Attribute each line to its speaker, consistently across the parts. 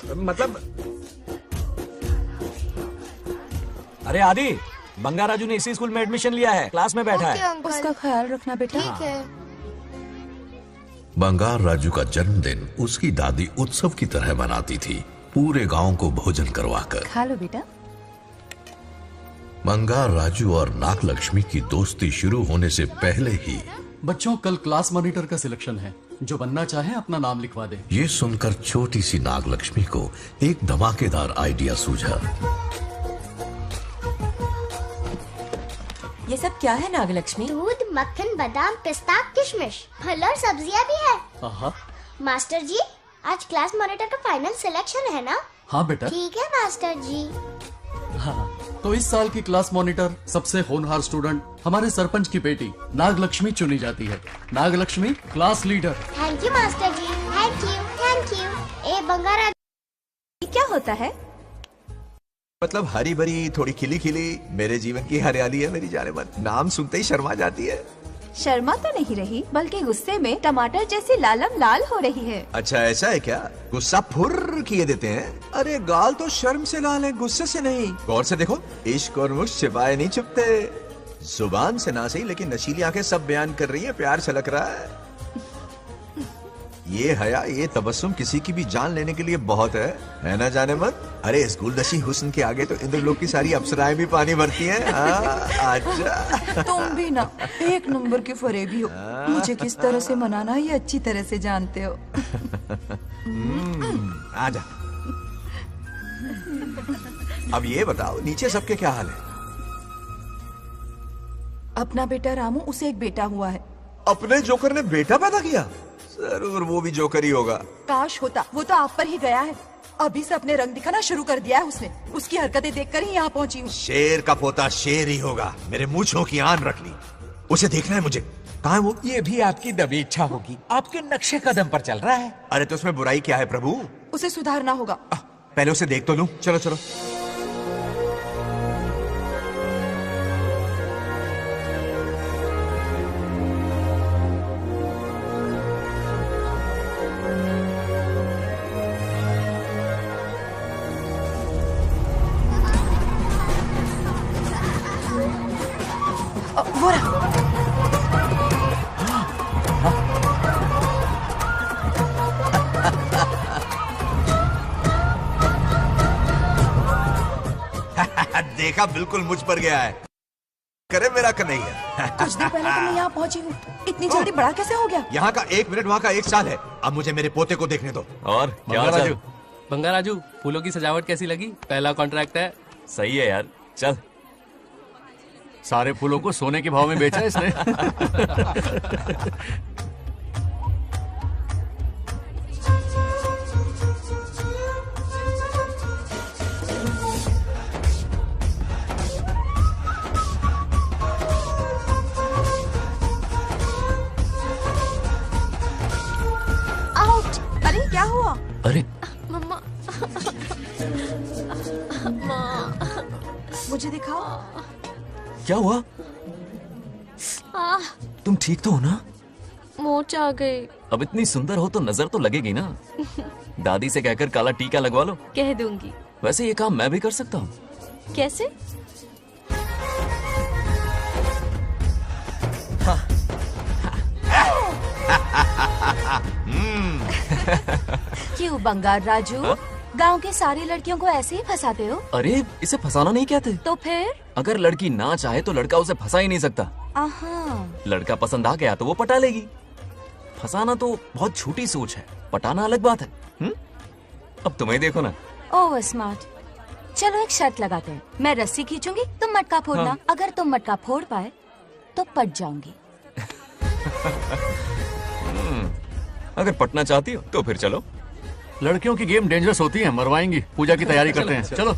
Speaker 1: मतलब अरे आदि, बंगा राजू ने इसी स्कूल में एडमिशन लिया है, क्लास में बैठा है।
Speaker 2: उसका ख्याल रखना बेटा।
Speaker 3: ठीक है।
Speaker 4: बंगार राजू का जन्मदिन उसकी दादी उत्सव की तरह मनाती थी, पूरे गांव को भोजन करवाकर।
Speaker 2: खा लो बेटा।
Speaker 4: बंगार राजू और नागलक्ष्मी की दोस्ती शुरू होने से पहले ही
Speaker 5: बच्चों, कल क्लास मॉनिटर का सिलेक्शन है। जो बनना चाहे अपना नाम लिखवा दे।
Speaker 4: ये सुनकर छोटी सी नागलक्ष्मी को एक धमाकेदार आइडिया सूझा।
Speaker 6: ये सब क्या है नागलक्ष्मी?
Speaker 3: दूध, मक्खन, बादाम, पिस्ता, किशमिश, फल और सब्जियां भी है।
Speaker 5: आहा।
Speaker 3: मास्टर जी, आज क्लास मॉनिटर का फाइनल सिलेक्शन है ना?
Speaker 5: हाँ बेटा।
Speaker 3: ठीक है मास्टर जी।
Speaker 5: हाँ, तो इस साल की क्लास मॉनिटर सबसे होनहार स्टूडेंट हमारे सरपंच की बेटी नागलक्ष्मी चुनी जाती है। Nagalakshmi class leader.
Speaker 3: Thank you master ji, thank you thank you. ए बंगारा,
Speaker 6: क्या होता है?
Speaker 1: मतलब हरी भरी, थोड़ी खिली खिली, मेरे जीवन की हरियाली है मेरी जाने मन। नाम सुनते ही शर्मा जाती है।
Speaker 6: शर्मा तो नहीं रही, बल्कि गुस्से में टमाटर जैसी लालम लाल हो रही है।
Speaker 1: अच्छा ऐसा है क्या? गुस्सा फुर्र किए देते हैं। अरे गाल तो शर्म से लाल है, गुस्से से नहीं। गौर से देखो, इश्क और मुश्क छिपाए नहीं छुपते। जुबान से ना सही, लेकिन नशीली आंखें सब बयान कर रही है, प्यार छलक रहा है। ये हया, ये तबस्सुम किसी की भी जान लेने के लिए बहुत है ना जाने मन? अरे इस गुलदशी हुस्न के आगे तो इंद्रलोक की सारी अप्सराएं भी पानी भरती हैं। अच्छा
Speaker 2: तुम भी ना एक नंबर के फरेबी हो। मुझे किस तरह से मनाना ये अच्छी तरह से जानते हो।
Speaker 1: आजा। अब ये बताओ, नीचे सबके क्या हाल है?
Speaker 2: अपना बेटा रामू, उसे एक बेटा हुआ है।
Speaker 1: अपने जोकर ने बेटा पैदा किया? जरूर वो भी जोकर ही होगा।
Speaker 2: काश होता, वो तो आप पर ही गया है। अभी से अपने रंग दिखाना शुरू कर दिया है उसने। उसकी हरकतें देखकर ही यहाँ पहुँची हूँ।
Speaker 1: शेर का पोता शेर ही होगा। मेरे मूंछों की आन रख ली। उसे देखना है मुझे। कहाँ है वो?
Speaker 7: ये भी आपकी दबी इच्छा होगी, आपके नक्शे कदम पर चल रहा है।
Speaker 1: अरे तो उसमें बुराई क्या है प्रभु?
Speaker 2: उसे सुधारना होगा।
Speaker 1: पहले उसे देख तो लूं। चलो चलो।
Speaker 2: वो रहा।
Speaker 1: देखा, बिल्कुल मुझ पर गया है। करे मेरा कन्हैया।
Speaker 2: कुछ देर पहले तो मैं यहाँ पहुँची हूँ। इतनी जल्दी बड़ा कैसे हो गया?
Speaker 1: यहाँ का 1 मिनट, वहाँ का 1 साल है। अब मुझे मेरे पोते को देखने दो।
Speaker 8: और क्या
Speaker 9: बंगा
Speaker 8: हाल?
Speaker 9: राजू, बंगा राजू, फूलों की सजावट कैसी लगी? पहला कॉन्ट्रैक्ट है।
Speaker 8: सही है यार, चल।
Speaker 9: सारे फूलों को सोने के भाव में बेचा इसने।
Speaker 3: आउट।
Speaker 2: अरे क्या हुआ?
Speaker 8: अरे
Speaker 3: मम्मा।
Speaker 2: मुझे दिखाओ।
Speaker 8: क्या हुआ? तुम ठीक तो हो ना?
Speaker 3: मोच आ गई।
Speaker 8: अब इतनी सुंदर हो तो नजर तो लगेगी ना। दादी से कहकर काला टीका लगवा लो।
Speaker 3: कह दूंगी।
Speaker 8: वैसे ये काम मैं भी कर सकता हूँ।
Speaker 3: कैसे?
Speaker 6: क्यों बंगार राजू, गांव की सारी लड़कियों को ऐसे ही फंसाते हो?
Speaker 8: अरे इसे फंसाना नहीं कहते।
Speaker 6: तो फिर?
Speaker 8: अगर लड़की ना चाहे तो लड़का उसे फंसा ही नहीं सकता। लड़का पसंद आ गया तो वो पटा लेगी। फंसाना तो बहुत छोटी सोच है, पटाना अलग बात है। अब तुम्हें देखो ना।
Speaker 6: Over smart. चलो एक शर्त लगाते हैं, मैं रस्सी खींचूंगी, तुम मटका फोड़ना।
Speaker 8: हाँ।
Speaker 6: अगर तुम मटका फोड़ पाए तो पट जाऊंगी।
Speaker 8: अगर पटना चाहती हो तो फिर चलो।
Speaker 9: लड़कियों की गेम डेंजरस होती है, मरवाएंगी। पूजा की तैयारी करते हैं, चलो।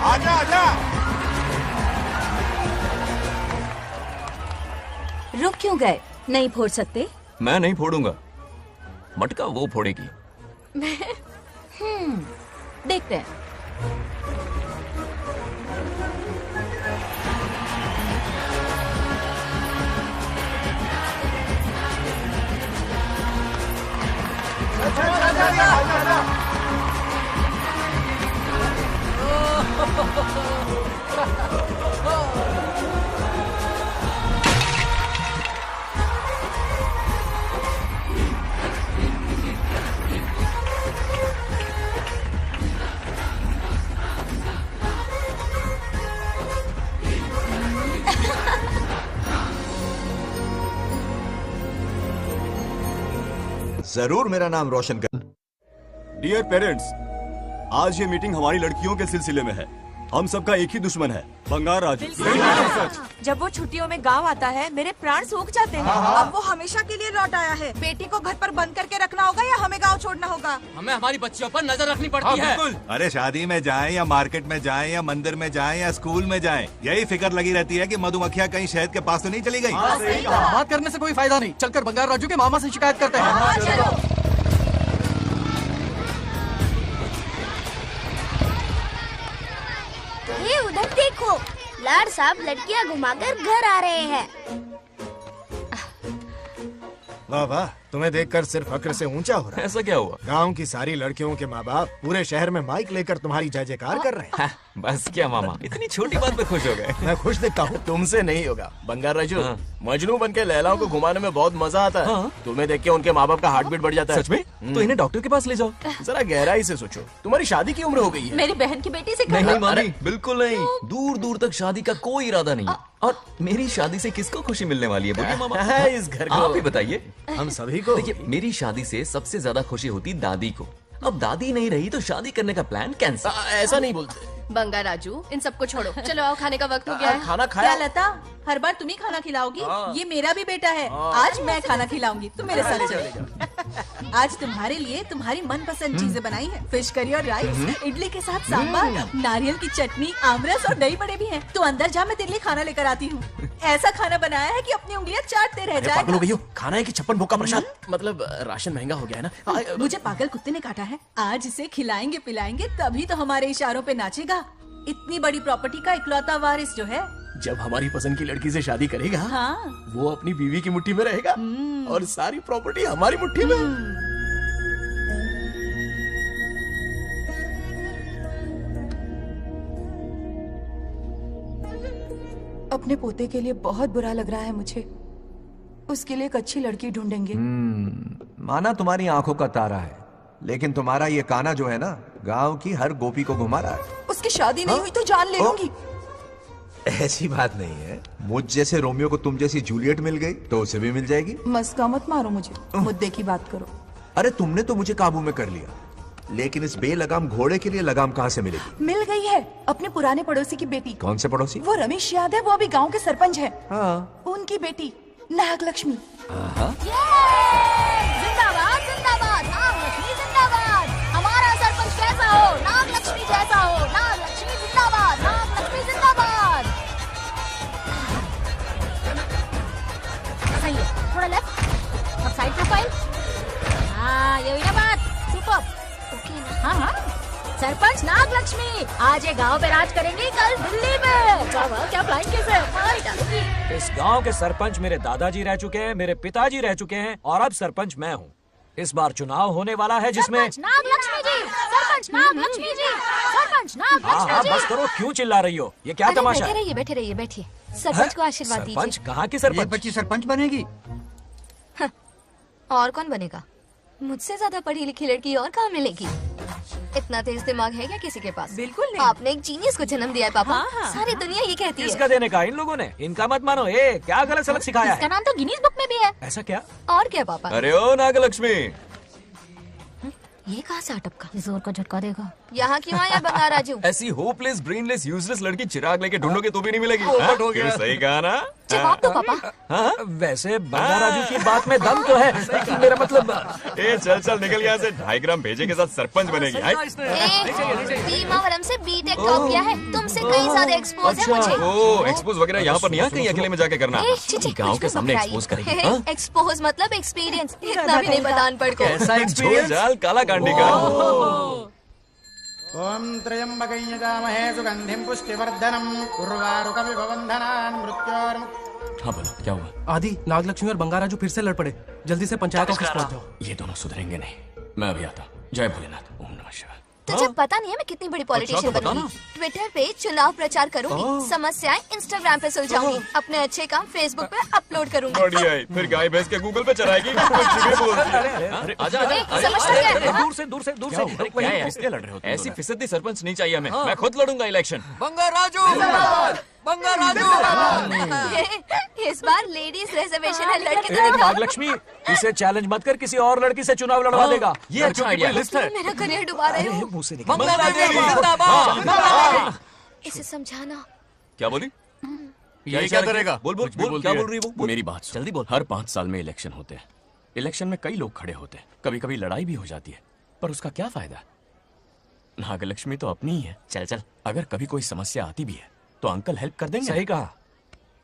Speaker 7: आजा आजा।
Speaker 6: रुक क्यों गए? नहीं फोड़ सकते?
Speaker 8: मैं नहीं फोड़ूंगा, मटका वो फोड़ेगी।
Speaker 6: देखते हैं।
Speaker 1: जरूर मेरा नाम रोशन कर।
Speaker 10: डियर पेरेंट्स, आज ये मीटिंग हमारी लड़कियों के सिलसिले में है। हम सबका एक ही दुश्मन है, बंगार राजू।
Speaker 2: जब वो छुट्टियों में गांव आता है मेरे प्राण सूख जाते हैं। अब वो हमेशा के लिए लौट आया है। बेटी को घर पर बंद करके रखना होगा या हमें गांव छोड़ना होगा?
Speaker 5: हमें हमारी बच्चियों पर नजर रखनी पड़ती है।
Speaker 11: अरे शादी में जाएं या मार्केट में जाएं या मंदिर में जाएं या स्कूल में जाएं, यही फिक्र लगी रहती है कि मधुमक्खियाँ कहीं शहद के पास तो नहीं चली गई।
Speaker 5: बात करने से कोई फायदा नहीं, चलकर बंगार राजू के मामा से शिकायत करते हैं।
Speaker 3: ये उधर देखो, लाड साहब लड़कियां घुमाकर घर आ रहे हैं।
Speaker 12: वाह वाह, तुम्हें देखकर सिर्फ फक्र से ऊंचा हो रहा है।
Speaker 8: ऐसा क्या हुआ?
Speaker 12: गांव की सारी लड़कियों के माँ बाप पूरे शहर में माइक लेकर तुम्हारी जय जयकार कर रहे हैं।
Speaker 8: बस क्या मामा, इतनी छोटी बात पे खुश हो गए?
Speaker 12: मैं खुश दिखता हूँ।
Speaker 13: तुमसे नहीं होगा बंगार राजू। मजनू बन के लैलाओं को घुमाने में बहुत मजा आता है। तुम्हें देख के उनके माँ बाप का हार्ट बीट बढ़ जाता है।
Speaker 8: सच में? तो इन्हें डॉक्टर के पास ले जाओ।
Speaker 13: जरा गहराई से सोचो, तुम्हारी शादी की उम्र हो गई है।
Speaker 6: मेरी बहन की बेटी से
Speaker 8: नहीं मामी, बिल्कुल नहीं। दूर दूर तक शादी का कोई इरादा नहीं है। और मेरी शादी से किसको खुशी मिलने वाली है बोलिए मामा?
Speaker 13: इस घर को
Speaker 8: आप ही बताइए।
Speaker 12: हम सभी को।
Speaker 8: देखिए, मेरी शादी से सबसे ज्यादा खुशी होती दादी को। अब दादी नहीं रही तो शादी करने का प्लान कैंसिल।
Speaker 13: ऐसा नहीं बोलते
Speaker 6: बंगार राजू, इन सबको छोड़ो, चलो आओ, खाने का वक्त हो गया है।
Speaker 13: खाना खाया?
Speaker 2: क्या लता, हर बार तुम ही खाना खिलाओगी? ये मेरा भी बेटा है। आज मैं खाना खिलाऊंगी, तुम मेरे साथ चलो। आज तुम्हारे लिए तुम्हारी मनपसंद चीजें बनाई है। फिश करी और राइस, इडली के साथ सांभर, नारियल की चटनी, आमरस और दही बड़े भी हैं। तू अंदर जा, मैं तेरे लिए खाना लेकर आती हूँ। ऐसा खाना बनाया है कि अपनी उंगलियां चाटते रह जाएगा।
Speaker 13: पागल हो गई हो, खाना है कि 56 भोग का प्रसाद? मतलब राशन महंगा हो गया है ना।
Speaker 2: मुझे पागल कुत्ते ने काटा है। आज इसे खिलाएंगे पिलाएंगे तभी तो हमारे इशारों पे नाचेगा। इतनी बड़ी प्रॉपर्टी का इकलौता वारिस जो है।
Speaker 13: जब हमारी पसंद की लड़की से शादी करेगा,
Speaker 2: हाँ।
Speaker 13: वो अपनी बीवी की मुट्ठी में रहेगा और सारी प्रॉपर्टी हमारी मुट्ठी में।
Speaker 2: अपने पोते के लिए बहुत बुरा लग रहा है मुझे। उसके लिए एक अच्छी लड़की ढूंढेंगे।
Speaker 1: माना तुम्हारी आंखों का तारा है, लेकिन तुम्हारा ये काना जो है ना, गांव की हर गोपी को घुमा रहा है।
Speaker 2: उसकी शादी नहीं हुई तो जान ले लूंगी।
Speaker 1: ऐसी बात नहीं है। मुझ जैसे रोमियो को तुम जैसी जूलियट मिल गई तो उसे भी मिल जाएगी।
Speaker 2: मस्का मत मारो मुझे, मुद्दे की बात करो।
Speaker 1: अरे तुमने तो मुझे काबू में कर लिया, लेकिन इस बेलगाम घोड़े के लिए लगाम कहाँ से मिलेगी?
Speaker 2: मिल गई है, अपने पुराने पड़ोसी की बेटी।
Speaker 1: कौन से पड़ोसी?
Speaker 2: वो रमेश याद है, वो अभी गांव के सरपंच है। उनकी बेटी नागलक्ष्मी।
Speaker 3: जिंदाबाद जिंदाबाद, नागलक्ष्मी जिंदाबाद। हमारा सरपंच कैसा हो? नागलक्ष्मी जैसा हो। नागलक्ष्मी जिंदाबाद, नागलक्ष्मी जिंदाबाद। सही है, थोड़ा लेफ्ट, अब साइड प्रोफाइल। हाँ, ये हुई ना बात। सुपर। ओके ना? हाँ हाँ। सरपंच नागलक्ष्मी आज ये गांव पे राज करेंगी, कल दिल्ली में। क्या फ्लाइट कैसे डालूंगी?
Speaker 7: इस गांव के सरपंच मेरे दादाजी रह चुके हैं, मेरे पिताजी रह चुके हैं और अब सरपंच मैं हूँ। इस बार चुनाव होने वाला है जिसमें
Speaker 3: नागलक्ष्मी जी, सरपंच नागलक्ष्मी जी, सरपंच नागलक्ष्मी जी।
Speaker 7: बस करो, क्यों चिल्ला रही हो? ये क्या तमाशा है?
Speaker 6: बैठे रहिए, बैठे रहिए, बैठिए। सरपंच को आशीर्वाद दीजिए।
Speaker 7: सरपंच कहाँ की सरपंच?
Speaker 5: ये बच्ची सरपंच बनेगी।
Speaker 6: और कौन बनेगा? मुझसे ज्यादा पढ़ी लिखी लड़की और कहाँ मिलेगी? इतना तेज दिमाग है क्या किसी के पास?
Speaker 2: बिल्कुल नहीं।
Speaker 6: आपने एक जीनियस को जन्म दिया है पापा। सारी दुनिया ये कहती है।
Speaker 7: किसका देने का? इन लोगों ने। इनका मत मानो। क्या गलत सलत सिखाया
Speaker 6: इसका
Speaker 7: है?
Speaker 6: नाम तो गिनीज बुक में भी है।
Speaker 7: ऐसा क्या?
Speaker 6: और क्या पापा?
Speaker 8: अरे ओ नागलक्ष्मी,
Speaker 6: ये कहाँ से अटपका? जोर का झटका देगा। यहाँ क्यों आया बंगार राजू?
Speaker 8: ऐसी होपलेस ब्रेनलेस यूजलेस लड़की चिराग लेके ढूंढोगे तो भी नहीं मिलेगी।
Speaker 7: पोपट हो
Speaker 8: क्यों,
Speaker 7: गया।
Speaker 8: सही कहा ना?
Speaker 6: जवाब दो पापा।
Speaker 8: हाँ?
Speaker 7: वैसे बंगार राजू की बात में दम तो है, लेकिन मेरा मतलब
Speaker 10: ए चल निकल यहाँ से। 2.5 ग्राम भेजे के साथ सरपंच बनेगी।
Speaker 6: बीमावरम से बीटेक टॉप किया है, तुमसे कई ज्यादा एक्सपोज है मुझे।
Speaker 8: ओ एक्सपोज वगैरह यहाँ पर नहीं, कहीं अकेले में जाके करना। गाँव के सामने एक्सपोज करेगी।
Speaker 6: एक्सपोज मतलब एक्सपीरियंस, इतना भी नहीं पता अनपढ़ को।
Speaker 8: ऐसा एक्सपीरियंस जाल काला कांडी का।
Speaker 14: ओम त्र्यंबकं यजामहे सुगंधिं पुष्टिवर्धनम् उर्वारुकमिव बन्धनान् मृत्योर्मुक्तिः।
Speaker 8: हाँ बोलो, क्या हुआ?
Speaker 15: आदि, नागलक्ष्मी और बंगार राजू फिर से लड़ पड़े। जल्दी से पंचायत ऑफिस पहुंच जाओ।
Speaker 8: ये दोनों सुधरेंगे नहीं। मैं अभी आता हूँ। जय भोलेनाथ। ओम नमः शिवाय।
Speaker 6: तुझे पता नहीं है मैं कितनी बड़ी पॉलिटिशियन
Speaker 8: तो बता
Speaker 6: बनूंगी। ट्विटर पे चुनाव प्रचार करूंगी, समस्याएं इंस्टाग्राम पे सुलझाऊंगी, अपने अच्छे काम फेसबुक पे अपलोड करूंगी।
Speaker 10: बढ़िया है, फिर गाय भैंस के गूगल पे चराएगी।
Speaker 8: आजा दूर से किससे लड़ रहे हो? ऐसी फिसदी सरपंच नहीं चाहिए हमें। मैं खुद लड़ूंगा इलेक्शन।
Speaker 7: बंगार राजू, बंगार राजू।
Speaker 6: इस बार लेडीज रिजर्वेशन है, लड़के तो
Speaker 7: ए,
Speaker 6: दिखाओ।
Speaker 7: नागलक्ष्मी, इसे चैलेंज मत कर, किसी और लड़की से चुनाव लड़वा देगा।
Speaker 8: ये अच्छा आइडिया है।
Speaker 6: तुम मेरा करियर डुबा रहे हो।
Speaker 7: मुंह से निकल।
Speaker 8: बंगार राजू।
Speaker 6: इसे समझाना।
Speaker 8: क्या बोली?
Speaker 10: ये क्या करेगा?
Speaker 8: बोल क्या बोल रही है वो? मेरी बात
Speaker 7: जल्दी बोल।
Speaker 8: हर 5 साल में इलेक्शन होते हैं। इलेक्शन में कई लोग खड़े होते हैं, कभी कभी लड़ाई भी हो जाती है, पर उसका क्या फायदा? नागलक्ष्मी तो अपनी ही है। चल अगर कभी कोई समस्या आती भी है तो अंकल हेल्प कर देंगे।
Speaker 7: सही कहा।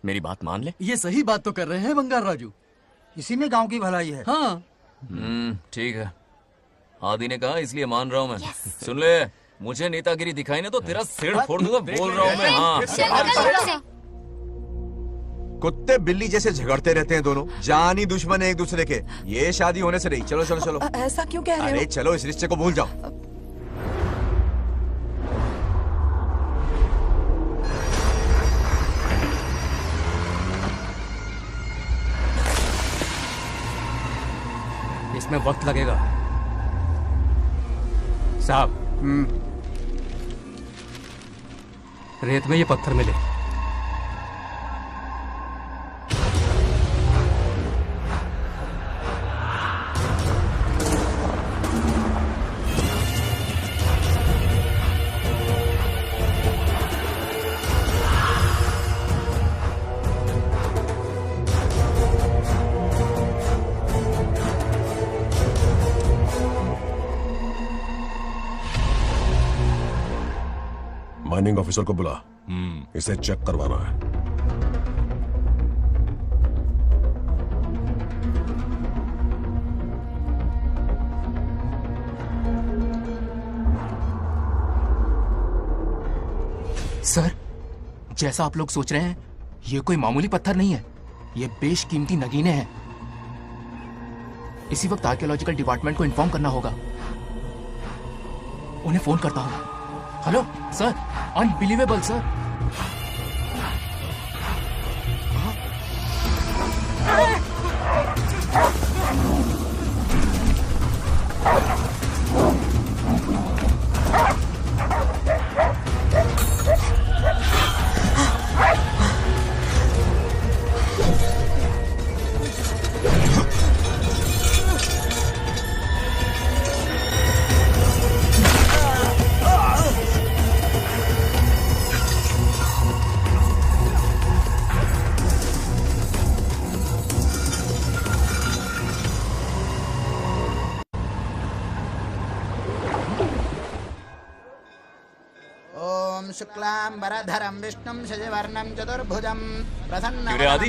Speaker 8: मेरी बात मान ले।
Speaker 5: ये सही बात तो कर रहे हैं बंगार राजू।
Speaker 15: इसी में गांव की भलाई है।
Speaker 5: हाँ
Speaker 8: ठीक है, आदि ने कहा इसलिए मान रहा हूँ मैं। सुन ले, मुझे नेतागिरी दिखाई ना तो तेरा सिर फोड़ दूंगा। बोल रहा हूँ मैं। हाँ
Speaker 1: कुत्ते बिल्ली जैसे झगड़ते रहते हैं दोनों, जानी दुश्मन है एक दूसरे के। ये शादी होने से नहीं। चलो
Speaker 2: ऐसा क्यों कह रहे हो?
Speaker 1: अरे चलो, इस रिश्ते को भूल जाओ।
Speaker 15: इसमें वक्त लगेगा साहब। रेत में ये पत्थर मिले।
Speaker 16: माइनिंग ऑफिसर को बुला, इसे चेक करवाना है।
Speaker 17: सर, जैसा आप लोग सोच रहे हैं, ये कोई मामूली पत्थर नहीं है, ये बेशकीमती नगीने हैं। इसी वक्त आर्कियोलॉजिकल डिपार्टमेंट को इन्फॉर्म करना होगा। उन्हें फोन करता हूं। Hello sir, unbelievable sir.
Speaker 14: शुक्लांबरधरं विष्णुं शशिवर्णं चतुर्भुजं
Speaker 8: क्यों रे आदि,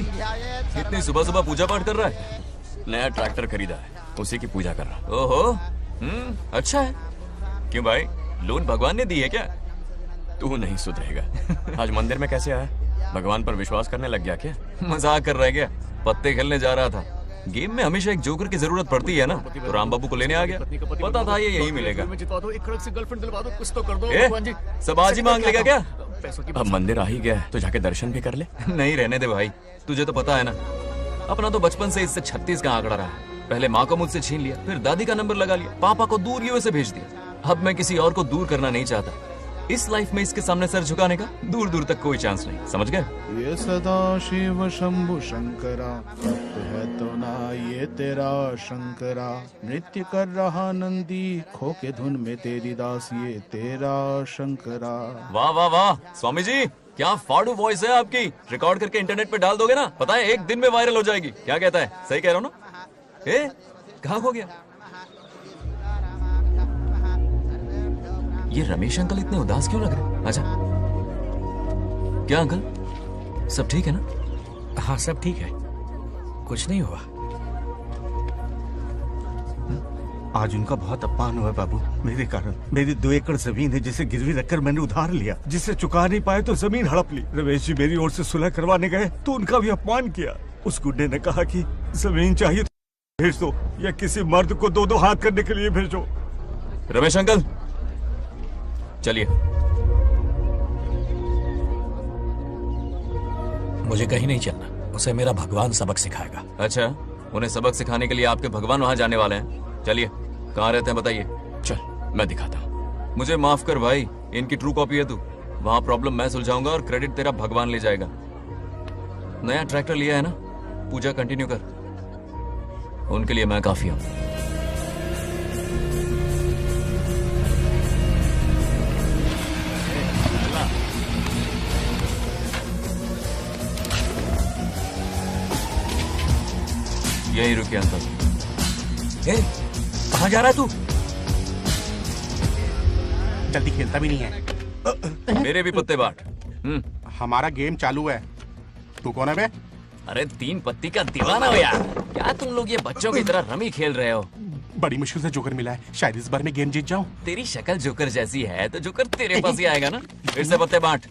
Speaker 8: इतनी सुबह सुबह पूजा पाठ कर रहा है? नया ट्रैक्टर खरीदा है, उसी की पूजा कर रहा। ओहो, अच्छा है। क्यों भाई, लोन भगवान ने दी है क्या? तू नहीं सुधरेगा। आज मंदिर में कैसे आया? भगवान पर विश्वास करने लग गया क्या? मजाक कर रहा है क्या? पत्ते खेलने जा रहा था। गेम में हमेशा एक जोकर की जरूरत पड़ती है ना, तो राम बाबू को लेने आ गया। पता था ये यही मिलेगा। सब आज ही मांग लेगा क्या? अब मंदिर आ ही गया तो जाके दर्शन भी कर ले। नहीं रहने दे भाई, तुझे तो पता है ना, अपना तो बचपन से इससे 36 का आंकड़ा रहा। पहले माँ को मुझसे छीन लिया, फिर दादी का नंबर लगा लिया, पापा को दूर यूएसए भेज दिया। अब मैं किसी और को दूर करना नहीं चाहता। इस लाइफ में इसके सामने सर झुकाने का दूर दूर तक कोई चांस नहीं, समझ गए?
Speaker 18: ये सदा शिव शंभु शंकरा, भक्त है तो ना ये तेरा शंकरा। नृत्य कर रहा नंदी, खो के धुन में तेरी दास, ये तेरा शंकरा।
Speaker 8: वाह वाह वाह स्वामी जी, क्या फाड़ू वॉइस है आपकी। रिकॉर्ड करके इंटरनेट पे डाल दोगे ना, पता है 1 दिन में वायरल हो जाएगी। क्या कहता है, सही कह रहा हूँ ना? ए कहाँ खो गया ये रमेश अंकल? इतने उदास क्यों लग रहे? अच्छा क्या अंकल, सब ठीक है ना?
Speaker 7: हाँ सब ठीक है, कुछ नहीं हुआ।
Speaker 19: आज उनका बहुत अपमान हुआ बाबू, मेरे कारण। मेरी 2 एकड़ जमीन है जिसे गिरवी रखकर मैंने उधार लिया, जिसे चुका नहीं पाए तो जमीन हड़प ली। रमेश जी मेरी ओर से सुलह करवाने गए तो उनका भी अपमान किया। उस गुड्डे ने कहा कि जमीन चाहिए तो भेज दो, या किसी मर्द को 2-2 हाथ करने के लिए भेजो।
Speaker 8: रमेश अंकल चलिए।
Speaker 7: मुझे कहीं नहीं चलना, उसे मेरा भगवान सबक सिखाएगा।
Speaker 8: अच्छा, उन्हें सबक सिखाने के लिए आपके भगवान वहां जाने वाले हैं? चलिए, कहाँ रहते हैं बताइए।
Speaker 7: चल मैं दिखाता हूँ।
Speaker 8: मुझे माफ कर भाई, इनकी ट्रू कॉपी है तू। वहां प्रॉब्लम मैं सुलझाऊंगा और क्रेडिट तेरा भगवान ले जाएगा। नया ट्रैक्टर लिया है ना, पूजा कंटिन्यू कर, उनके लिए मैं काफी हूँ। यही रुकिए अंकल।
Speaker 7: कहाँ जा रहा है तू?
Speaker 19: जल्दी खेलता भी नहीं है।
Speaker 8: मेरे भी पत्ते बांट।
Speaker 19: हमारा गेम चालू है, तू कौन है बे?
Speaker 8: अरे 3 पत्ती का दीवाना हो यार, क्या तुम लोग ये बच्चों की तरह रमी खेल रहे हो?
Speaker 19: बड़ी मुश्किल से जोकर मिला है, शायद इस बार में गेम जीत जाऊं।
Speaker 8: तेरी शक्ल जोकर जैसी है तो जोकर तेरे पास ही आएगा ना। फिर से पत्ते बांट।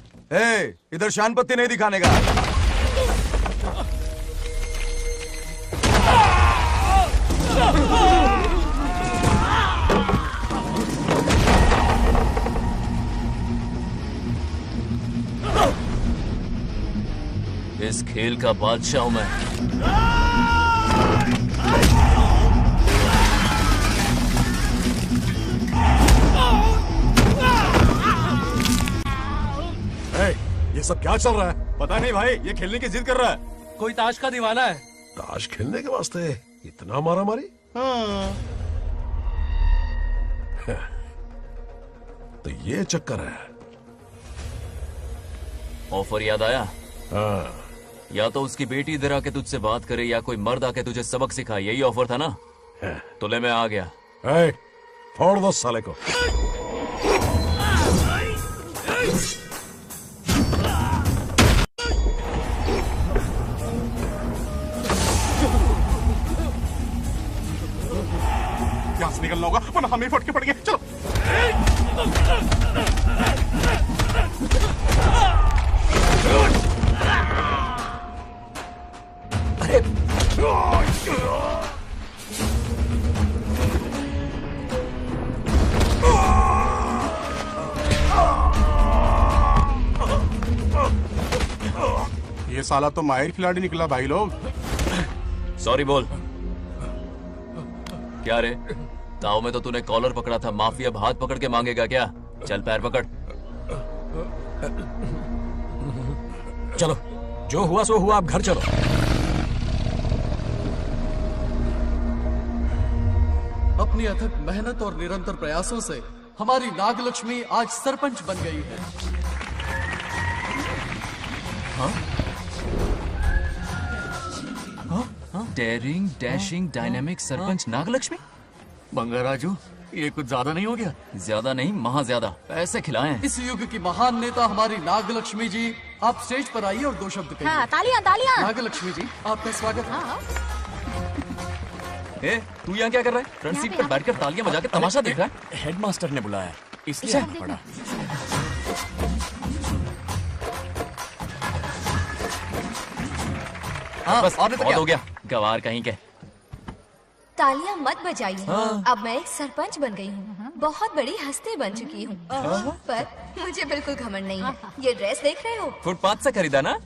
Speaker 1: इधर शान पत्ती नहीं दिखाने का।
Speaker 8: इस खेल का बादशाह हूं मैं।
Speaker 16: ये सब क्या चल रहा है?
Speaker 10: पता नहीं भाई, ये खेलने की जिद कर रहा है।
Speaker 15: कोई ताश का दीवाना है।
Speaker 16: ताश खेलने के वास्ते इतना मारा मारी? तो ये चक्कर है।
Speaker 8: ऑफर याद आया? या तो उसकी बेटी इधर आके तुझसे बात करे, या कोई मर्द आके तुझे सबक सिखाए, यही ऑफर था ना? तो ले मैं आ गया।
Speaker 16: फोड़ दो साले को।
Speaker 19: यहाँ से निकलना होगा वरना हमें फटके पड़ गए। चलो।
Speaker 8: अरे
Speaker 19: ये साला तो माहिर खिलाड़ी निकला भाई लोग।
Speaker 8: सॉरी बोल। क्या रे, ताऊ में तो तूने कॉलर पकड़ा था, माफी अब हाथ पकड़ के मांगेगा क्या? चल पैर पकड़।
Speaker 7: चलो, जो हुआ सो हुआ, अब घर चलो।
Speaker 5: अपनी अथक मेहनत और निरंतर प्रयासों से हमारी नागलक्ष्मी आज सरपंच बन गई है।
Speaker 8: Daring dashing dynamic sarpanch Nagalakshmi.
Speaker 9: Bangaraju, ये कुछ ज्यादा नहीं हो गया?
Speaker 8: ज्यादा नहीं, महा ज्यादा। पैसे खिलाएं।
Speaker 5: इस युग की महान नेता हमारी नागलक्ष्मी जी, आप स्टेज पर आइए और 2 शब्द कहिए।
Speaker 3: हाँ, तालियां तालियां।
Speaker 5: नागलक्ष्मी जी, आपका स्वागत है।
Speaker 8: तू यहाँ क्या कर रहा है? फ्रंट सीट पर बैठकर तालियां बजा के तमाशा देख रहा है?
Speaker 7: हेडमास्टर ने बुलाया, इसलिए आना पड़ा।
Speaker 8: बस बहुत हो गया, गवार कहीं के।
Speaker 6: तालियां मत बजाइए। अब मैं एक सरपंच बन गई हूँ, बहुत बड़ी हस्ती बन चुकी हूँ। पर मुझे बिल्कुल घमंड नहीं है। ये ड्रेस देख रहे हो?
Speaker 8: फुटपाथ से खरीदा ना?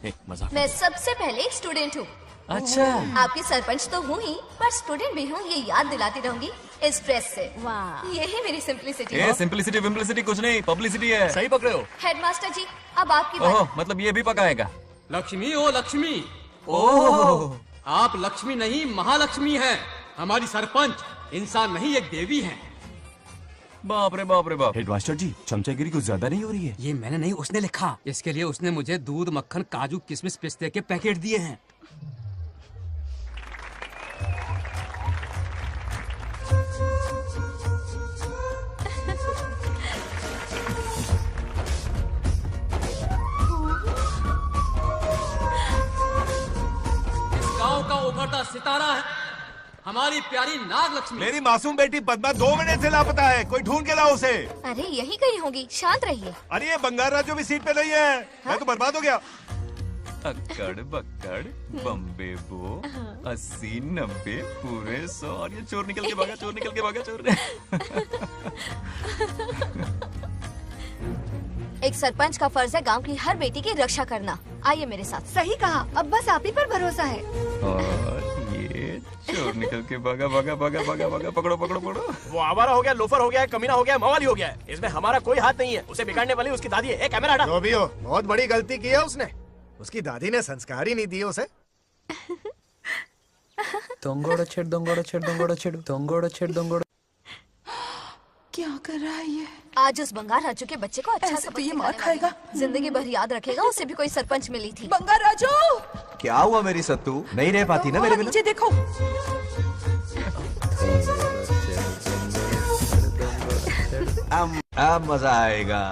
Speaker 6: मैं सबसे पहले एक स्टूडेंट हूँ।
Speaker 8: अच्छा।
Speaker 6: आपकी सरपंच तो हूँ ही, पर स्टूडेंट भी हूँ, ये याद दिलाती रहूंगी इस ड्रेस से। वाह, यही मेरी सिंपलिसिटी है।
Speaker 8: सिंपलिसिटी विम्पलिसिटी कुछ नहीं, पब्लिसिटी है।
Speaker 13: सही पकड़े हो।
Speaker 6: हेडमास्टर जी, अब आपकी बारी।
Speaker 8: ओह, मतलब ये भी पकाएगा।
Speaker 15: लक्ष्मी ओ लक्ष्मी,
Speaker 8: ओह,
Speaker 15: आप लक्ष्मी नहीं महालक्ष्मी हैं। हमारी सरपंच इंसान नहीं एक देवी हैं।
Speaker 8: बाप रे बाप रे बाप।
Speaker 13: हेडमास्टर जी, चमचागिरी कुछ ज्यादा नहीं हो रही है?
Speaker 15: ये मैंने नहीं, उसने लिखा। इसके लिए उसने मुझे दूध, मक्खन, काजू, किशमिश, पिस्ते के पैकेट दिए हैं। इस गांव का उभरता सितारा है हमारी प्यारी नाग लक्ष्मी।
Speaker 11: मेरी मासूम बेटी पद्मा 2 महीने से लापता है, कोई ढूंढ के लाओ उसे।
Speaker 6: अरे यही कहीं होगी, शांत रहिए।
Speaker 11: अरे ये बंगार राजू भी सीट पे नहीं है। मैं तो बर्बाद हो गया।
Speaker 8: अक्कड़ बक्कड़ बम्बे बो 80 90 पूरे 100 और ये चोर निकल के भागा, चोर निकल के भागा, चोर।
Speaker 6: एक सरपंच का फर्ज है गांव की हर बेटी की रक्षा करना। आइए मेरे साथ। सही कहा, अब बस आप ही पर भरोसा है।
Speaker 8: और ये चोर निकल के भागा भागा भागा भागा भागा, पकड़ो पकड़ो पकड़ो।
Speaker 13: वो आवारा हो गया, लोफर हो गया, कमीना हो गया, मवाली हो गया है। इसमें हमारा कोई हाथ नहीं है। उसे बिगाड़ने वाली उसकी दादी है। कैमरा हटा।
Speaker 12: जो भी हो, बहुत बड़ी गलती की है उसने। उसकी दादी ने संस्कार ही नहीं दिए उसे।
Speaker 2: दोंगोड़ो छेड़ दोंगोड़ो छेड़ दोंगोड़ो छेड़ दोंगोड़ो छेड़ दोंगोड़ो। क्या कर रहा है ये?
Speaker 6: आज उस बंगार राजू के बच्चे को अच्छा सबक
Speaker 2: ये मार खाएगा,
Speaker 6: जिंदगी भर याद रखेगा। उसे भी कोई सरपंच मिली थी।
Speaker 2: बंगार राजू,
Speaker 1: क्या हुआ मेरी सत्तू? नहीं रह पाती ना मेरे बिना?
Speaker 2: नीचे देखो।
Speaker 1: अब मजा आएगा।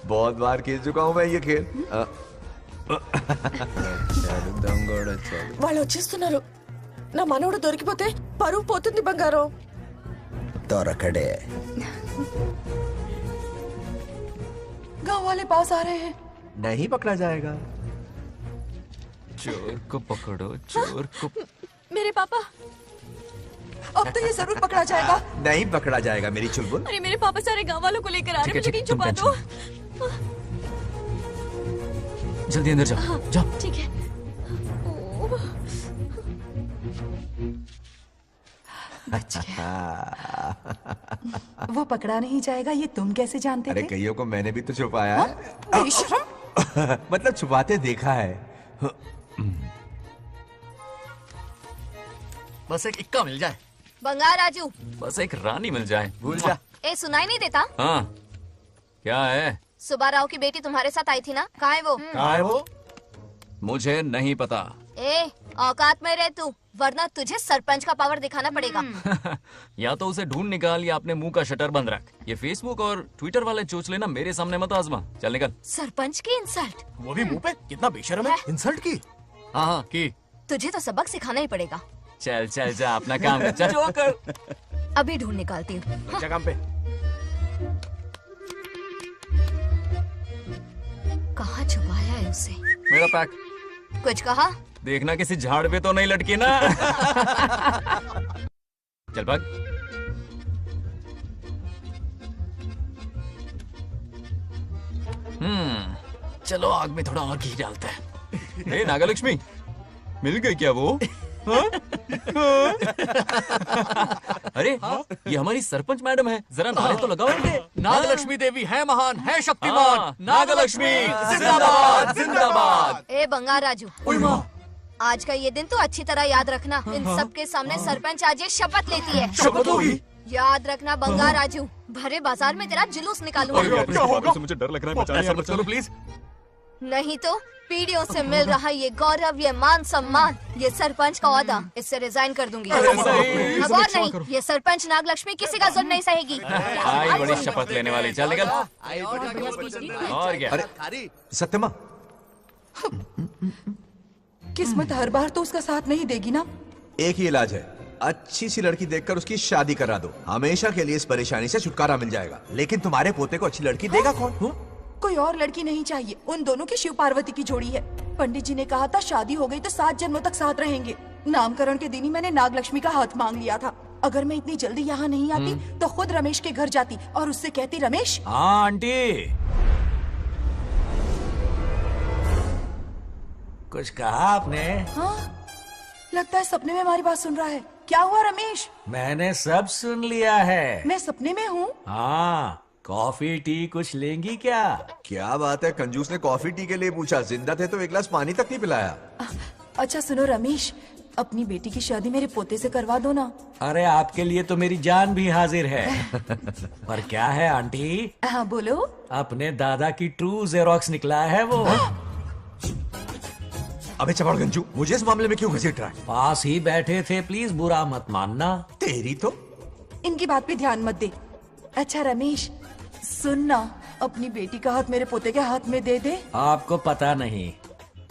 Speaker 1: बहुत बार खेल चुका हूँ मैं ये खेल।
Speaker 2: వాళ్ళు వచ్చేస్తున్నారు. నా మనవడు దొరికిపోతే పరువు పోతుంది బంగారం.
Speaker 1: दौरकड़े
Speaker 2: गांव वाले पास आ रहे हैं.
Speaker 1: नहीं पकड़ा जाएगा।
Speaker 8: चोर को पकड़ो, चोर को।
Speaker 2: मेरे पापा, अब तो ये जरूर पकड़ा जाएगा।
Speaker 1: नहीं पकड़ा जाएगा मेरी चुलबुल।
Speaker 6: अरे मेरे पापा सारे गांव वालों को लेकर आ रहे हैं, मुझे कहीं छुपा दो।
Speaker 8: जल्दी अंदर जाओ, जाओ।
Speaker 6: ठीक है।
Speaker 2: वो पकड़ा नहीं जाएगा, ये तुम कैसे जानते
Speaker 1: अरे
Speaker 2: थे?
Speaker 1: कईयों को मैंने भी तो छुपाया है। मतलब छुपाते देखा है।
Speaker 9: बस एक इक्का मिल जाए।
Speaker 6: बंगार राजू,
Speaker 8: बस एक रानी मिल जाए। भूल जा।
Speaker 6: ए सुनाई नहीं देता?
Speaker 8: हाँ, क्या है?
Speaker 6: सुबह राव की बेटी तुम्हारे साथ आई थी ना, कहाँ है वो?
Speaker 8: कहाँ है वो? मुझे नहीं पता।
Speaker 6: ए औकात में रह तू, वरना तुझे सरपंच का पावर दिखाना पड़ेगा।
Speaker 8: या तो उसे ढूंढ निकाल या अपने मुंह का शटर बंद रख। ये फेसबुक और ट्विटर वाले चोचले ना मेरे सामने मत आजमा। चल निकल।
Speaker 6: सरपंच की इंसल्ट?
Speaker 13: वो भी मुंह पे? कितना बेशर्म है।
Speaker 12: इंसल्ट की?
Speaker 8: हाँ हाँ की।
Speaker 6: तुझे तो सबक सिखाना ही पड़ेगा।
Speaker 8: चल चल जा, अपना काम कर। चल। जोकर।
Speaker 6: अभी ढूंढ निकालती हूँ।
Speaker 13: काम पे।
Speaker 6: कहाँ छुपाया है उसे?
Speaker 8: मेरा पैक।
Speaker 6: कुछ कहा?
Speaker 8: देखना किसी झाड़ पे तो नहीं लटकी ना। चल भाग। चलो आग में थोड़ा और घी डालते हैं। ए नागलक्ष्मी, मिल गई क्या वो? हाँ? हाँ? अरे ये हमारी सरपंच मैडम है, जरा नारे तो लगाओ इनके।
Speaker 9: नागलक्ष्मी देवी है महान, है शक्तिमान।
Speaker 8: नागलक्ष्मी जिंदाबाद जिंदाबाद।
Speaker 6: ए बंगार राजू, आज का ये दिन तो अच्छी तरह याद रखना। इन सबके सामने सरपंच आज ये शपथ लेती है।
Speaker 8: शपथ होगी?
Speaker 6: याद रखना बंगार राजू, भरे बाजार में तेरा जुलूस निकालूंगा।
Speaker 10: क्या होगा? मुझे डर लग रहा है।
Speaker 9: ऐसा मत करो प्लीज।
Speaker 6: नहीं तो पीढ़ियों से मिल रहा ये गौरव, ये मान सम्मान, ये सरपंच का ओहदा, इससे रिजाइन कर दूंगी। अब और नहीं, ये सरपंच नागलक्ष्मी किसी का जुल्म नहीं सहेगी।
Speaker 8: आई बड़ी शपथ लेने वाली। चल निकल। और क्या?
Speaker 1: अरे सत्यमा,
Speaker 2: किस्मत हर बार तो उसका साथ नहीं देगी ना।
Speaker 1: एक ही इलाज है, अच्छी सी लड़की देखकर उसकी शादी करा दो। हमेशा के लिए इस परेशानी से छुटकारा मिल जाएगा। लेकिन तुम्हारे पोते को अच्छी लड़की देगा कौन?
Speaker 2: कोई और लड़की नहीं चाहिए, उन दोनों की शिव पार्वती की जोड़ी है। पंडित जी ने कहा था शादी हो गई तो 7 जन्मों तक साथ रहेंगे। नामकरण के दिन ही मैंने नागलक्ष्मी का हाथ मांग लिया था। अगर मैं इतनी जल्दी यहाँ नहीं आती तो खुद रमेश के घर जाती और उससे कहती, रमेश।
Speaker 7: हाँ आंटी। कुछ कहा आपने?
Speaker 2: हाँ, लगता है सपने में हमारी बात सुन रहा है। क्या हुआ रमेश?
Speaker 7: मैंने सब सुन लिया है।
Speaker 2: मैं सपने में हूँ?
Speaker 7: हाँ, कॉफी टी कुछ लेंगी क्या?
Speaker 1: क्या बात है, कंजूस ने कॉफी टी के लिए पूछा, जिंदा थे तो एक गिलास पानी तक नहीं पिलाया।
Speaker 2: अच्छा सुनो रमेश, अपनी बेटी की शादी मेरे पोते से करवा दो ना।
Speaker 7: अरे आपके लिए तो मेरी जान भी हाजिर है। पर क्या है आंटी?
Speaker 2: हाँ बोलो।
Speaker 7: अपने दादा की ट्रू जेरोक्स निकला है वो।
Speaker 1: अबे चपड़गंजू, मुझे इस मामले में क्यों घसीट रहा है?
Speaker 7: पास ही बैठे थे, प्लीज बुरा मत मानना।
Speaker 1: तेरी तो
Speaker 2: इनकी बात पे ध्यान मत दे। अच्छा रमेश सुन ना, अपनी बेटी का हाथ मेरे पोते के हाथ में दे दे।
Speaker 7: आपको पता नहीं,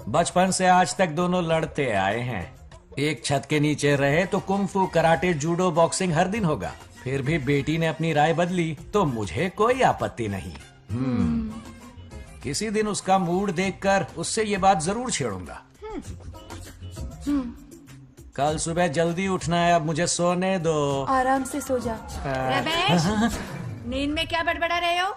Speaker 7: बचपन से आज तक दोनों लड़ते आए हैं। एक छत के नीचे रहे तो कुंफू, कराटे, जूडो, बॉक्सिंग हर दिन होगा। फिर भी बेटी ने अपनी राय बदली तो मुझे कोई आपत्ति नहीं। किसी दिन उसका मूड देखकर उससे ये बात जरूर छेड़ूंगा। कल सुबह जल्दी उठना है, अब मुझे सोने दो।
Speaker 2: आराम से सो जा।
Speaker 3: रमेश, नींद में क्या बड़बड़ा रहे हो?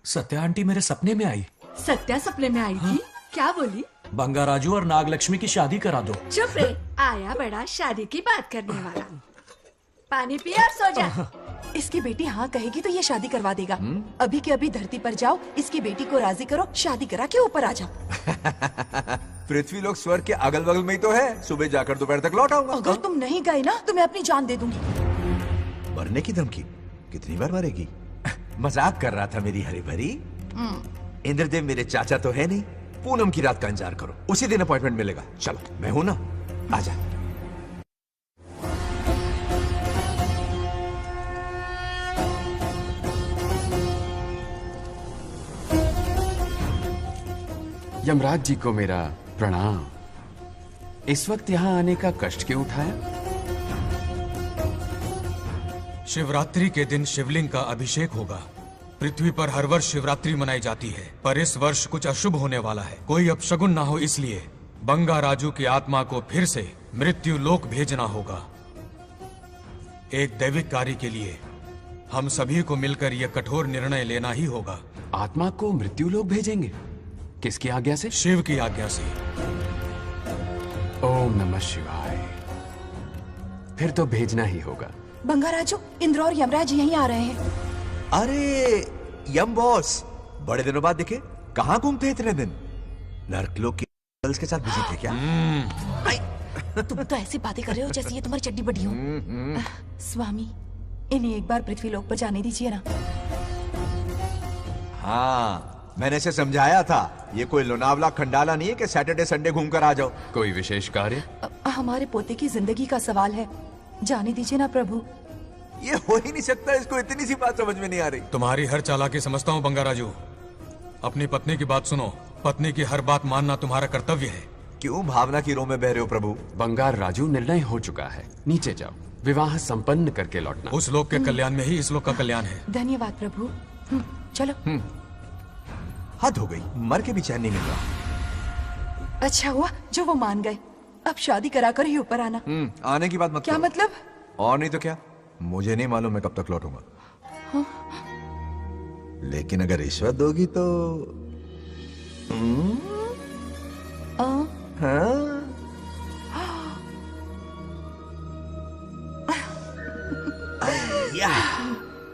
Speaker 7: सत्या आंटी मेरे सपने में आई।
Speaker 2: सत्या सपने में आई थी? क्या बोली?
Speaker 7: बंगाराजू और नागलक्ष्मी की शादी करा दो।
Speaker 3: चुप रे, आया बड़ा शादी की बात करने वाला। पानी पी और सो जा।
Speaker 2: इसकी बेटी हाँ कहेगी तो ये शादी करवा देगा। अभी के अभी धरती पर जाओ, इसकी बेटी को राजी करो, शादी करा के ऊपर आ जाओ।
Speaker 1: पृथ्वी लोग स्वर्ग के अगल बगल में ही तो है। सुबह जाकर दोपहर तक लौट आऊंगा।
Speaker 2: अगर तुम नहीं गए ना तो मैं अपनी जान दे दूंगी।
Speaker 1: मरने की धमकी? कितनी बार मरेगी? मजाक कर रहा था मेरी हरी भरी। इंद्रदेव मेरे चाचा तो है नहीं। पूनम की रात का इंतजार करो, उसी दिन अपॉइंटमेंट मिलेगा। चलो मैं हूं ना, आजा।
Speaker 20: यमराज जी को मेरा प्रणाम। इस वक्त यहाँ आने का कष्ट क्यों उठाया?
Speaker 21: शिवरात्रि के दिन शिवलिंग का अभिषेक होगा। पृथ्वी पर हर वर्ष शिवरात्रि मनाई जाती है, पर इस वर्ष कुछ अशुभ होने वाला है। कोई अपशगुन ना हो, इसलिए बंगाराजू की आत्मा को फिर से मृत्यु लोक भेजना होगा। एक दैविक कार्य के लिए हम सभी को मिलकर यह कठोर निर्णय लेना ही होगा।
Speaker 20: आत्मा को मृत्यु लोक भेजेंगे? किसकी आज्ञा से?
Speaker 21: शिव की आज्ञा से।
Speaker 20: ओम नमः शिवाय। फिर तो भेजना ही होगा।
Speaker 2: बंगाराजू, इंद्र और यमराज यहीं आ रहे हैं।
Speaker 1: अरे यम बॉस, बड़े दिनों बाद दिखे। कहाँ घूमते इतने दिन? नर्कलोक के गर्ल्स के साथ बिजी थे क्या?
Speaker 2: तुम तो ऐसी बातें कर रहे हो जैसे ये तुम्हारी चड्डी बड़ी हो। स्वामी, इन्हें एक बार पृथ्वी लोक पर जाने दीजिए ना।
Speaker 1: हाँ, मैंने इसे समझाया था, ये कोई लोनावला खंडाला नहीं है कि सैटरडे संडे घूम कर आ जाओ।
Speaker 20: कोई विशेष कार्य?
Speaker 2: हमारे पोते की जिंदगी का सवाल है, जाने दीजिए ना प्रभु।
Speaker 1: ये हो ही नहीं सकता, इसको इतनी सी बात समझ में नहीं आ रही।
Speaker 21: तुम्हारी हर चालाकी समझता हूँ बंगाराजू। अपनी पत्नी की बात सुनो। पत्नी की हर बात मानना तुम्हारा कर्तव्य है।
Speaker 1: क्यों भावना की रो में बह रहे हो प्रभु?
Speaker 20: बंगार राजू, निर्णय हो चुका है, नीचे जाओ, विवाह संपन्न करके लौटना।
Speaker 21: उस लोक के कल्याण में ही इस लोक का कल्याण है।
Speaker 2: धन्यवाद प्रभु। चलो।
Speaker 1: हद हो गई, मर के भी चैन नहीं मिल रहा।
Speaker 2: अच्छा हुआ जो वो मान गए। अब शादी कराकर ही ऊपर आना।
Speaker 1: आने की बात मत
Speaker 2: क्या
Speaker 1: करो।
Speaker 2: मतलब?
Speaker 1: और नहीं तो क्या, मुझे नहीं मालूम मैं कब तक लौटूंगा।
Speaker 2: हाँ?
Speaker 1: लेकिन अगर रिश्वत दोगी तो हाँ?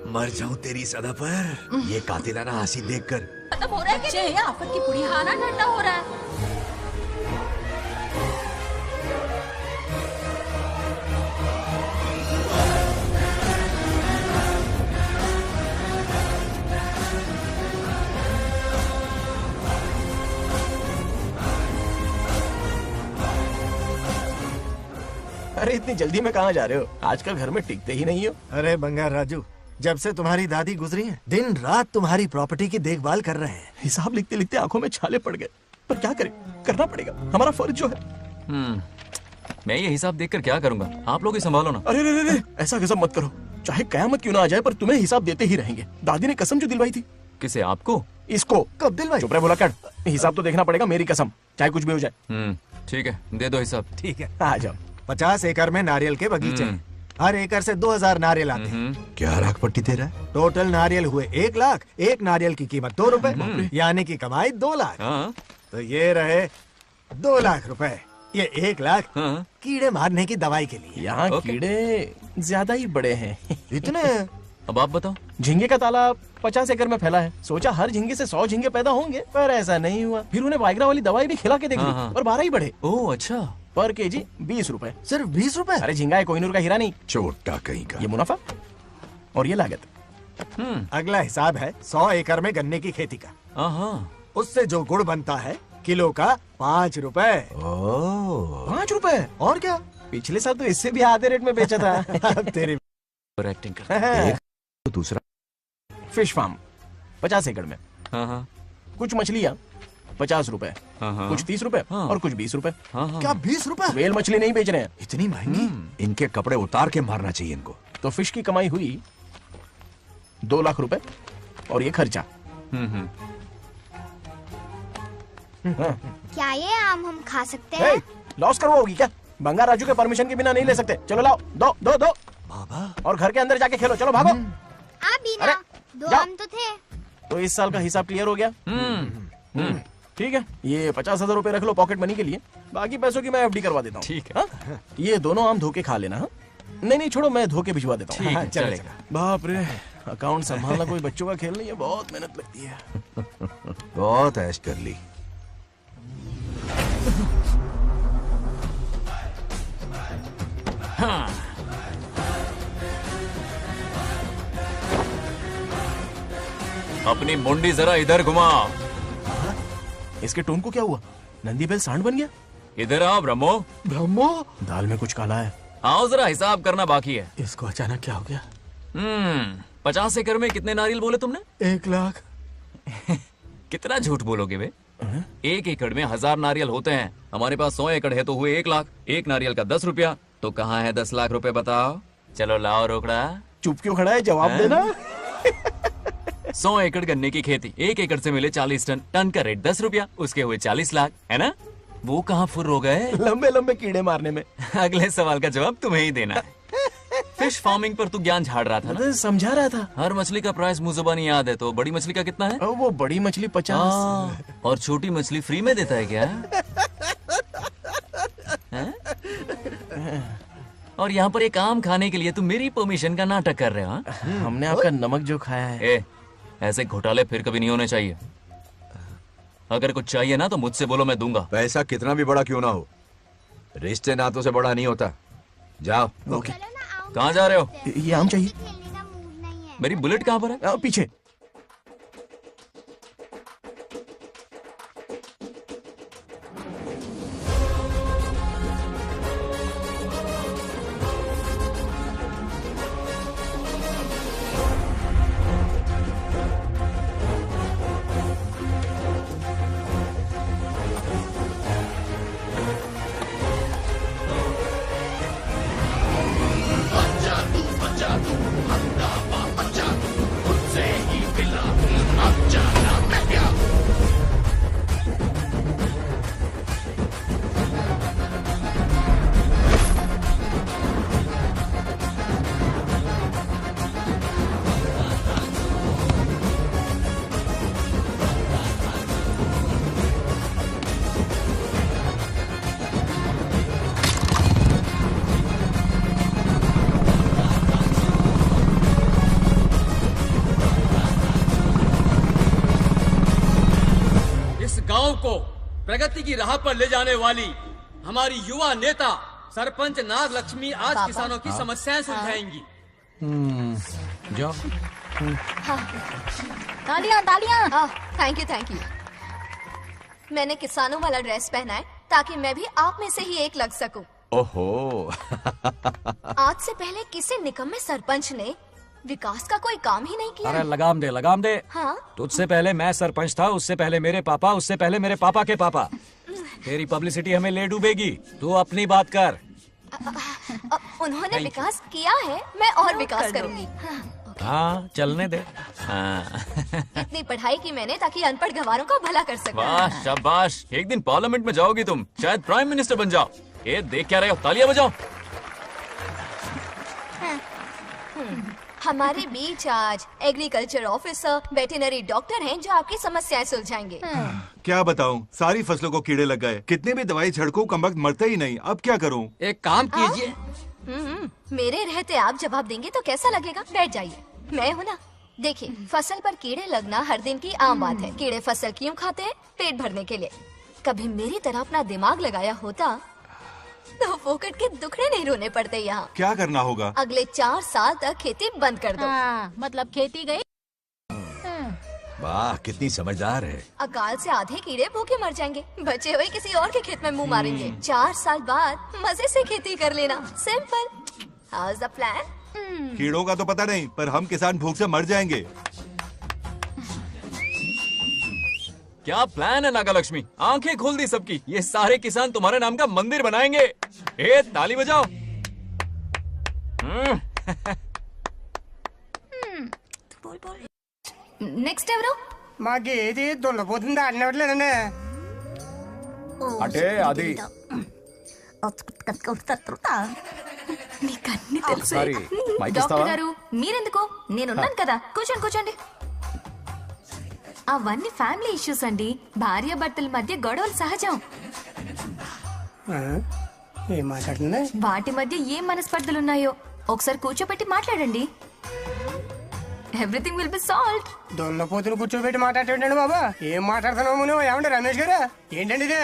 Speaker 1: मर जाऊं तेरी सदा पर ये कातिलाना हंसी देखकर।
Speaker 3: खत्म हो रहा है कि नहीं? आफत की पुड़ी खाना ठंडा हो रहा है।
Speaker 13: अरे इतनी जल्दी में कहाँ जा रहे हो? आजकल घर में टिकते ही नहीं हो।
Speaker 12: अरे बंगार राजू, जब से तुम्हारी दादी गुजरी है, दिन रात तुम्हारी प्रॉपर्टी की देखभाल कर रहे हैं।
Speaker 13: हिसाब लिखते लिखते आंखों में छाले पड़ गए, पर क्या करें, करना पड़ेगा, हमारा फर्ज जो है।
Speaker 8: मैं ये हिसाब देखकर क्या करूंगा? आप लोग ही संभालो ना।
Speaker 13: अरे रे रे, ऐसा कसम मत करो। चाहे कयामत क्यों ना आ जाए, पर तुम्हें हिसाब देते ही रहेंगे। दादी ने कसम जो दिलवाई थी।
Speaker 8: किसे? आपको?
Speaker 13: इसको।
Speaker 12: कब दिलवाई?
Speaker 13: चुप रहे बोला कर। हिसाब तो देखना पड़ेगा, मेरी कसम, चाहे कुछ भी हो जाए।
Speaker 8: ठीक है, दे दो हिसाब।
Speaker 12: ठीक है,
Speaker 13: आ जाओ।
Speaker 12: 50 एकड़ में नारियल के बगीचे हैं। हर एकड़ से 2000 नारियल आते हैं।
Speaker 1: क्या राख पट्टी दे रहा है?
Speaker 12: टोटल नारियल हुए 1 लाख। एक नारियल की कीमत 2 रुपए, यानी कि कमाई 2 लाख। तो ये रहे 2 लाख रुपए। ये 1 लाख कीड़े मारने की दवाई के लिए।
Speaker 13: यहाँ कीड़े ज्यादा ही बड़े हैं।
Speaker 12: इतने?
Speaker 8: अब आप बताओ।
Speaker 13: झींगे का तालाब 50 एकड़ में फैला है। सोचा हर झींगे से 100 झींगे पैदा होंगे, पर ऐसा नहीं हुआ। फिर उन्हें वाइग्रा वाली दवाई भी खिला के देख ली और 12 ही बढ़े।
Speaker 8: ओह अच्छा।
Speaker 13: पर केजी 20 रुपए।
Speaker 12: सिर्फ 20 रुपए?
Speaker 13: अरे झींगा है, कोहिनूर का हीरा नहीं।
Speaker 16: छोटा कहीं का।
Speaker 13: ये मुनाफा और ये लागत।
Speaker 12: अगला हिसाब है 100 एकड़ में गन्ने की खेती का। उससे जो गुड़ बनता है किलो का 5 रुपए।
Speaker 13: 5 रुपए? और क्या, पिछले साल तो इससे भी आधे रेट में बेचा था।
Speaker 12: तेरी
Speaker 8: एक्टिंग कर।
Speaker 1: दूसरा
Speaker 13: फिश फार्म 50 एकड़ में। कुछ मछलियाँ 50 रुपए, कुछ 30 रुपए और कुछ 20 रुपए।
Speaker 12: क्या 20 रुपए?
Speaker 13: वेल मछली नहीं बेच रहे हैं।
Speaker 12: इतनी महंगी?
Speaker 1: इनके कपड़े उतार के मारना चाहिए इनको।
Speaker 13: तो फिश की कमाई हुई 2 लाख रुपए और ये खर्चा।
Speaker 4: क्या ये आम हम खा सकते हैं?
Speaker 13: लॉस करवाओगी क्या? बंगार राजू के परमिशन के बिना नहीं ले सकते। चलो लाओ, दो दो दो बाबा, और घर के अंदर जाके खेलो। चलो भागो।
Speaker 4: आप भी ना, 2 आम तो थे।
Speaker 13: तो इस साल का हिसाब क्लियर हो गया। ठीक है, ये 50,000 रुपए रख लो पॉकेट मनी के लिए, बाकी पैसों की मैं एफडी करवा देता हूँ।
Speaker 8: ठीक है।
Speaker 13: ये दोनों आम धोके खा लेना। नहीं छोड़ो, मैं धोके भिजवा देता हूँ।
Speaker 8: ठीक है, चलेगा।
Speaker 13: बाप रे, अकाउंट संभालना कोई बच्चों का खेल नहीं है, बहुत मेहनत लगती है।
Speaker 1: बहुत ऐश कर ली।
Speaker 8: अपनी मुंडी जरा इधर घुमा।
Speaker 13: इसके टोन को क्या हुआ? नंदी बैल सांड बन गया।
Speaker 8: इधर आओ ब्रह्मो।
Speaker 12: ब्रह्मो?
Speaker 13: दाल में कुछ काला है।
Speaker 8: आओ जरा, हिसाब करना बाकी है।
Speaker 12: इसको अचानक क्या हो गया?
Speaker 8: 50 एकड़ में कितने नारियल बोले तुमने?
Speaker 12: 1 लाख।
Speaker 8: कितना झूठ बोलोगे बे? 1 एकड़ में 1000 नारियल होते हैं। हमारे पास 100 एकड़ है तो हुए 1 लाख। एक नारियल का 10 रुपया, तो कहाँ है 10 लाख रुपए बताओ? चलो लाओ रोकड़ा।
Speaker 13: चुप क्यों खड़ा है, जवाब देना।
Speaker 8: 100 एकड़ गन्ने की खेती, 1 एकड़ से मिले 40 टन, टन का रेट 10 रुपया, उसके हुए 40 लाख, है ना? वो कहाँ फुर हो गए?
Speaker 13: लंबे लंबे कीड़े मारने में।
Speaker 8: अगले सवाल का जवाब तुम्हें ही देना है। फिश फार्मिंग पर तू ज्ञान झाड़ रहा था ना?
Speaker 13: समझा रहा था।
Speaker 8: हर मछली का प्राइस मुंह जुबानी याद है, तो बड़ी मछली का कितना है?
Speaker 13: वो बड़ी मछली 50।
Speaker 8: और छोटी मछली फ्री में देता है क्या? और यहाँ पर एक आम खाने के लिए तुम मेरी परमिशन का नाटक कर रहे हो?
Speaker 13: हमने आपका नमक जो खाया है।
Speaker 8: ऐसे घोटाले फिर कभी नहीं होने चाहिए। अगर कुछ चाहिए ना तो मुझसे बोलो, मैं दूंगा।
Speaker 1: पैसा कितना भी बड़ा क्यों ना हो, रिश्ते नातों से बड़ा नहीं होता। जाओ।
Speaker 13: ओके।
Speaker 8: कहाँ जा रहे हो?
Speaker 13: ये आम चाहिए।
Speaker 8: मेरी बुलेट कहाँ पर है?
Speaker 13: पीछे।
Speaker 15: गांव को प्रगति की राह पर ले जाने वाली हमारी युवा नेता सरपंच नाग लक्ष्मी आज किसानों की समस्याएं सुलझाएंगी।
Speaker 7: जाओ।
Speaker 6: तालियां तालियां। Thank you. मैंने किसानों वाला ड्रेस पहना है ताकि मैं भी आप में से ही एक लग सकूं।
Speaker 1: ओहो।
Speaker 6: आज से पहले किसी निकम्मे सरपंच ने विकास का कोई काम ही नहीं किया।
Speaker 7: अरे लगाम दे, लगाम दे।
Speaker 6: हाँ?
Speaker 7: तुझसे पहले मैं सरपंच था, उससे पहले मेरे पापा, उससे पहले मेरे पापा के पापा। तेरी पब्लिसिटी हमें ले डूबेगी, तू अपनी बात कर।
Speaker 6: उन्होंने विकास किया है, मैं और विकास करूंगी।
Speaker 7: हाँ, चलने दे।
Speaker 6: इतनी पढ़ाई की मैंने ताकि अनपढ़ गंवारों का भला कर सकूं।
Speaker 8: वाह शाबाश, एक दिन पार्लियामेंट में जाओगी तुम, शायद प्राइम मिनिस्टर बन जाओ। ये देख क्या रहे हो, तालियां बजाओ।
Speaker 6: हमारे बीच आज एग्रीकल्चर ऑफिसर, वेटरनरी डॉक्टर हैं जो आपकी समस्याएं सुलझाएंगे।
Speaker 11: क्या बताऊं, सारी फसलों को कीड़े लग गए। कितने भी दवाई छिड़कूं कम वक्त मरते ही नहीं। अब क्या करूं?
Speaker 15: एक काम कीजिए।
Speaker 6: मेरे रहते आप जवाब देंगे तो कैसा लगेगा? बैठ जाइए, मैं हूँ ना। देखिए, फसल पर कीड़े लगना हर दिन की आम बात है। कीड़े फसल क्यों खाते हैं? पेट भरने के लिए। कभी मेरी तरह अपना दिमाग लगाया होता तो फोकट के दुखड़े नहीं रोने पड़ते यहाँ।
Speaker 11: क्या करना होगा?
Speaker 6: अगले 4 साल तक खेती बंद कर दो।
Speaker 3: मतलब खेती गई।
Speaker 1: वाह, कितनी समझदार है।
Speaker 6: अकाल से आधे कीड़े भूखे मर जाएंगे, बचे हुए किसी और के खेत में मुंह मारेंगे। 4 साल बाद मजे से खेती कर लेना। Simple. How is the plan?
Speaker 11: कीड़ों का तो पता नहीं, पर हम किसान भूख से मर जाएंगे।
Speaker 8: क्या प्लान है नागालक्ष्मी? आंखें खोल दी सबकी। ये सारे किसान तुम्हारे नाम का मंदिर बनाएंगे। ए, ताली बजाओ।
Speaker 6: నెక్స్ట్ ఎవరు?
Speaker 14: మాకు ఏది దున్నపోతుంది ఆడినట్లేదండి.
Speaker 12: అంటే అది
Speaker 6: నీకన్నీ తెలుసు.
Speaker 12: సారీ, మైక్
Speaker 6: డాక్టర్
Speaker 12: ఇస్తావా?
Speaker 6: గారు మీరెందుకు? నేనున్నాను కదా, కూర్చోండి కూర్చోండి. అవన్నీ ఫ్యామిలీ ఇష్యూస్ అండి. భార్య భర్తల మధ్య గొడవలు సహజం.
Speaker 14: ఏం మాట్లాడుతుంది?
Speaker 6: వాటి మధ్య ఏం మనస్పర్ధలున్నాయో ఒకసారి కూర్చోబెట్టి మాట్లాడండి. Everything will be solved.
Speaker 14: దున్నపోతులు కూర్చోబెట్టి మాట్లాడేటండి బాబా. ఏం మాట్లాడుతున్నావు నువ్వు? ఏమండి రమేష్ గారు, ఏంటండి ఇదే?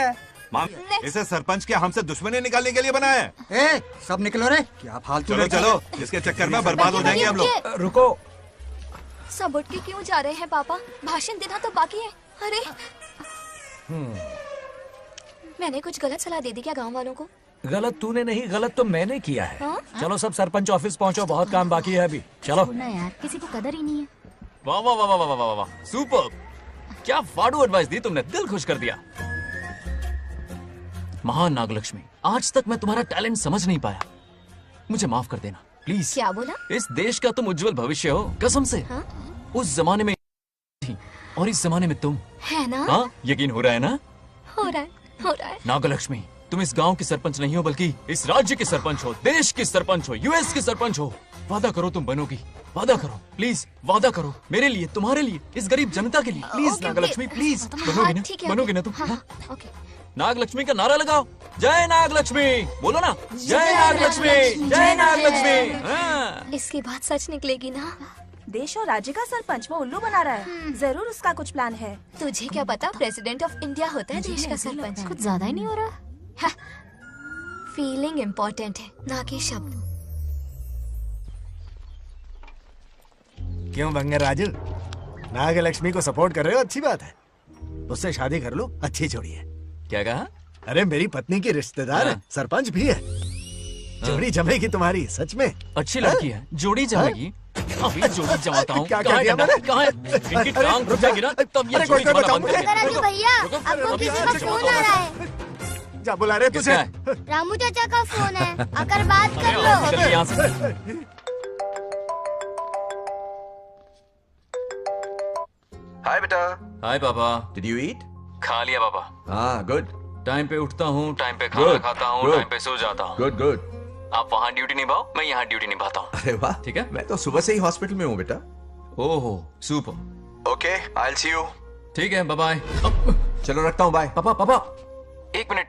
Speaker 11: इसे सरपंच क्या हमसे दुश्मनी निकालने के लिए बनाया है?
Speaker 14: ए, सब निकलो रे। क्या फालतू?
Speaker 11: चलो चलो, इसके चक्कर में बर्बाद हो जाएंगे हम लोग।
Speaker 8: रुको।
Speaker 6: सब उठ के क्यों जा रहे हैं पापा? भाषण देना तो बाकी है। अरे मैंने कुछ गलत सलाह दे दी क्या गांव वालों को?
Speaker 7: गलत तूने नहीं, गलत तो मैंने किया है।
Speaker 6: हाँ?
Speaker 7: चलो सब सरपंच ऑफिस पहुंचो, बहुत काम बाकी है अभी। चलो
Speaker 3: यार, किसी को कदर ही नहीं है।
Speaker 8: वाह वाह वाह वाह वाह वाह, सुपर। क्या फाड़ू एडवाइस दी तुमने, दिल खुश कर दिया। महान नागलक्ष्मी, आज तक मैं तुम्हारा टैलेंट समझ नहीं पाया। मुझे माफ कर देना प्लीज।
Speaker 6: क्या बोला?
Speaker 8: इस देश का तुम उज्जवल भविष्य हो, कसम से।
Speaker 6: हाँ?
Speaker 8: उस जमाने में थी और इस जमाने में तुम,
Speaker 6: है ना?
Speaker 8: हाँ, यकीन हो रहा है ना?
Speaker 6: हो रहा है।
Speaker 8: नागलक्ष्मी, तुम इस गांव की सरपंच नहीं हो बल्कि इस राज्य की सरपंच हो, देश की सरपंच हो, यूएस की सरपंच हो। वादा करो तुम बनोगी, वादा करो प्लीज, वादा करो मेरे लिए, तुम्हारे लिए, इस गरीब जनता के लिए। Please Nagalakshmi, please. बनोगी ना? बनोगी ना तुम?
Speaker 6: ओके।
Speaker 8: नागलक्ष्मी का नारा लगाओ। जय नागलक्ष्मी बोलो ना। जय नागलक्ष्मी, जय नागलक्ष्मी।
Speaker 6: इसकी बात सच निकलेगी ना?
Speaker 2: देश और राज्य का सरपंच वो उल्लू बना रहा है। जरूर उसका कुछ प्लान है।
Speaker 6: तुझे क्या पता, प्रेसिडेंट ऑफ इंडिया होता है देश का सरपंच। कुछ ज्यादा ही नहीं हो रहा? फीलिंग इम्पोर्टेंट है, ना कि शब्द।
Speaker 12: क्यों बंगर राजू, नागलक्ष्मी को सपोर्ट कर रहे हो? अच्छी बात है, उससे शादी कर लो। अच्छी जोड़ी है।
Speaker 8: क्या कहा?
Speaker 12: अरे मेरी पत्नी की रिश्तेदार है, सरपंच भी है। जोड़ी जमेगी तुम्हारी, सच में।
Speaker 8: अच्छी लड़की है, जोड़ी जमेगी। अभी जोड़ी जमाता हूँ।
Speaker 12: क्या कर दिया मैंने?
Speaker 8: कहाँ है? इनकी टांग टूट जाएगी ना, तब ये जोड़ी जमाना बंद करेंगे।
Speaker 4: भैया, आपको किसी का फोन आ रहा है।
Speaker 12: जा बुला रहे तुझे?
Speaker 4: रामू चाचा का फोन है, आकर बात कर लो।
Speaker 8: चल यहाँ से।
Speaker 1: हाय बेटा।
Speaker 8: हाय पापा।
Speaker 1: Did you eat?
Speaker 8: खा लिया पापा।
Speaker 1: हाँ, गुड।
Speaker 8: टाइम पे उठता हूँ, टाइम पे खाना खाता हूँ, टाइम पे सो जाता हूँ।
Speaker 1: Good good.
Speaker 8: आप वहाँ ड्यूटी निभाओ, मैं यहाँ ड्यूटी निभाता हूँ।
Speaker 1: अरे वाह,
Speaker 8: ठीक है।
Speaker 1: मैं तो सुबह से ही हॉस्पिटल में हूँ बेटा।
Speaker 8: ओहो, super.
Speaker 1: Okay, I will see you.
Speaker 8: ठीक है, बाय बाय।
Speaker 1: चलो रखता हूँ, बाय।
Speaker 8: पापा पापा, एक मिनट,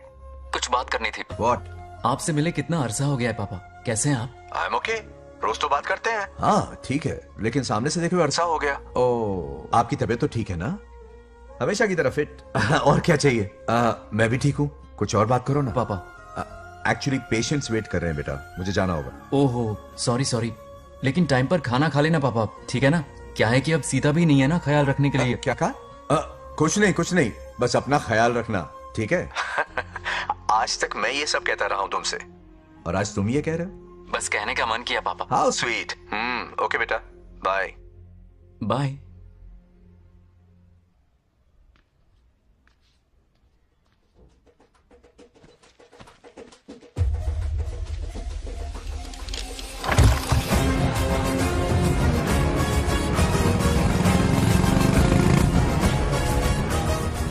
Speaker 8: कुछ बात करनी थी।
Speaker 1: व्हाट?
Speaker 8: आपसे मिले कितना अरसा हो गया है पापा, कैसे हैं आप?
Speaker 1: आई एम ओके, रोज तो बात करते हैं। हाँ ठीक है, लेकिन सामने से देखे हुए अरसा हो गया। ओ, आपकी तबीयत तो ठीक है ना? हमेशा की तरह फिट। और क्या चाहिए? मैं भी ठीक हूँ। कुछ और बात करो ना
Speaker 8: पापा।
Speaker 1: एक्चुअली पेशेंट्स वेट कर रहे हैं बेटा, मुझे जाना होगा।
Speaker 8: ओहो, सॉरी सॉरी, लेकिन टाइम पर खाना खा लेना पापा, ठीक है ना? क्या है कि अब सीता भी नहीं है ना ख्याल रखने के लिए।
Speaker 1: क्या कहा? कुछ नहीं, बस अपना ख्याल रखना, ठीक है? आज तक मैं ये सब कहता रहा हूँ तुमसे, और आज तुम ये कह रहे हो।
Speaker 8: बस कहने का मन किया पापा।
Speaker 1: How sweet. ओके बेटा, बाय
Speaker 8: बाय।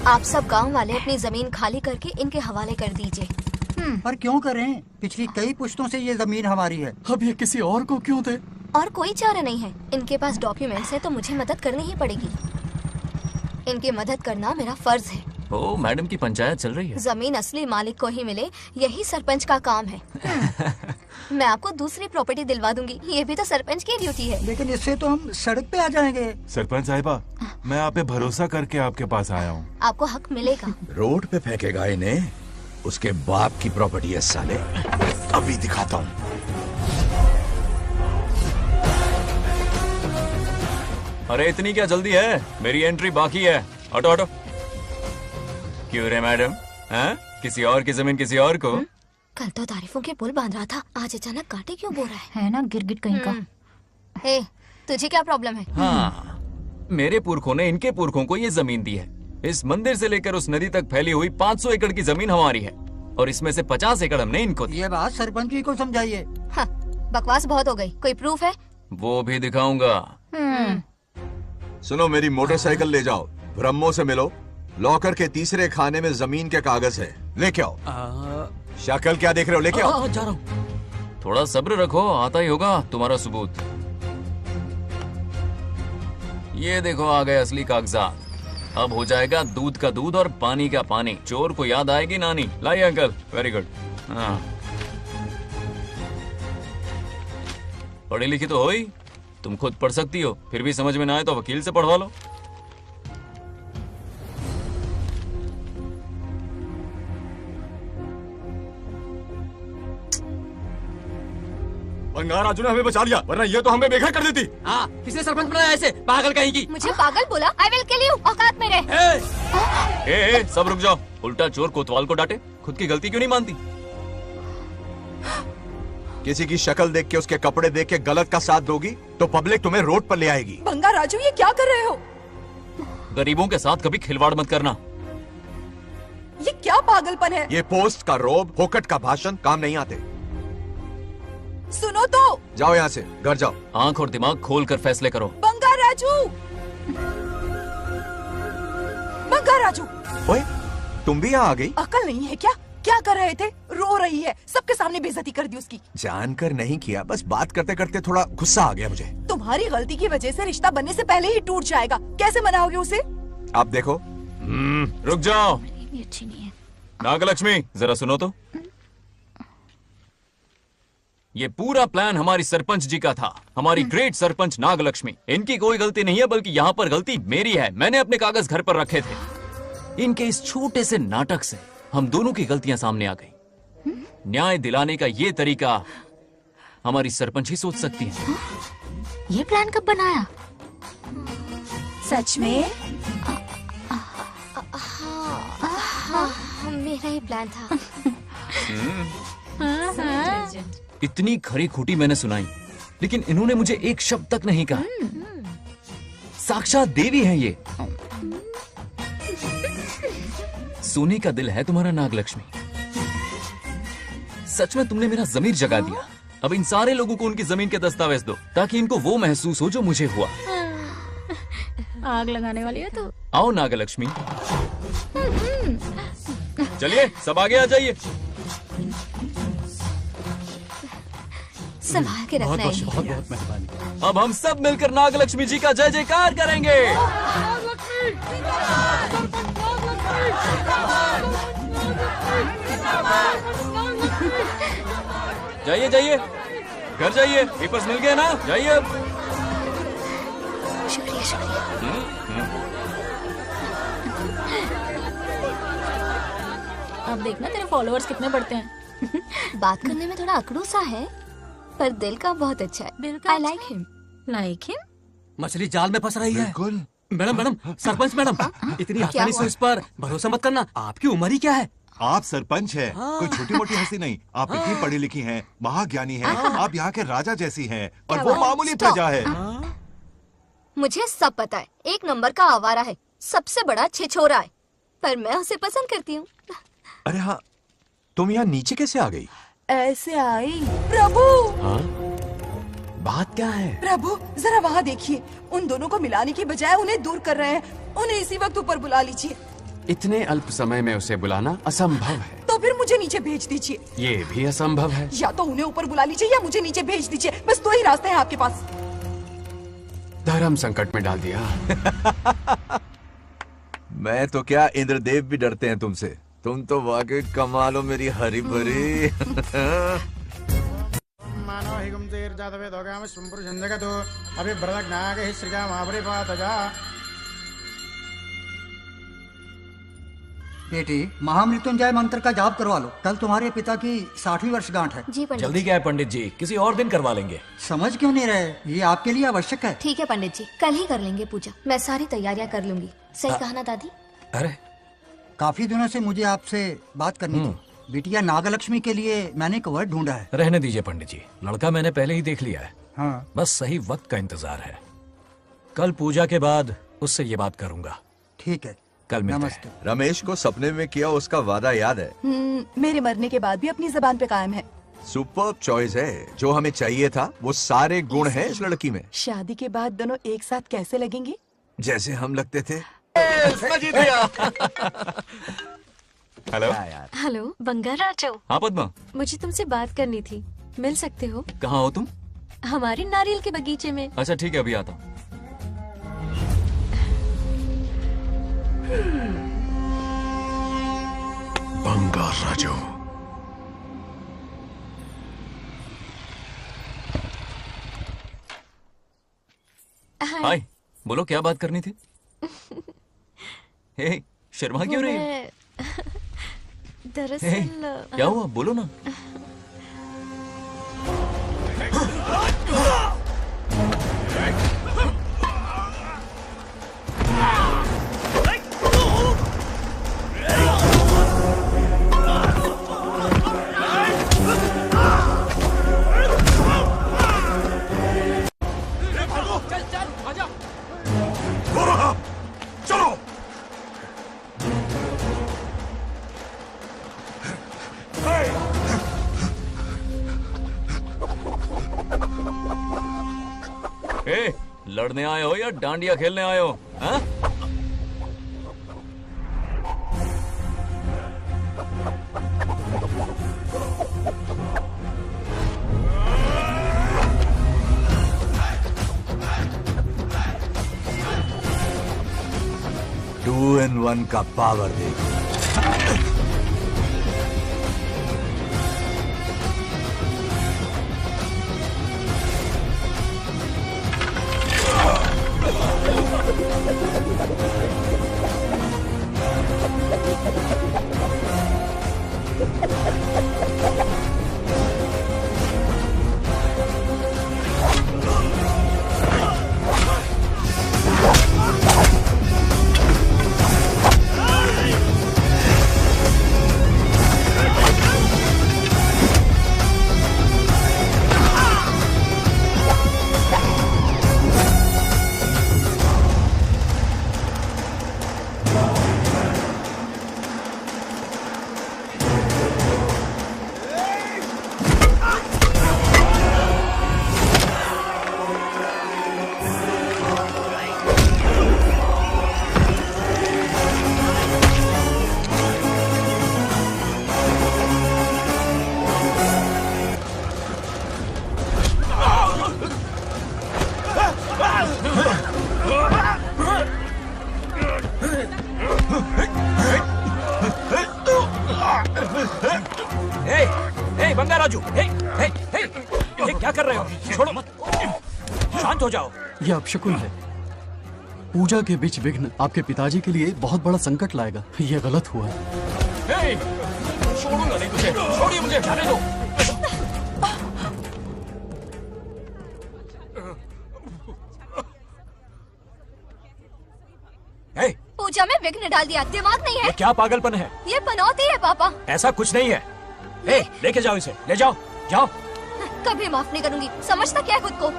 Speaker 6: आप सब गांव वाले अपनी जमीन खाली करके इनके हवाले कर दीजिए।
Speaker 14: पर क्यों करें? पिछली कई पुश्तों से ये जमीन हमारी है।
Speaker 5: अब ये किसी और को क्यों दे?
Speaker 6: और कोई चारा नहीं है। इनके पास डॉक्यूमेंट्स है तो मुझे मदद करनी ही पड़ेगी। इनकी मदद करना मेरा फर्ज है।
Speaker 8: ओ, मैडम की पंचायत चल रही है।
Speaker 6: जमीन असली मालिक को ही मिले, यही सरपंच का काम है। मैं आपको दूसरी प्रॉपर्टी दिलवा दूंगी, ये भी तो सरपंच की ड्यूटी है।
Speaker 19: लेकिन इससे तो हम सड़क पे आ जाएंगे।
Speaker 11: सरपंच साहिबा, मैं आप पे भरोसा करके आपके पास आया हूँ।
Speaker 6: आपको हक मिलेगा।
Speaker 1: रोड पे फेंकेगा इन्हें, उसके बाप की प्रॉपर्टी है साले। अभी दिखाता हूँ।
Speaker 8: अरे इतनी क्या जल्दी है, मेरी एंट्री बाकी है। हटो हटो। क्यों रे मैडम, हैं? किसी और की जमीन किसी और को?
Speaker 6: कल तो तारीफों के पुल बांध रहा था, आज अचानक कांटे क्यों बो रहा
Speaker 3: है ना गिरगिट कहीं का।
Speaker 6: हे, तुझे क्या प्रॉब्लम है?
Speaker 8: हाँ, मेरे पुरखों ने इनके पुरखों को ये जमीन दी है। इस मंदिर से लेकर उस नदी तक फैली हुई 500 एकड़ की जमीन हमारी है और इसमें से 50 एकड़ हमने इनको दी।
Speaker 19: ये बात सरपंच जी को समझाइए।
Speaker 6: हाँ, बकवास बहुत हो गई। कोई प्रूफ है?
Speaker 8: वो भी दिखाऊंगा।
Speaker 1: सुनो, मेरी मोटरसाइकिल ले जाओ, ब्रह्मो से मिलो। लॉकर के तीसरे खाने में जमीन के कागज है, लेके आओ। शक्ल क्या देख रहे हो, लेके आओ।
Speaker 8: जा रहा हूँ। थोड़ा सब्र रखो, आता ही होगा तुम्हारा सबूत। ये देखो, आ गए असली कागजात। अब हो जाएगा दूध का दूध और पानी का पानी। चोर को याद आएगी नानी। लाइए अंकल, वेरी गुड। हाँ, पढ़ी लिखी तो हो ही, तुम खुद पढ़ सकती हो। फिर भी समझ में ना आए तो वकील से पढ़वा लो।
Speaker 10: बंगार राजू ने हमें बचा लिया, वरना ये तो हमें बेघर कर देती।
Speaker 15: हाँ, किसने सरपंच बनाया ऐसे पागल कहीं की?
Speaker 6: मुझे पागल बोला? I will kill you. औकात में रह।
Speaker 8: ए, सब रुक जाओ। उल्टा चोर कोतवाल को डांटे, खुद की गलती क्यों नहीं मानती?
Speaker 1: किसी की शक्ल देख के, उसके कपड़े देख के गलत का साथ दोगी तो पब्लिक तुम्हें रोड पर ले आएगी।
Speaker 2: बंगा राजू, ये क्या कर रहे हो?
Speaker 8: गरीबों के साथ कभी खिलवाड़ मत करना।
Speaker 2: ये क्या पागलपन है?
Speaker 1: ये पोस्ट का रोब, फोकट का भाषण काम नहीं आते।
Speaker 2: सुनो तो।
Speaker 1: जाओ यहाँ से, घर जाओ।
Speaker 8: आंख और दिमाग खोल कर फैसले करो।
Speaker 2: बंगा राजू, बंगा राजू।
Speaker 1: ओए, तुम भी यहाँ आ गई?
Speaker 2: अकल नहीं है क्या? क्या कर रहे थे? रो रही है, सबके सामने बेइज्जती कर दी उसकी।
Speaker 1: जानकर नहीं किया, बस बात करते करते थोड़ा गुस्सा आ गया मुझे।
Speaker 2: तुम्हारी गलती की वजह से रिश्ता बनने से पहले ही टूट जाएगा। कैसे मनाओगे उसे?
Speaker 1: आप देखो।
Speaker 8: रुक जाओ।
Speaker 3: भी अच्छी नहीं है।
Speaker 8: नागलक्ष्मी, जरा सुनो तो। ये पूरा प्लान हमारी सरपंच जी का था, हमारी ग्रेट सरपंच नागलक्ष्मी। इनकी कोई गलती नहीं है, बल्कि यहाँ पर गलती मेरी है। मैंने अपने कागज घर पर रखे थे। इनके इस छोटे से नाटक से हम दोनों की गलतियां सामने आ गई। न्याय दिलाने का ये तरीका हमारी सरपंच ही सोच सकती है।
Speaker 3: ये प्लान कब बनाया?
Speaker 2: सच में?
Speaker 6: हाँ, मेरा ही प्लान था।
Speaker 8: इतनी खरी खोटी मैंने सुनाई, लेकिन इन्होंने मुझे एक शब्द तक नहीं कहा। साक्षात देवी है ये। सोने का दिल है तुम्हारा नागलक्ष्मी। सच में तुमने मेरा जमीर जगा दिया। अब इन सारे लोगों को उनकी जमीन के दस्तावेज दो, ताकि इनको वो महसूस हो जो मुझे हुआ।
Speaker 3: आग लगाने वाली है तो।
Speaker 8: आओ नागलक्ष्मी, चलिए सब आगे आ जाइए।
Speaker 6: संभाल के रखना है।
Speaker 5: बहुत बहुत मेहरबानी।
Speaker 8: अब हम सब मिलकर नागलक्ष्मी जी का जय जयकार करेंगे। जाइए जाइए, घर जाइए। पेपर्स मिल गए ना? जाइए अब।
Speaker 6: शुक्रिया शुक्रिया।
Speaker 3: अब देखना तेरे फॉलोअर्स कितने बढ़ते हैं।
Speaker 6: बात करने में थोड़ा अकड़ू सा है, पर दिल का बहुत अच्छा है। I like him.
Speaker 3: Like him?
Speaker 15: मछली जाल में फंस रही है।
Speaker 11: बिल्कुल।
Speaker 15: मैडम मैडम, सरपंच मैडम, इतनी आसानी से उस पर भरोसा मत करना। आपकी उम्र ही क्या है?
Speaker 11: आप सरपंच है, कोई छोटी मोटी हंसी नहीं। आप इतनी पढ़ी लिखी हैं, महाज्ञानी हैं। आप यहाँ के राजा जैसी हैं, और वो मामूली प्रजा है।
Speaker 6: मुझे सब पता है, एक नंबर का आवारा है, सबसे बड़ा छिछोरा है, पर मैं उसे पसंद करती हूँ।
Speaker 1: अरे हाँ, तुम यहाँ नीचे कैसे आ गई?
Speaker 2: ऐसे आई। प्रभु,
Speaker 1: हाँ? बात क्या है?
Speaker 2: प्रभु जरा वहाँ देखिए, उन दोनों को मिलाने की बजाय उन्हें दूर कर रहे हैं। उन्हें इसी वक्त ऊपर बुला लीजिए।
Speaker 20: इतने अल्प समय में उसे बुलाना असंभव है।
Speaker 2: तो
Speaker 17: तो फिर मुझे नीचे भेज दीजिए।
Speaker 20: ये भी असंभव है।
Speaker 17: या तो उन्हें ऊपर बुला लीजिए या मुझे नीचे भेज दीजिए, बस दो ही रास्ते हैं आपके पास।
Speaker 20: धर्म संकट में डाल दिया।
Speaker 1: मैं तो क्या, इंद्रदेव भी डरते हैं तुमसे। तुम तो वाकई कमाल हो मेरी हरी भरी।
Speaker 22: मानव हिगम तेर जातवे दोगाम सुंपुर जंजगतो अभी ब्रदक नाग ही श्रीगा महाबरी पातजा।
Speaker 23: बेटी, महामृत्युंजय मंत्र का जाप करवा लो, कल तुम्हारे पिता की 60वीं वर्षगांठ है।
Speaker 6: जी पंडित।
Speaker 7: जल्दी क्या है पंडित जी, किसी और दिन करवा लेंगे।
Speaker 23: समझ क्यों नहीं रहे, ये आपके लिए आवश्यक है।
Speaker 6: ठीक है पंडित जी, कल ही कर लेंगे पूजा। मैं सारी तैयारियां कर लूंगी। सही कहा ना दादी?
Speaker 7: अरे
Speaker 23: काफी दिनों से मुझे आपसे बात करनी थी। बिटिया नागलक्ष्मी के लिए मैंने एक वर्ड ढूंढा है।
Speaker 7: रहने दीजिए पंडित जी, लड़का मैंने पहले ही देख लिया है।
Speaker 23: हाँ।
Speaker 7: बस सही वक्त का इंतजार है। कल पूजा के बाद उससे ये बात करूंगा।
Speaker 23: ठीक है,
Speaker 7: कल मिलते हैं।
Speaker 1: रमेश को सपने में किया उसका वादा याद है?
Speaker 2: मेरे मरने के बाद भी अपनी जबान पे कायम है।
Speaker 1: सुपर्ब चॉइस है। जो हमें चाहिए था वो सारे गुण हैं इस लड़की में।
Speaker 2: शादी के बाद दोनों एक साथ कैसे लगेंगे?
Speaker 1: जैसे हम लगते थे।
Speaker 8: हेलो।
Speaker 24: हेलो बंगाराजू।
Speaker 8: हाँ पद्मा,
Speaker 24: मुझे तुमसे बात करनी थी, मिल सकते हो?
Speaker 8: कहाँ हो तुम?
Speaker 24: हमारे नारियल के बगीचे में।
Speaker 8: अच्छा ठीक है, अभी आता हूँ।
Speaker 16: बंगाराजू।
Speaker 8: हाय, बोलो क्या बात करनी थी? हे, शर्मा क्यों रही है?
Speaker 24: दरअसल
Speaker 8: क्या हुआ, बोलो ना। लड़ने आए हो या डांडिया खेलने आए हो? हाँ?
Speaker 1: टू इन वन का पावर देखो।
Speaker 7: बंगाराजू, ये क्या कर रहे हो? छोड़ो मत, शांत हो जाओ।
Speaker 5: ये अपशकुन है। पूजा के बीच विघ्न आपके पिताजी के लिए बहुत बड़ा संकट लाएगा। ये गलत हुआ।
Speaker 8: छोड़ूंगा नहीं तुझे, छोड़िए मुझे, जाने दो।
Speaker 6: पूजा में विघ्न डाल दिया, दिमाग नहीं है?
Speaker 7: ये क्या पागलपन है?
Speaker 6: ये बनौती है पापा।
Speaker 7: ऐसा कुछ नहीं है। लेके जाओ इसे, ले जाओ, जाओ।
Speaker 6: कभी माफ नहीं करूंगी, समझता क्या है खुद को?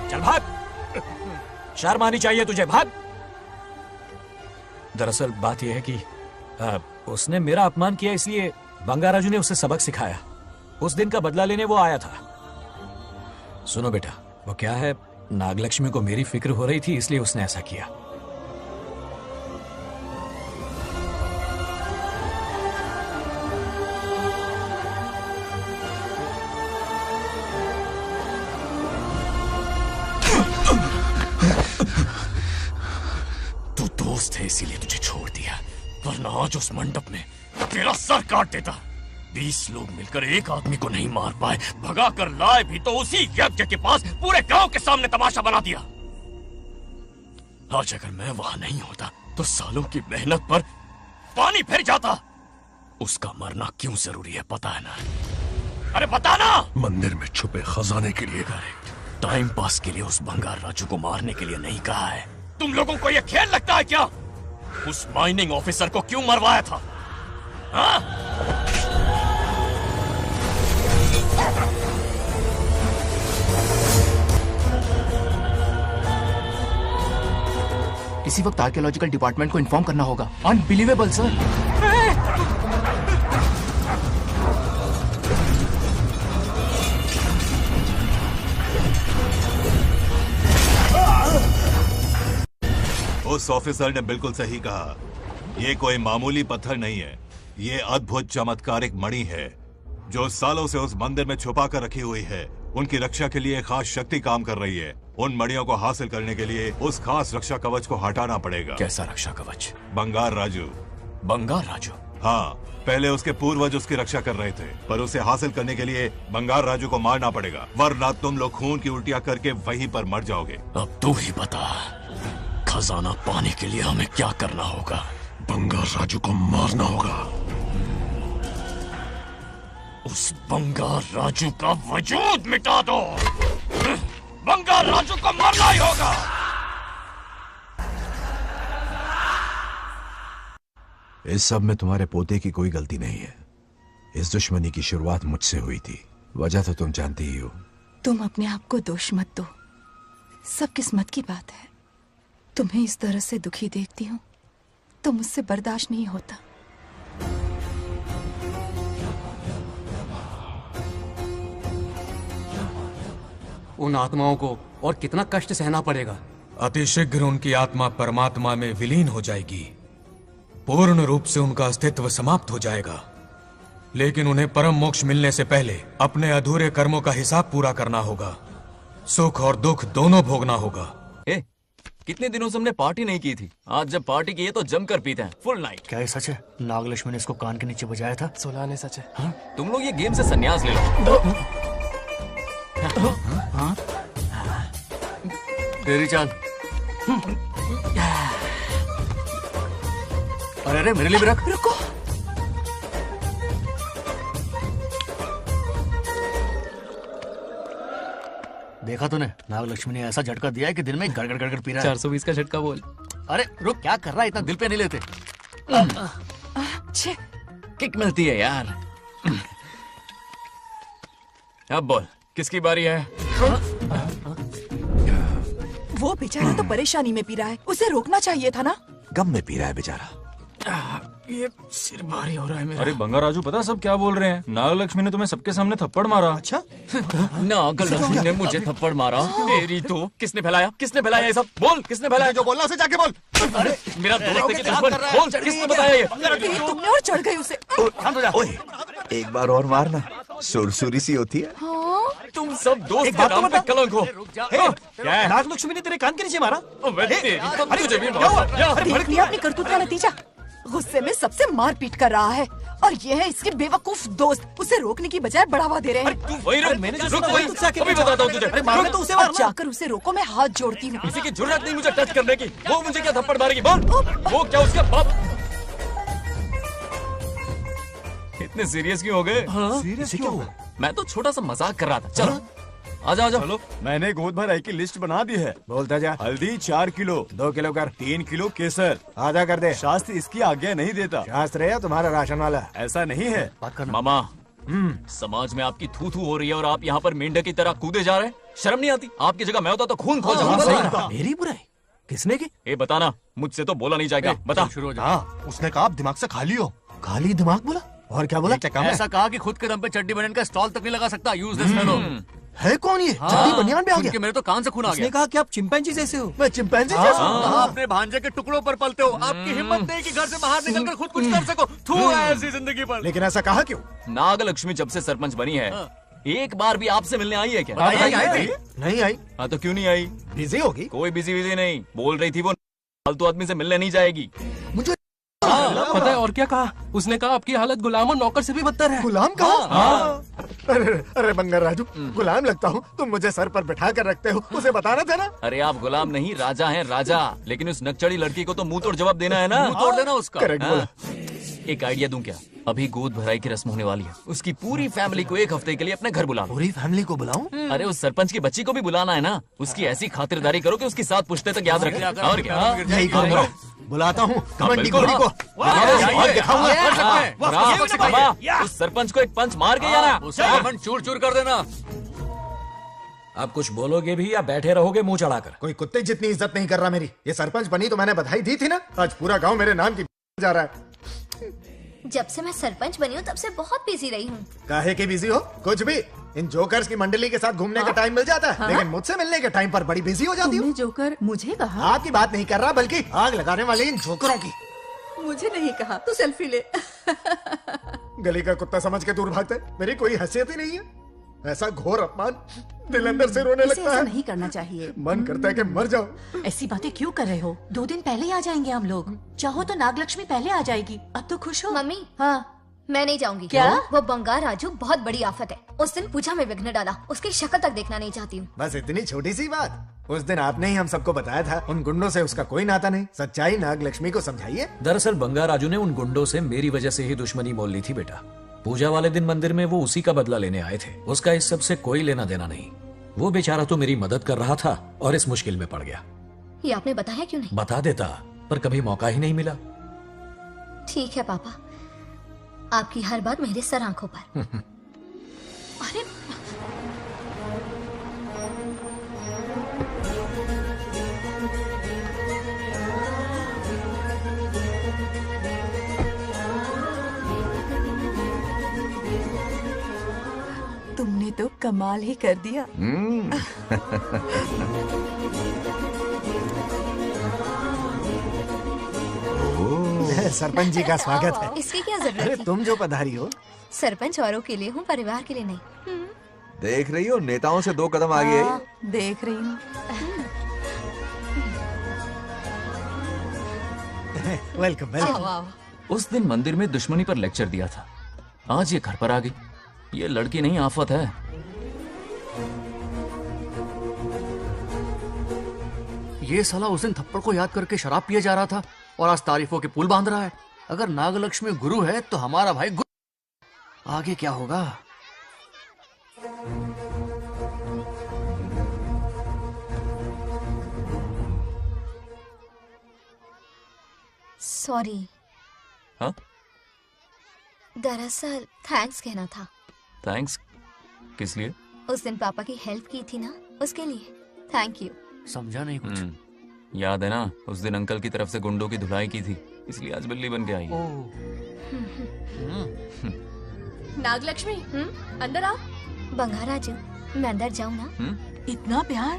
Speaker 7: चल भाग, शर्म आनी चाहिए तुझे, भाग। दरअसल बात यह है कि उसने मेरा अपमान किया, इसलिए बंगाराजू ने उसे सबक सिखाया। उस दिन का बदला लेने वो आया था। सुनो बेटा, वो क्या है, नागलक्ष्मी को मेरी फिक्र हो रही थी, इसलिए उसने ऐसा किया।
Speaker 9: आज उस मंडप में तेरा सर काट देता। 20 लोग मिलकर एक आदमी को नहीं मार पाए, भगा कर लाए भी तो उसी यज्ञ के पास पूरे गांव के सामने तमाशा बना दिया। आज अगर मैं वहां नहीं होता तो सालों की मेहनत पर पानी फिर जाता। उसका मरना क्यों जरूरी है पता है ना? अरे बता ना।
Speaker 16: मंदिर में छुपे खजाने के लिए।
Speaker 9: टाइम पास के लिए उस बंगार राजू को मारने के लिए नहीं कहा है। तुम लोगों को यह खेल लगता है क्या? उस माइनिंग ऑफिसर को क्यों मरवाया था? हाँ?
Speaker 13: इसी वक्त आर्कियोलॉजिकल डिपार्टमेंट को इन्फॉर्म करना होगा। Unbelievable sir.
Speaker 11: उस ऑफिसर ने बिल्कुल सही कहा। ये कोई मामूली पत्थर नहीं है, ये अद्भुत चमत्कारिक मणि है जो सालों से उस मंदिर में छुपा कर रखी हुई है। उनकी रक्षा के लिए खास शक्ति काम कर रही है। उन मणियों को हासिल करने के लिए उस खास रक्षा कवच को हटाना पड़ेगा।
Speaker 9: कैसा रक्षा कवच?
Speaker 11: बंगार राजू।
Speaker 9: बंगार राजू?
Speaker 11: हाँ, पहले उसके पूर्वज उसकी रक्षा कर रहे थे, पर उसे हासिल करने के लिए बंगार राजू को मारना पड़ेगा, वरना तुम लोग खून की उल्टियां करके वहीं पर मर जाओगे।
Speaker 9: अब तू ही बता, खजाना पाने के लिए हमें क्या करना होगा?
Speaker 16: बंगार राजू को मारना होगा।
Speaker 9: उस बंगार राजू का वजूद मिटा दो। बंगार राजू को मारना ही होगा।
Speaker 1: इस सब में तुम्हारे पोते की कोई गलती नहीं है। इस दुश्मनी की शुरुआत मुझसे हुई थी, वजह तो तुम जानती ही हो।
Speaker 17: तुम अपने आप को दोष मत दो, सब किस्मत की बात है। तुम्हें इस तरह से दुखी देखती हूँ तो मुझसे बर्दाश्त नहीं होता।
Speaker 15: उन आत्माओं को और कितना कष्ट सहना पड़ेगा।
Speaker 18: अतिशीघ्र उनकी आत्मा परमात्मा में विलीन हो जाएगी, पूर्ण रूप से उनका अस्तित्व समाप्त हो जाएगा। लेकिन उन्हें परम मोक्ष मिलने से पहले अपने अधूरे कर्मों का हिसाब पूरा करना होगा। सुख और दुख दोनों भोगना होगा।
Speaker 8: कितने दिनों से हमने पार्टी नहीं की थी, आज जब पार्टी की है तो जमकर पीते हैं, फुल नाइट।
Speaker 13: क्या ये सच है? नागलक्ष्मी ने इसको कान के नीचे बजाया था।
Speaker 21: सोलह ने सच है।
Speaker 13: हाँ?
Speaker 8: तुम लोग ये गेम से संन्यास ले लो।
Speaker 13: हाँ? तेरी चाल। अरे अरे मेरे लिए भी रख।
Speaker 17: रुको,
Speaker 13: देखा तूने? नागलक्ष्मी ने ऐसा झटका दिया है कि दिन में गड़गड़ गड़गड़ पी रहा है।
Speaker 21: 420 का झटका बोल।
Speaker 13: अरे रुक, क्या कर रहा है? इतना दिल पे नहीं लेते।
Speaker 8: किक मिलती है यार। अब बोल, किसकी बारी है?
Speaker 17: वो बेचारा तो परेशानी में पी रहा है, उसे रोकना चाहिए था ना।
Speaker 1: गम में पी रहा है बेचारा।
Speaker 21: ये सिर भारी हो रहा है मेरा।
Speaker 25: अरे बंगा राजू, पता सब क्या बोल रहे हैं? नागलक्ष्मी ने तुम्हें सबके सामने थप्पड़ मारा।
Speaker 8: अच्छा? नागलक्ष्मी ने मुझे थप्पड़ मारा? तेरी तो किसने फैलाया? किसने फैलाया ये सब? बोल, किसने फैलाया? जो बोलना उसे जाके बोल। अरे मेरा दोस्त है दुश्मन, बोल किसने बताया ये?
Speaker 17: तुमने और चढ़ गई उसे।
Speaker 1: ओए, एक बार और मारना, सुरसुरी सी होती है।
Speaker 8: तुम सब दोस्त के नाम पे कलंक हो।
Speaker 13: क्या है? नागलक्ष्मी ने तेरे कान के नीचे मारा?
Speaker 8: तुझे भी मारा।
Speaker 17: देखिए अपनी करतूत का नतीजा। गुस्से में सबसे मारपीट कर रहा है और ये है इसके बेवकूफ दोस्त, उसे रोकने की बजाय बढ़ावा दे रहे हैं।
Speaker 8: वही अभी बताता हूँ तुझे।
Speaker 17: तो उसे जाकर उसे रोको, मैं हाथ जोड़ती हूँ।
Speaker 8: किसी की जरूरत नहीं मुझे टच करने की। वो मुझे क्या थप्पड़ मारेगी? बोल, वो क्या उसका बाप? इतने सीरियस क्यों हो गए?
Speaker 12: सीरियस क्यों हुआ?
Speaker 8: मैं तो छोटा सा मजाक कर रहा था। चलो आजा आजा।
Speaker 10: चलो, मैंने गोद भराई की लिस्ट बना दी है।
Speaker 12: बोलता जा।
Speaker 10: हल्दी 4 किलो,
Speaker 12: 2 किलो कर।
Speaker 10: 3 किलो केसर।
Speaker 12: आधा कर दे।
Speaker 10: शास्त्र इसकी आज्ञा नहीं देता।
Speaker 12: शास्त्र है तुम्हारा राशन वाला?
Speaker 10: ऐसा नहीं है
Speaker 8: मामा। समाज में आपकी थू थू हो रही है और आप यहाँ पर मेंढक की तरह कूदे जा रहे हैं। शर्म नहीं आती? आपकी जगह मैं होता तो खून खो जाता।
Speaker 13: मेरी बुराई किसने की?
Speaker 8: ए बताना, मुझसे तो बोला नहीं जाएगा। बता।
Speaker 13: उसने कहा आप दिमाग से खाली हो। खाली दिमाग बोला? और क्या बोला? ऐसा कहा कि खुद के दम पे चड्डी बनियान का स्टॉल तक नहीं लगा सकता। Useless fellow. है कौन ये? चड्डी बनियान पे आ गया? मेरे तो कान से खून आ गया।
Speaker 21: उसने कहा कि आप चिंपैंजी जैसे हो।
Speaker 13: मैं चिंपैंजी जैसा हूँ? कहा अपने भांजे के टुकड़ों पर पलते हो। आपकी हिम्मत नहीं कि घर से बाहर निकलकर खुद कुछ कर सको। थू है ऐसी जिंदगी पर।
Speaker 12: लेकिन ऐसा कहा क्यों?
Speaker 8: नागलक्ष्मी जब से सरपंच बनी है, एक बार भी आपसे मिलने आई है क्या?
Speaker 12: नहीं आई।
Speaker 8: हाँ तो क्यों नहीं आई?
Speaker 12: बिजी होगी।
Speaker 8: कोई बिजी नहीं। बोल रही थी वो फालतू आदमी से मिलने नहीं जाएगी।
Speaker 13: मुझे
Speaker 21: पता है और क्या कहा? उसने कहा आपकी हालत गुलाम और नौकर से भी बदतर है।
Speaker 12: गुलाम कहा? अरे अरे बंगर राजू, गुलाम लगता हूँ? तुम मुझे सर पर बिठा कर रखते हो, उसे बताना था ना।
Speaker 8: अरे आप गुलाम नहीं, राजा हैं राजा। लेकिन उस नकचड़ी लड़की को तो मुंह तोड़ जवाब देना है ना।
Speaker 13: मुंह तोड़ देना उसका।
Speaker 12: करेक्ट बोला।
Speaker 8: एक आइडिया दूं क्या? अभी गोद भराई की रस्म होने वाली है, उसकी पूरी फैमिली को एक हफ्ते के लिए अपने घर बुला।
Speaker 12: पूरी फैमिली को बुलाऊं?
Speaker 8: अरे उस सरपंच की बच्ची को भी बुलाना है ना। उसकी ऐसी खातिरदारी करो कि उसकी 7 पुश्ते तक याद रखे। और क्या?
Speaker 12: यही करूंगा। बुलाता हूँ कमंडी घोड़ी को।
Speaker 8: उस सरपंच को एक पंच मार के जाना।
Speaker 13: उसका घमंड चूर चूर कर देना।
Speaker 7: आप कुछ बोलोगे भी या बैठे रहोगे मुंह चढ़ाकर?
Speaker 12: कोई कुत्ते जितनी इज्जत नहीं कर रहा मेरी। ये सरपंच बनी तो मैंने बधाई दी थी ना। आज पूरा गांव मेरे नाम की जा रहा है।
Speaker 6: जब से मैं सरपंच बनी हूँ तब से बहुत बिजी रही हूँ।
Speaker 12: काहे के बिजी हो? कुछ भी। इन जोकर्स की मंडली के साथ घूमने का टाइम मिल जाता है, लेकिन मुझसे मिलने के टाइम पर बड़ी बिजी हो जाती हूँ।
Speaker 17: जोकर मुझे कहा?
Speaker 12: आपकी बात नहीं कर रहा, बल्कि आग लगाने वाले इन जोकरों की।
Speaker 17: मुझे नहीं कहा। तू सेल्फी ले।
Speaker 12: गली का कुत्ता समझ के दूर भागते, मेरी कोई हैसियत ही नहीं है। ऐसा घोर अपमान, दिल अंदर से रोने लगता है।
Speaker 17: ऐसा नहीं करना चाहिए।
Speaker 12: मन करता है कि मर जाओ।
Speaker 17: ऐसी बातें क्यों कर रहे हो? 2 दिन पहले ही आ जाएंगे हम लोग। चाहो तो नागलक्ष्मी पहले आ जाएगी। अब तो खुश हो?
Speaker 6: मम्मी,
Speaker 17: हाँ,
Speaker 6: मैं नहीं जाऊंगी।
Speaker 17: क्या?
Speaker 6: वो बंगार राजू बहुत बड़ी आफत है। उस दिन पूजा में विघ्न डाला, उसकी शक्ल तक देखना नहीं चाहती हूँ।
Speaker 12: बस इतनी छोटी सी बात। उस दिन आपने ही हम सबको बताया था उन गुंडों से उसका कोई नाता नहीं। सच्चाई नागलक्ष्मी को समझाइए।
Speaker 7: दरअसल बंगार राजू ने उन गुंडों से मेरी वजह से ही दुश्मनी मोल ली थी बेटा। पूजा वाले दिन मंदिर में वो उसी का बदला लेने आए थे। उसका इस सब से कोई लेना देना नहीं। वो बेचारा तो मेरी मदद कर रहा था और इस मुश्किल में पड़ गया।
Speaker 6: ये आपने बताया क्यों नहीं?
Speaker 7: बता देता, पर कभी मौका ही नहीं मिला।
Speaker 6: ठीक है पापा, आपकी हर बात मेरे सर आंखों पर।
Speaker 17: अरे तुमने तो कमाल ही कर दिया।
Speaker 12: सरपंच जी का स्वागत है।
Speaker 6: इसकी क्या जरूरत
Speaker 12: अरे
Speaker 6: है?
Speaker 12: तुम जो पधारी हो।
Speaker 6: सरपंच औरों के लिए हूँ, परिवार के लिए नहीं।
Speaker 1: देख रही हो, नेताओं से 2 कदम आगे है।
Speaker 17: देख रही हूँ।
Speaker 12: Welcome welcome.
Speaker 8: उस दिन मंदिर में दुश्मनी पर लेक्चर दिया था, आज ये घर पर आ गई। ये लड़की नहीं आफत है।
Speaker 13: ये साला उस दिन थप्पड़ को याद करके शराब पिए जा रहा था और आज तारीफों के पुल बांध रहा है। अगर नागलक्ष्मी गुरु है तो हमारा भाई गुरु। आगे क्या होगा?
Speaker 6: सॉरी।
Speaker 8: हाँ?
Speaker 6: दरअसल थैंक्स कहना था।
Speaker 8: थैंक्स किस लिए?
Speaker 6: उस दिन पापा की हेल्प की थी ना, उसके लिए थैंक यू।
Speaker 13: समझा नहीं कुछ।
Speaker 8: याद है ना, उस दिन अंकल की तरफ से गुंडों की धुलाई की थी, इसलिए आज बिल्ली बन के आई।
Speaker 2: नागलक्ष्मी, अंदर आओ।
Speaker 6: बंगार राजू, मैं अंदर जाऊँ ना?
Speaker 17: इतना प्यार,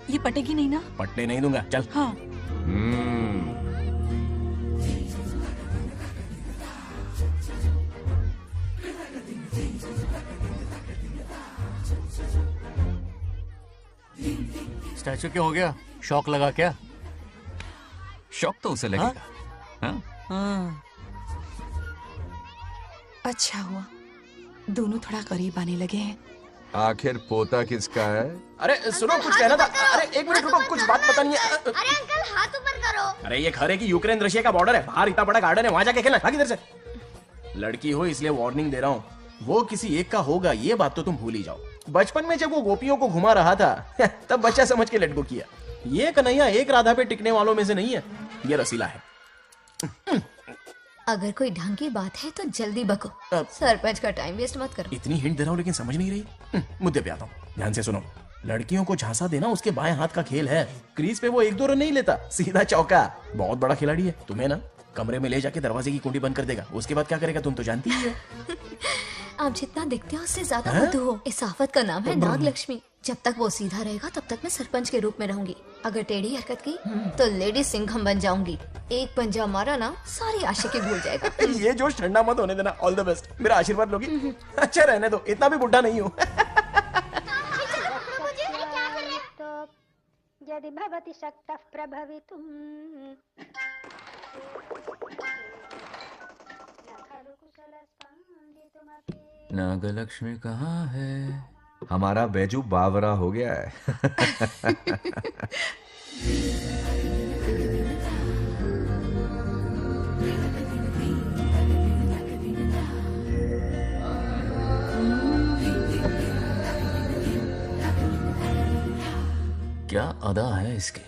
Speaker 17: ये पटेगी नहीं ना?
Speaker 21: पटने नहीं दूंगा, चल।
Speaker 17: हाँ।
Speaker 13: स्टैचू क्यों हो गया? शौक लगा क्या?
Speaker 8: शौक तो उसे लगेगा।
Speaker 17: हाँ? अच्छा हुआ दोनों थोड़ा करीब आने लगे हैं।
Speaker 1: आखिर पोता किसका है?
Speaker 21: अरे सुनो, कुछ कहना था। अरे 1 मिनट रुको, कुछ बात बतानी है।
Speaker 6: अरे अंकल हाथ ऊपर करो।
Speaker 21: अरे ये घर है कि यूक्रेन रशिया का बॉर्डर है? बाहर इतना बड़ा गार्डन है, वहां जाके खेलना। भाग इधर से। लड़की हो इसलिए वार्निंग दे रहा हूँ, वो किसी एक का होगा ये बात तो तुम भूल ही जाओ। बचपन में जब वो गोपियों को घुमा रहा था तब बच्चा समझ के लड़को किया। ये कन्हैया एक राधा पे टिकने वालों में से नहीं है, ये रसीला है।
Speaker 6: अगर कोई ढंग की बात है तो जल्दी बको। सरपंच का टाइम वेस्ट मत करो।
Speaker 21: इतनी हिंट दे रहा हूँ लेकिन समझ नहीं रही। मुद्दे पे आता हूँ, ध्यान से सुनो। लड़कियों को झांसा देना उसके बाएं हाथ का खेल है। क्रीज पे वो 1-2 रन नहीं लेता, सीधा चौका। बहुत बड़ा खिलाड़ी है। तुम्हें ना कमरे में ले जाके दरवाजे की कुंडी बंद कर देगा, उसके बाद क्या करेगा तुम तो जानती ही हो।
Speaker 6: आप जितना दिखते हो उससे ज्यादा बुद्धू हो। इस आफत का नाम है नागलक्ष्मी। जब तक वो सीधा रहेगा तब तक मैं सरपंच के रूप में रहूंगी। अगर टेढ़ी हरकत की तो लेडी सिंघम बन जाऊंगी। एक पंजा मारा ना, सारी आशिकी भूल जाएगा।
Speaker 21: ये जोश ठंडा मत होने देना। All the best. मेरा आशीर्वाद लोगी? अच्छा रहने दो, इतना भी बुढ़ा नहीं हूँ।
Speaker 3: यदि भवति शक्तः प्रभवितुम्
Speaker 8: नागलक्ष्मी कहाँ है?
Speaker 1: हमारा बैजू बावरा हो गया है।
Speaker 8: क्या अदा है इसकी।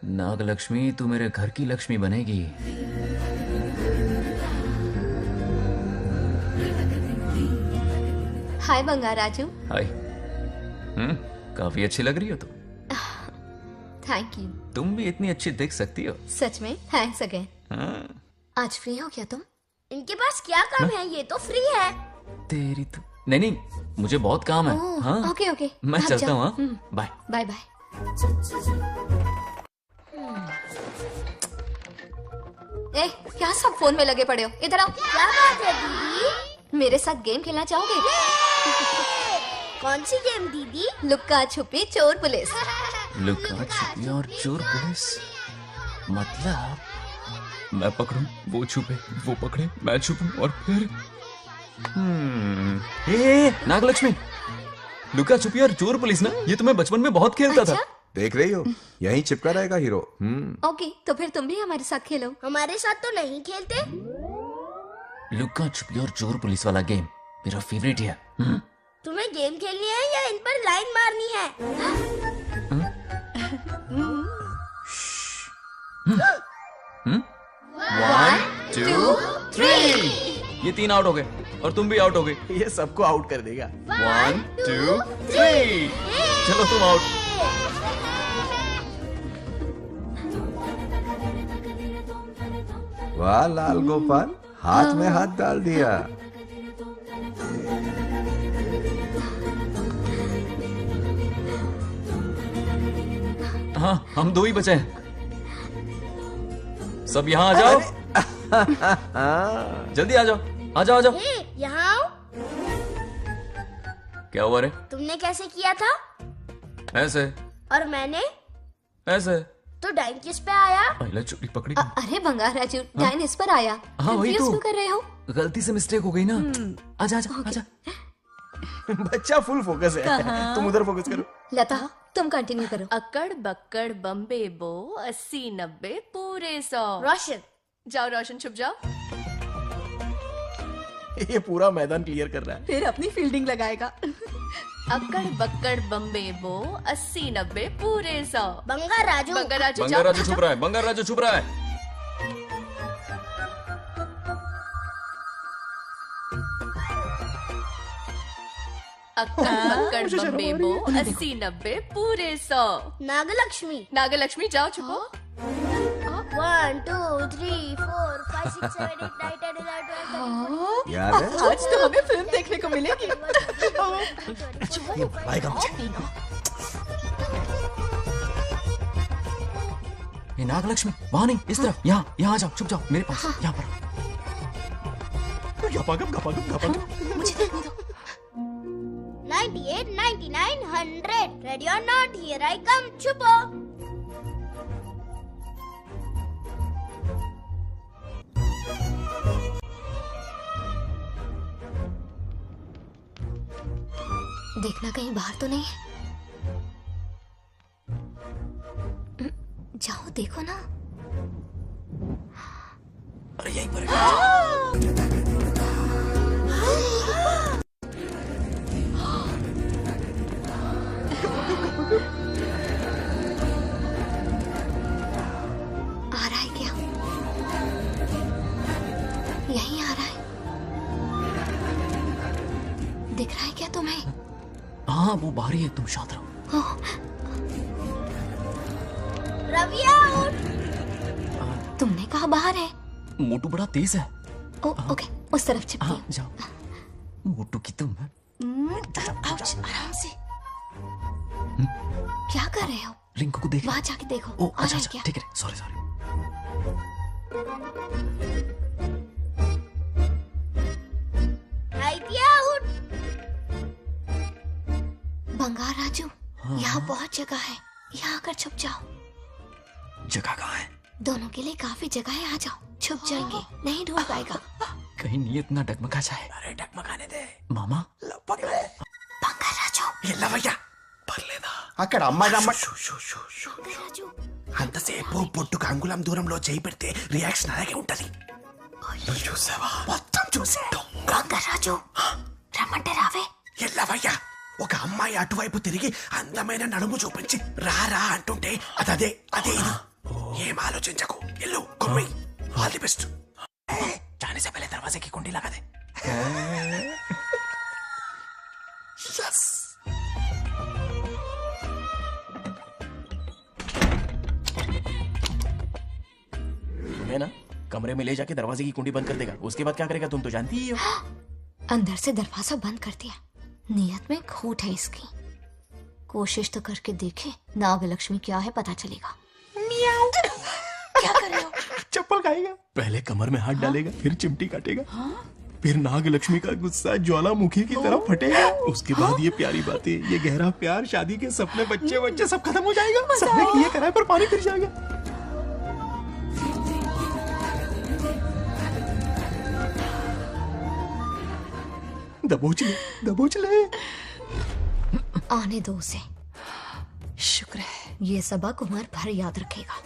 Speaker 8: नागलक्ष्मी तू मेरे घर की लक्ष्मी बनेगी।
Speaker 6: हाय बंगार राजू।
Speaker 8: हाय। काफी अच्छी लग रही हो तुम।
Speaker 6: Thank you.
Speaker 8: तुम भी इतनी अच्छी दिख सकती हो।
Speaker 6: सच में थैंक्स अगेन। आज फ्री हो क्या तुम? इनके पास क्या काम है, ये तो फ्री है।
Speaker 8: तेरी तो नहीं, मुझे बहुत काम है। हाँ
Speaker 6: ओके ओके,
Speaker 8: मैं चलता हूँ। Bye
Speaker 6: bye bye. ए, क्या सब फोन में लगे पड़े हो? इधर आओ।
Speaker 3: क्या बात है दीदी?
Speaker 6: मेरे साथ गेम खेलना चाहोगे?
Speaker 3: कौन सी गेम दीदी?
Speaker 6: लुक्का छुपी चोर पुलिस।
Speaker 8: लुक्का छुपी और चोर पुलिस मतलब मैं पकड़ूं, वो छुपे, वो पकड़े, मैं छुपूं और फिर नागलक्ष्मी, लुक्का छुपी और चोर पुलिस ना, ये तो मैं बचपन में बहुत खेलता था।
Speaker 1: देख रही हो, यहीं चिपका रहेगा हीरो।
Speaker 6: ओके, तो फिर तुम भी हमारे साथ खेलो।
Speaker 3: हमारे साथ तो नहीं खेलते।
Speaker 8: लुक्का छुपी और चोर पुलिस वाला गेम मेरा फेवरेट है।
Speaker 3: तुम्हें गेम खेलनी है या इन पर लाइन मारनी है?
Speaker 8: One, two, three। ये 3 आउट हो गए और तुम भी आउट हो गए।
Speaker 21: ये सबको आउट कर देगा।
Speaker 8: 1, 2, 3। चलो तुम आउट।
Speaker 1: वाह लाल गोपाल, हाथ में हाथ डाल दिया।
Speaker 8: हाँ, हम 2 ही बचे हैं। सब यहाँ आ जाओ। जल्दी आ जाओ, आ जाओ, आ जाओ।
Speaker 3: यहाँ आओ।
Speaker 8: क्या हुआ रे?
Speaker 3: तुमने कैसे किया था?
Speaker 8: ऐसे।
Speaker 3: और मैंने?
Speaker 8: ऐसे।
Speaker 3: तो डाइन किस पे आया?
Speaker 8: पहले चोरी पकड़ी।
Speaker 6: अरे बंगार राजू, डाइन इस पर आया।
Speaker 8: हाँ वही तो।
Speaker 6: क्यों कर रहे हो?
Speaker 8: गलती से मिस्टेक हो गई ना। आजा आजा आजा।
Speaker 21: बच्चा फुल फोकस है। तुम उधर फोकस करो।
Speaker 6: लता, तुम कंटिन्यू करो।
Speaker 4: अक्कड़ बक्कड़ बम्बे बो 80 90 पूरे 100।
Speaker 3: रोशन
Speaker 4: जाओ, रोशन छुप जाओ।
Speaker 21: ये पूरा मैदान क्लियर कर रहा है।
Speaker 2: फिर अपनी फील्डिंग लगाएगा।
Speaker 4: अक्कड़ बक्कड़ बम्बे बो 80 90 पूरे 100।
Speaker 3: बंगार राजू।
Speaker 4: बंगार राजू
Speaker 8: बंगार राजू छुप रहा है। बंगार राजू छुप रहा है।
Speaker 4: अक्कड़ बक्कड़ बम्बे बो 80 90 पूरे 100।
Speaker 3: नागलक्ष्मी।
Speaker 4: नागलक्ष्मी जाओ छुपो।
Speaker 3: 1 2 3 4 5 6 7 8 9 10 11 12
Speaker 1: याद है?
Speaker 2: आज तो हमें फिल्म देखने को मिलेगी।
Speaker 8: ये नागलक्ष्मी वहाँ नहीं, इस तरफ। यहाँ यहाँ आ जाओ, छुप जाओ मेरे पास। यहाँ पर।
Speaker 6: मुझे देखने दो।
Speaker 3: 98 99 100 ready or not, here I come। छुपो।
Speaker 6: देखना कहीं बाहर तो नहीं है। जाओ देखो ना।
Speaker 8: अरे यहीं पर
Speaker 6: आ रहा है क्या? यहीं आ रहा है। दिख रहा है क्या तुम्हें?
Speaker 8: हाँ वो बाहर ही है, तुम शांत रहो।
Speaker 3: रवि आउट।
Speaker 6: तुमने कहा बाहर है?
Speaker 8: मोटू बड़ा तेज है।
Speaker 6: ओके, उस तरफ छिपती हूँ।
Speaker 8: जाओ। मोटू की तुम है।
Speaker 6: आराम से। क्या कर रहे हो?
Speaker 8: रिंकू को देख।
Speaker 6: वहाँ जाके देखो।
Speaker 8: ओ
Speaker 6: आ
Speaker 8: अच्छा
Speaker 6: रहा है
Speaker 8: अच्छा,
Speaker 6: क्या?
Speaker 8: ठीक है, सॉरी सॉरी।
Speaker 3: आउट।
Speaker 6: बंगार राजू, यहाँ बहुत जगह है, यहाँ आकर छुप जाओ।
Speaker 8: जगह कहाँ है?
Speaker 6: दोनों के लिए काफी जगह है, आ जाओ। छुप जाएंगे, नहीं ढूंढ पाएगा।
Speaker 8: कहीं नीयत ना डगमगा जाए।
Speaker 21: अरे डगमगाने दे
Speaker 8: मामा
Speaker 6: బంగారాజు
Speaker 21: ఎల్లవయ్యా పర్లేదా అక్కడ అమ్మాయి అంతసేపు పొట్టుకు అంగుళం దూరంలో చేయి పెడితే రియాక్షన్ అలాగే ఉంటది. నువ్వు చూసావా? మొత్తం చూసా.
Speaker 6: బంగారాజు రమ్మంటే రావే.
Speaker 21: ఎల్లవయ్యా ఒక అమ్మాయి అటువైపు తిరిగి అందమైన నడుము చూపించి రారా అంటుంటే అదే అదే ఇది. ఏం ఆలోచించకు, ఎల్లు కొమ్మి. All the best. जाने से पहले दरवाजे की कुंडी लगा दे. Yes. तुम्हें ना कमरे में ले जाके दरवाजे की कुंडी बंद कर देगा. उसके बाद क्या करेगा तुम तो जानती ही हो.
Speaker 6: अंदर से दरवाजा बंद कर दिया. नियत में खोट है इसकी. कोशिश तो करके देखे, नागलक्ष्मी क्या है पता चलेगा. क्या कर रहे हो?
Speaker 21: चप्पल खाएगा. पहले कमर में हाथ डालेगा, फिर चिमटी काटेगा. फिर नागलक्ष्मी का गुस्सा ज्वालामुखी की तरह फटेगा. उसके बाद ये प्यारी बातें, ये गहरा प्यार, शादी के सपने, बच्चे बच्चे सब खत्म हो जाएगा. सबने किए कराए पर पानी फिर जाएगा. दबोच ले, दबोच ले.
Speaker 6: आने दो उसे. शुक्र है ये सबक उम्र भर याद रखेगा.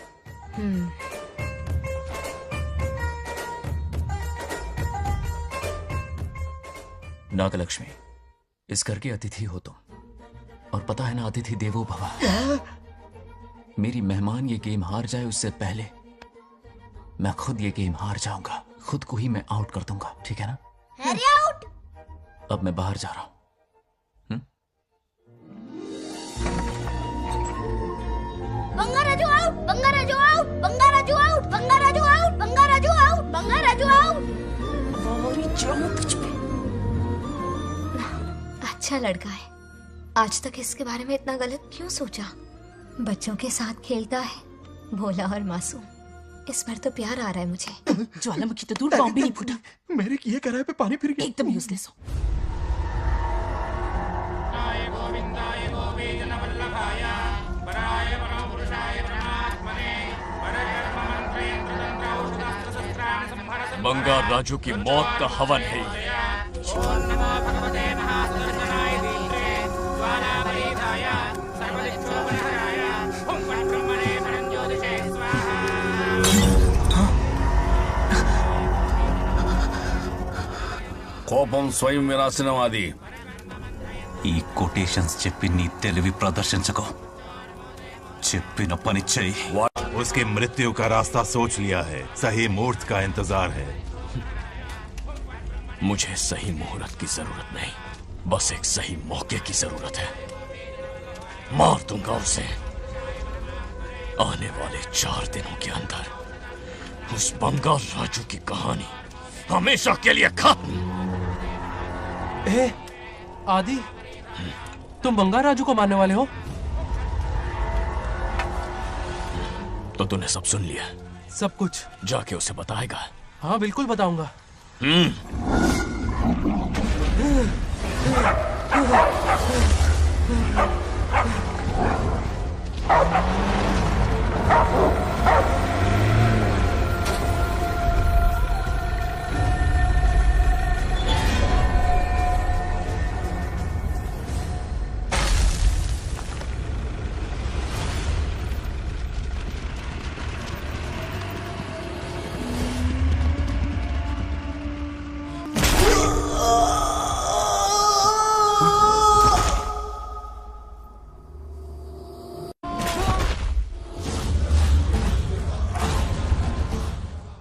Speaker 8: नागलक्ष्मी, इस घर के अतिथि हो तुम, और पता है ना अतिथि देवो भव. मेरी मेहमान ये गेम हार जाए उससे पहले मैं खुद ये गेम हार जाऊंगा. खुद को ही मैं आउट कर दूंगा, ठीक है ना?
Speaker 3: Harry out.
Speaker 8: अब मैं बाहर जा रहा हूं.
Speaker 3: Bangaraju out. Bangaraju out. Bangaraju out. Bangaraju out. Bangaraju out. Bangaraju out.
Speaker 6: अच्छा लड़का है. आज तक इसके बारे में इतना गलत क्यों सोचा? बच्चों के साथ खेलता है, भोला और मासूम. इस पर तो प्यार आ रहा है मुझे.
Speaker 2: ज्वालामुखी तो दूर, बॉम्ब भी नहीं फूटा.
Speaker 21: मेरे किए कराए पे पानी फिर गया.
Speaker 2: एकदम यूजलेस हो.
Speaker 9: बंगार राजू की मौत का हवन है.
Speaker 14: కోపం స్వయం వినాశనవాది.
Speaker 19: ఈ కొటేషన్స్ చెప్పి నీ తెలివి ప్రదర్శించకు. చెప్పిన పని చెయ్యి.
Speaker 11: उसकी मृत्यु का रास्ता सोच लिया है. सही मुहूर्त का इंतजार है.
Speaker 9: मुझे सही मुहूर्त की जरूरत नहीं, बस एक सही मौके की जरूरत है. मार दूंगा उसे. आने वाले 4 दिनों के अंदर उस बंगार राजू की कहानी हमेशा के लिए खत्म.
Speaker 15: आदि, तुम बंगार राजू को मारने वाले हो?
Speaker 9: तो तूने सब सुन लिया?
Speaker 15: सब कुछ.
Speaker 9: जाके उसे बताएगा?
Speaker 15: हाँ बिल्कुल बताऊंगा.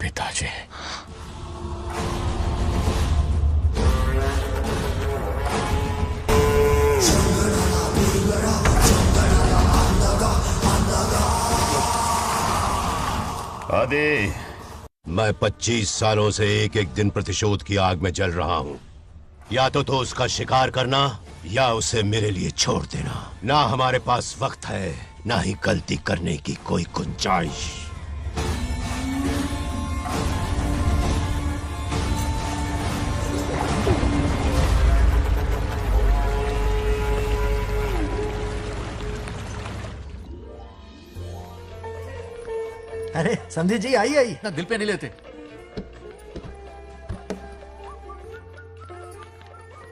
Speaker 9: पिताजी,
Speaker 20: आदि, मैं 25 सालों से एक एक दिन प्रतिशोध की आग में जल रहा हूँ. या तो उसका शिकार करना या उसे मेरे लिए छोड़ देना. ना हमारे पास वक्त है, ना ही गलती करने की कोई गुंजाइश.
Speaker 12: अरे संधि जी आई आई।
Speaker 13: ना दिल पे नहीं लेते।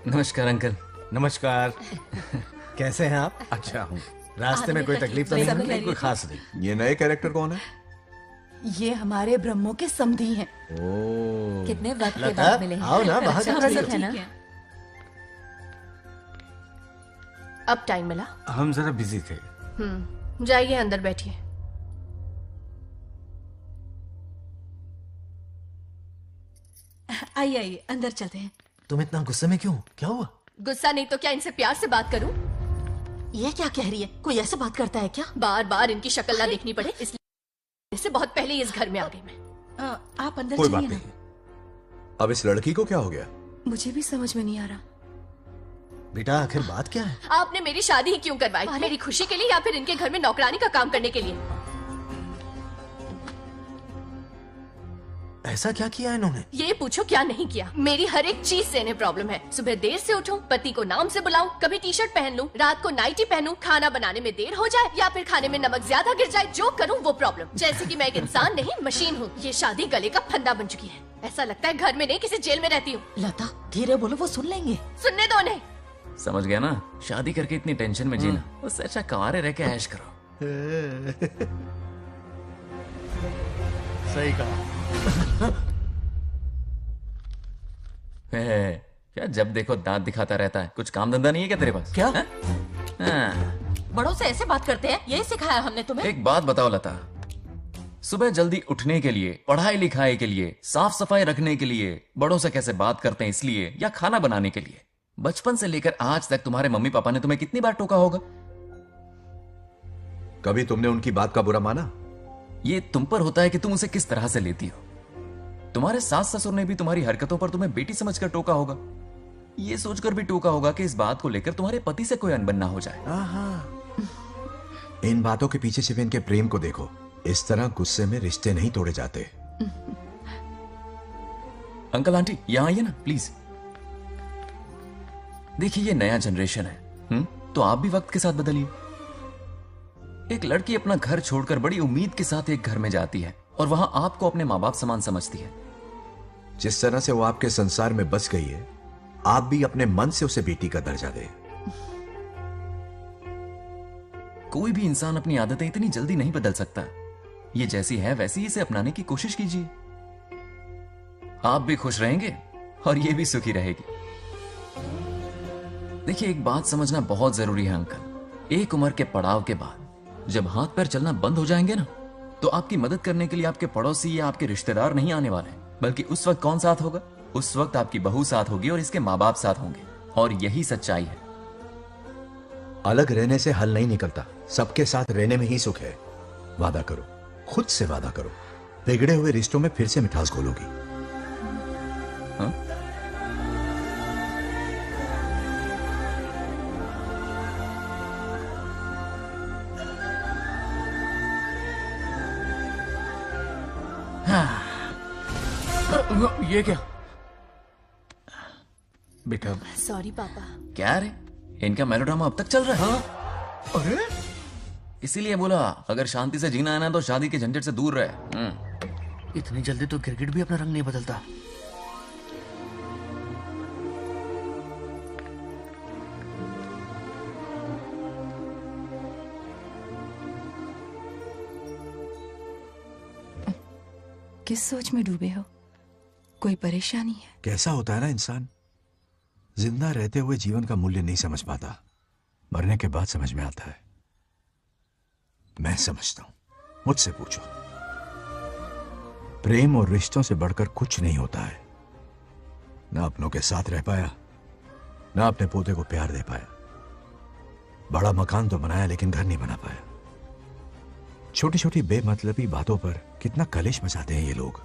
Speaker 8: नमस्कार अंकल।
Speaker 12: नमस्कार। कैसे हैं आप?
Speaker 1: अच्छा हूँ।
Speaker 12: रास्ते में कोई तकलीफ तो नहीं? कोई खास नहीं।
Speaker 1: ये नए कैरेक्टर कौन है?
Speaker 17: ये हमारे ब्रह्मों के समधी हैं।
Speaker 1: ओ,
Speaker 4: कितने वक्त के
Speaker 12: लता,
Speaker 4: बाद मिले हैं।
Speaker 12: आओ ना, बाहर
Speaker 4: अच्छा,
Speaker 12: खड़ी हो।
Speaker 4: है ना? अब टाइम मिला?
Speaker 5: हम जरा बिजी थे।
Speaker 4: जाइए अंदर बैठिए।
Speaker 2: आइए आइए अंदर चलते हैं।
Speaker 12: तुम इतना गुस्से में क्यों? क्या हुआ?
Speaker 4: गुस्सा नहीं तो क्या इनसे प्यार से बात करूं?
Speaker 2: ये क्या कह रही है? कोई ऐसे बात करता है क्या?
Speaker 4: बार बार इनकी शक्ल ना देखनी पड़े इसलिए से बहुत पहले ही इस घर में आ गई मैं।
Speaker 2: आप अंदर
Speaker 1: कोई बात
Speaker 2: चलिए ना।
Speaker 1: नहीं। अब इस लड़की को क्या हो गया?
Speaker 17: मुझे भी समझ में नहीं आ रहा।
Speaker 12: बेटा आखिर बात क्या है?
Speaker 4: आपने मेरी शादी ही क्यों करवाई? मेरी खुशी के लिए या फिर इनके घर में नौकरानी का काम करने के लिए?
Speaker 12: ऐसा क्या किया इन्होंने?
Speaker 4: ये पूछो क्या नहीं किया। मेरी हर एक चीज से इन्हें प्रॉब्लम है। सुबह देर से उठूं, पति को नाम से बुलाऊं, कभी टी शर्ट पहन लूं, रात को नाइटी पहनूं, खाना बनाने में देर हो जाए या फिर खाने में नमक ज्यादा गिर जाए, जो करूं वो प्रॉब्लम। जैसे कि मैं एक इंसान नहीं मशीन हूँ। ये शादी गले का फंदा बन चुकी है। ऐसा लगता है घर में नहीं किसी जेल में रहती हूँ।
Speaker 2: लता धीरे बोलो, वो सुन लेंगे।
Speaker 4: सुनने दो उन्हें।
Speaker 8: समझ गया ना? शादी करके इतनी टेंशन में जीना, उससे अच्छा कुंवारे रह के ऐश करो।
Speaker 12: सही कहा।
Speaker 8: क्या जब देखो दांत दिखाता रहता है? कुछ काम धंधा नहीं है क्या तेरे पास?
Speaker 12: क्या?
Speaker 2: बड़ों से ऐसे बात करते हैं? यही सिखाया हमने तुम्हें?
Speaker 8: एक बात बताओ लता, सुबह जल्दी उठने के लिए, पढ़ाई लिखाई के लिए, साफ सफाई रखने के लिए बड़ों से कैसे बात करते हैं इसलिए, या खाना बनाने के लिए? बचपन से लेकर आज तक तुम्हारे मम्मी पापा ने तुम्हें कितनी बार टोका होगा?
Speaker 1: कभी तुमने उनकी बात का बुरा माना?
Speaker 8: ये तुम पर होता है कि तुम उसे किस तरह से लेती हो। तुम्हारे सास ससुर ने भी तुम्हारी हरकतों पर तुम्हें बेटी समझकर टोका होगा। ये सोचकर भी टोका होगा कि इस बात को लेकर तुम्हारे पति से कोई अनबन ना हो जाए।
Speaker 1: इन बातों के पीछे सिर्फ इनके प्रेम को देखो। इस तरह गुस्से में रिश्ते नहीं तोड़े जाते।
Speaker 8: अंकल आंटी यहां आइए ना प्लीज। देखिए ये नया जनरेशन है, तो आप भी वक्त के साथ बदलिए। एक लड़की अपना घर छोड़कर बड़ी उम्मीद के साथ एक घर में जाती है और वहां आपको अपने माँ बाप समान समझती है।
Speaker 1: जिस तरह से वो आपके संसार में बस गई है, आप भी अपने मन से उसे बेटी का दर्जा दे।
Speaker 8: कोई भी इंसान अपनी आदतें इतनी जल्दी नहीं बदल सकता। ये जैसी है वैसी ही इसे अपनाने की कोशिश कीजिए। आप भी खुश रहेंगे और ये भी सुखी रहेगी। देखिए एक बात समझना बहुत जरूरी है अंकल। एक उम्र के पड़ाव के बाद जब हाथ पैर चलना बंद हो जाएंगे ना, तो आपकी मदद करने के लिए आपके पड़ोसी या आपके रिश्तेदार नहीं आने वाले, बल्कि उस वक्त कौन साथ होगा? उस वक्त आपकी बहू साथ होगी और इसके माँ बाप साथ होंगे। और यही सच्चाई है।
Speaker 1: अलग रहने से हल नहीं निकलता, सबके साथ रहने में ही सुख है। वादा करो, खुद से वादा करो, बिगड़े हुए रिश्तों में फिर से मिठास घोलोगी।
Speaker 8: ये क्या
Speaker 5: बेटा?
Speaker 4: सॉरी पापा।
Speaker 8: क्या रे, इनका मेलोड्रामा अब तक चल रहा है?
Speaker 12: अरे
Speaker 8: इसीलिए बोला अगर शांति से जीना है ना तो शादी के झंझट से दूर रहे।
Speaker 13: इतनी जल्दी तो क्रिकेट भी अपना रंग नहीं बदलता।
Speaker 17: किस सोच में डूबे हो? कोई परेशानी है?
Speaker 1: कैसा होता है ना इंसान, जिंदा रहते हुए जीवन का मूल्य नहीं समझ पाता, मरने के बाद समझ में आता है। मैं समझता हूं, मुझसे पूछो। प्रेम और रिश्तों से बढ़कर कुछ नहीं होता है। ना अपनों के साथ रह पाया, ना अपने पोते को प्यार दे पाया। बड़ा मकान तो बनाया लेकिन घर नहीं बना पाया। छोटी छोटी बेमतलबी बातों पर कितना कलेश मचाते हैं ये लोग।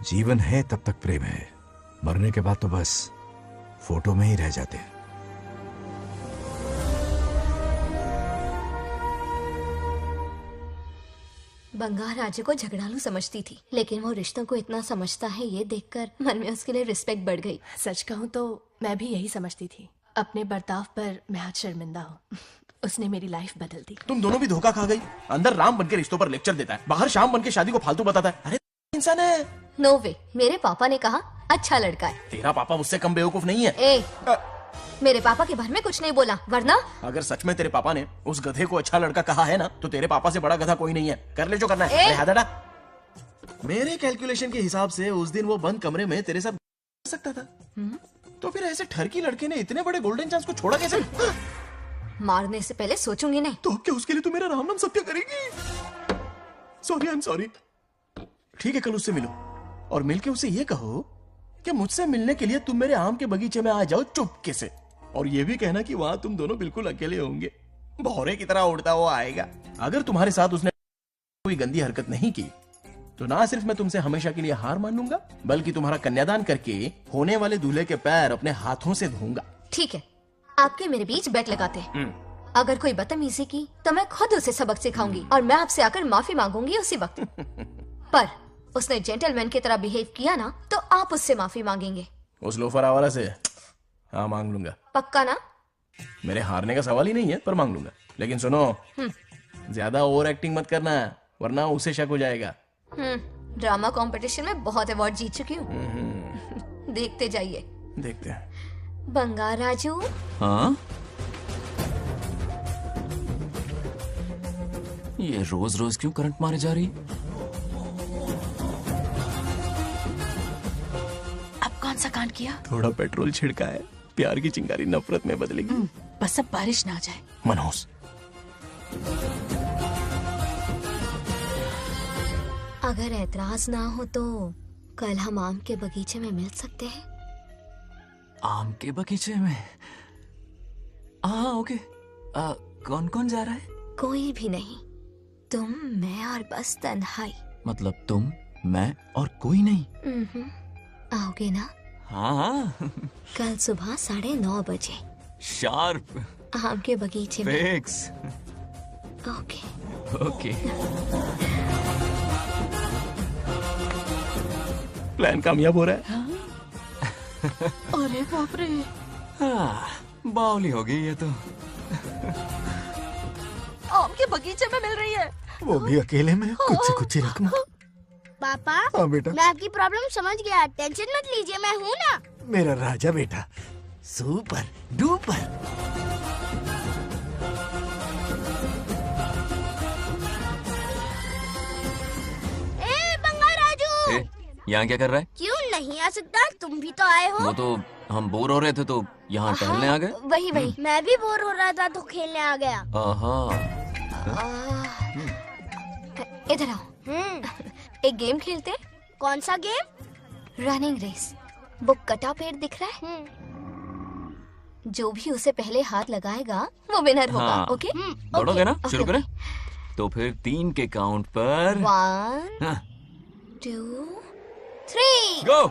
Speaker 1: जीवन है तब तक प्रेम है, मरने के बाद तो बस फोटो में ही रह जाते हैं।
Speaker 6: बंगार राजे को झगड़ालू समझती थी, लेकिन वो रिश्तों को इतना समझता है ये देखकर मन में उसके लिए रिस्पेक्ट बढ़ गई।
Speaker 4: सच कहूँ तो मैं भी यही समझती थी। अपने बर्ताव पर मैं आज शर्मिंदा हूँ। उसने मेरी लाइफ बदल दी।
Speaker 21: तुम दोनों भी धोखा खा गई। अंदर राम बनके रिश्तों पर लेक्चर देता है, बाहर शाम बनके शादी को फालतू बताता है। अरे इंसान है।
Speaker 6: नो वे, मेरे पापा ने कहा अच्छा लड़का है।
Speaker 21: तेरा पापा मुझसे कम बेवकूफ नहीं है।
Speaker 6: मेरे पापा के बारे में कुछ नहीं बोला, वरना
Speaker 21: अगर सच में तेरे पापा ने उस गधे को अच्छा लड़का कहा है ना, तो तेरे पापा से बड़ा गधा कोई नहीं है। कर ले जो करना है। अरे हादड़ा। मेरे कैलकुलेशन के हिसाब से उस दिन वो बंद कमरे में तेरे साथ सकता था। तो फिर ऐसे ठरकी लड़के ने इतने बड़े गोल्डन चांस को छोड़ा कैसे?
Speaker 6: मारने से पहले सोचूंगी नहीं।
Speaker 21: तो क्या उसके लिए तू मेरा राम नाम सत्य करेगी? Sorry, I am sorry. ठीक है, कल उससे मिलो और मिलके उसे ये कहो कि मुझसे मिलने के लिए तुम मेरे आम के बगीचे में आ जाओ चुपके से। और ये भी कहना कि वहां तुम दोनों बिल्कुल अकेले होंगे। भौरे की तरह उड़ता हुआ आएगा। अगर तुम्हारे साथ उसने कोई गंदी हरकत नहीं की तो ना सिर्फ मैं तुमसे हमेशा के लिए हार मान लूंगा, बल्कि तुम्हारा कन्यादान करके होने वाले दूल्हे के पैर अपने हाथों से धोऊंगा।
Speaker 6: ठीक है, आपके मेरे बीच बेट लगाते हैं। अगर कोई बदतमीजी की तो मैं खुद उसे सबक सिखाऊंगी और मैं आपसे आकर माफी मांगूंगी उसी वक्त। पर उसने जेंटलमैन की तरह बिहेव किया ना, तो आप उससे माफी मांगेंगे।
Speaker 21: उस लोफर आवारा से? हाँ, मांग लूंगा।
Speaker 6: पक्का ना?
Speaker 21: मेरे हारने का सवाल ही नहीं है, पर मांग लूंगा। लेकिन सुनो, ज्यादा ओवर एक्टिंग मत करना, वरना उसे शक हो जाएगा।
Speaker 6: ड्रामा कंपटीशन में बहुत अवार्ड जीत चुकी हूँ। देखते जाइए।
Speaker 21: देखते हैं।
Speaker 6: बंगार राजू।
Speaker 8: हाँ? ये रोज रोज क्यों करंट मारे जा रही?
Speaker 2: अब कौन सा कांड किया?
Speaker 21: थोड़ा पेट्रोल छिड़का है। प्यार की चिंगारी नफरत में बदलेगी।
Speaker 2: बस अब बारिश ना आ जाए।
Speaker 21: मनोज,
Speaker 6: अगर ऐतराज ना हो तो कल हम आम के बगीचे में मिल सकते हैं।
Speaker 8: आम के बगीचे में? हाँ, ओके। कौन कौन जा रहा है?
Speaker 6: कोई भी नहीं, तुम, मैं और बस तन्हाई।
Speaker 8: मतलब तुम, मैं और कोई नहीं?
Speaker 6: आओगे ना?
Speaker 8: हाँ।
Speaker 6: कल सुबह 9:30 बजे
Speaker 8: शार्प।
Speaker 6: आम के बगीचे में।
Speaker 8: फिक्स।
Speaker 6: ओके।
Speaker 8: ओके।
Speaker 21: प्लान कामयाब हो रहा है।
Speaker 2: अरे बाप रे।
Speaker 8: बावली हो गई ये तो।
Speaker 2: आम के बगीचे में मिल रही है,
Speaker 12: वो भी अकेले में। कुछ से कुछ ही रखना।
Speaker 3: पापा,
Speaker 12: हाँ बेटा।
Speaker 3: मैं आपकी प्रॉब्लम समझ गया, टेंशन मत लीजिए, मैं हूँ ना।
Speaker 12: मेरा राजा बेटा, सुपर डुपर।
Speaker 8: यहाँ क्या कर रहा है?
Speaker 3: क्यों नहीं आ सकता? तुम भी तो आए हो।
Speaker 8: वो तो हम बोर हो रहे थे तो यहाँ टहलने आ गए।
Speaker 6: वही वही।
Speaker 3: मैं भी बोर हो रहा था तो खेलने आ गया।
Speaker 6: इधर आओ। एक गेम खेलते।
Speaker 3: कौन सा गेम?
Speaker 6: Running race. वो कटा पेड़ दिख रहा है? जो भी उसे पहले हाथ लगाएगा वो विनर होगा। ओके?
Speaker 8: दौड़ोगे ना? शुरू करें? तो फिर 3 के काउंट पर
Speaker 6: 1 2 3
Speaker 8: गो।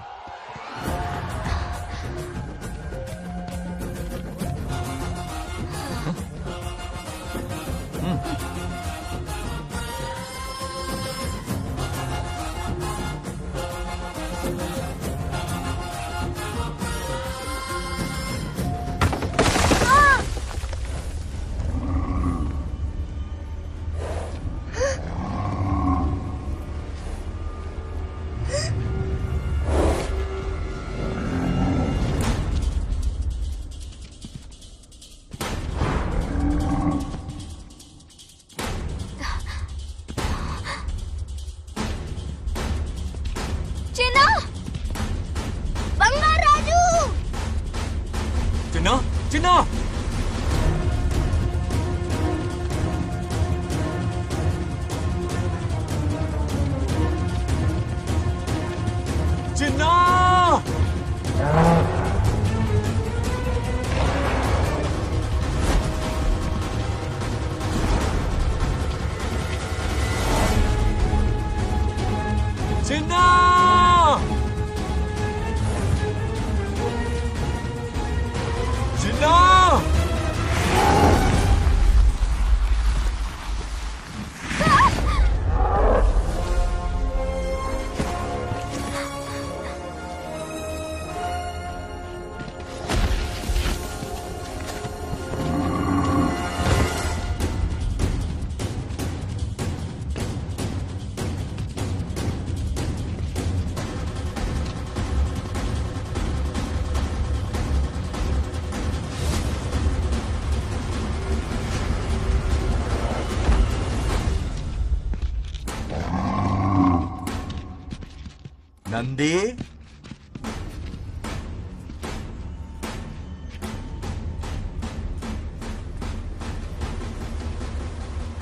Speaker 1: नंदी,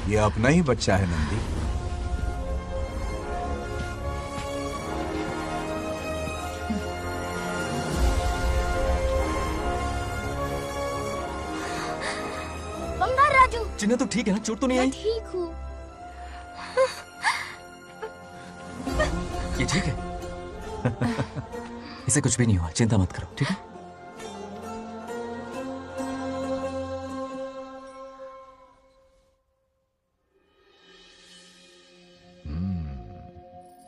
Speaker 1: ये अपना ही बच्चा है नंदी।
Speaker 3: बंगार राजू।
Speaker 8: चिन्ना तो ठीक है ना? चोट तो नहीं आई?
Speaker 3: ठीक हूँ।
Speaker 8: ये ठीक है। इसे कुछ भी नहीं हुआ, चिंता मत करो, ठीक है?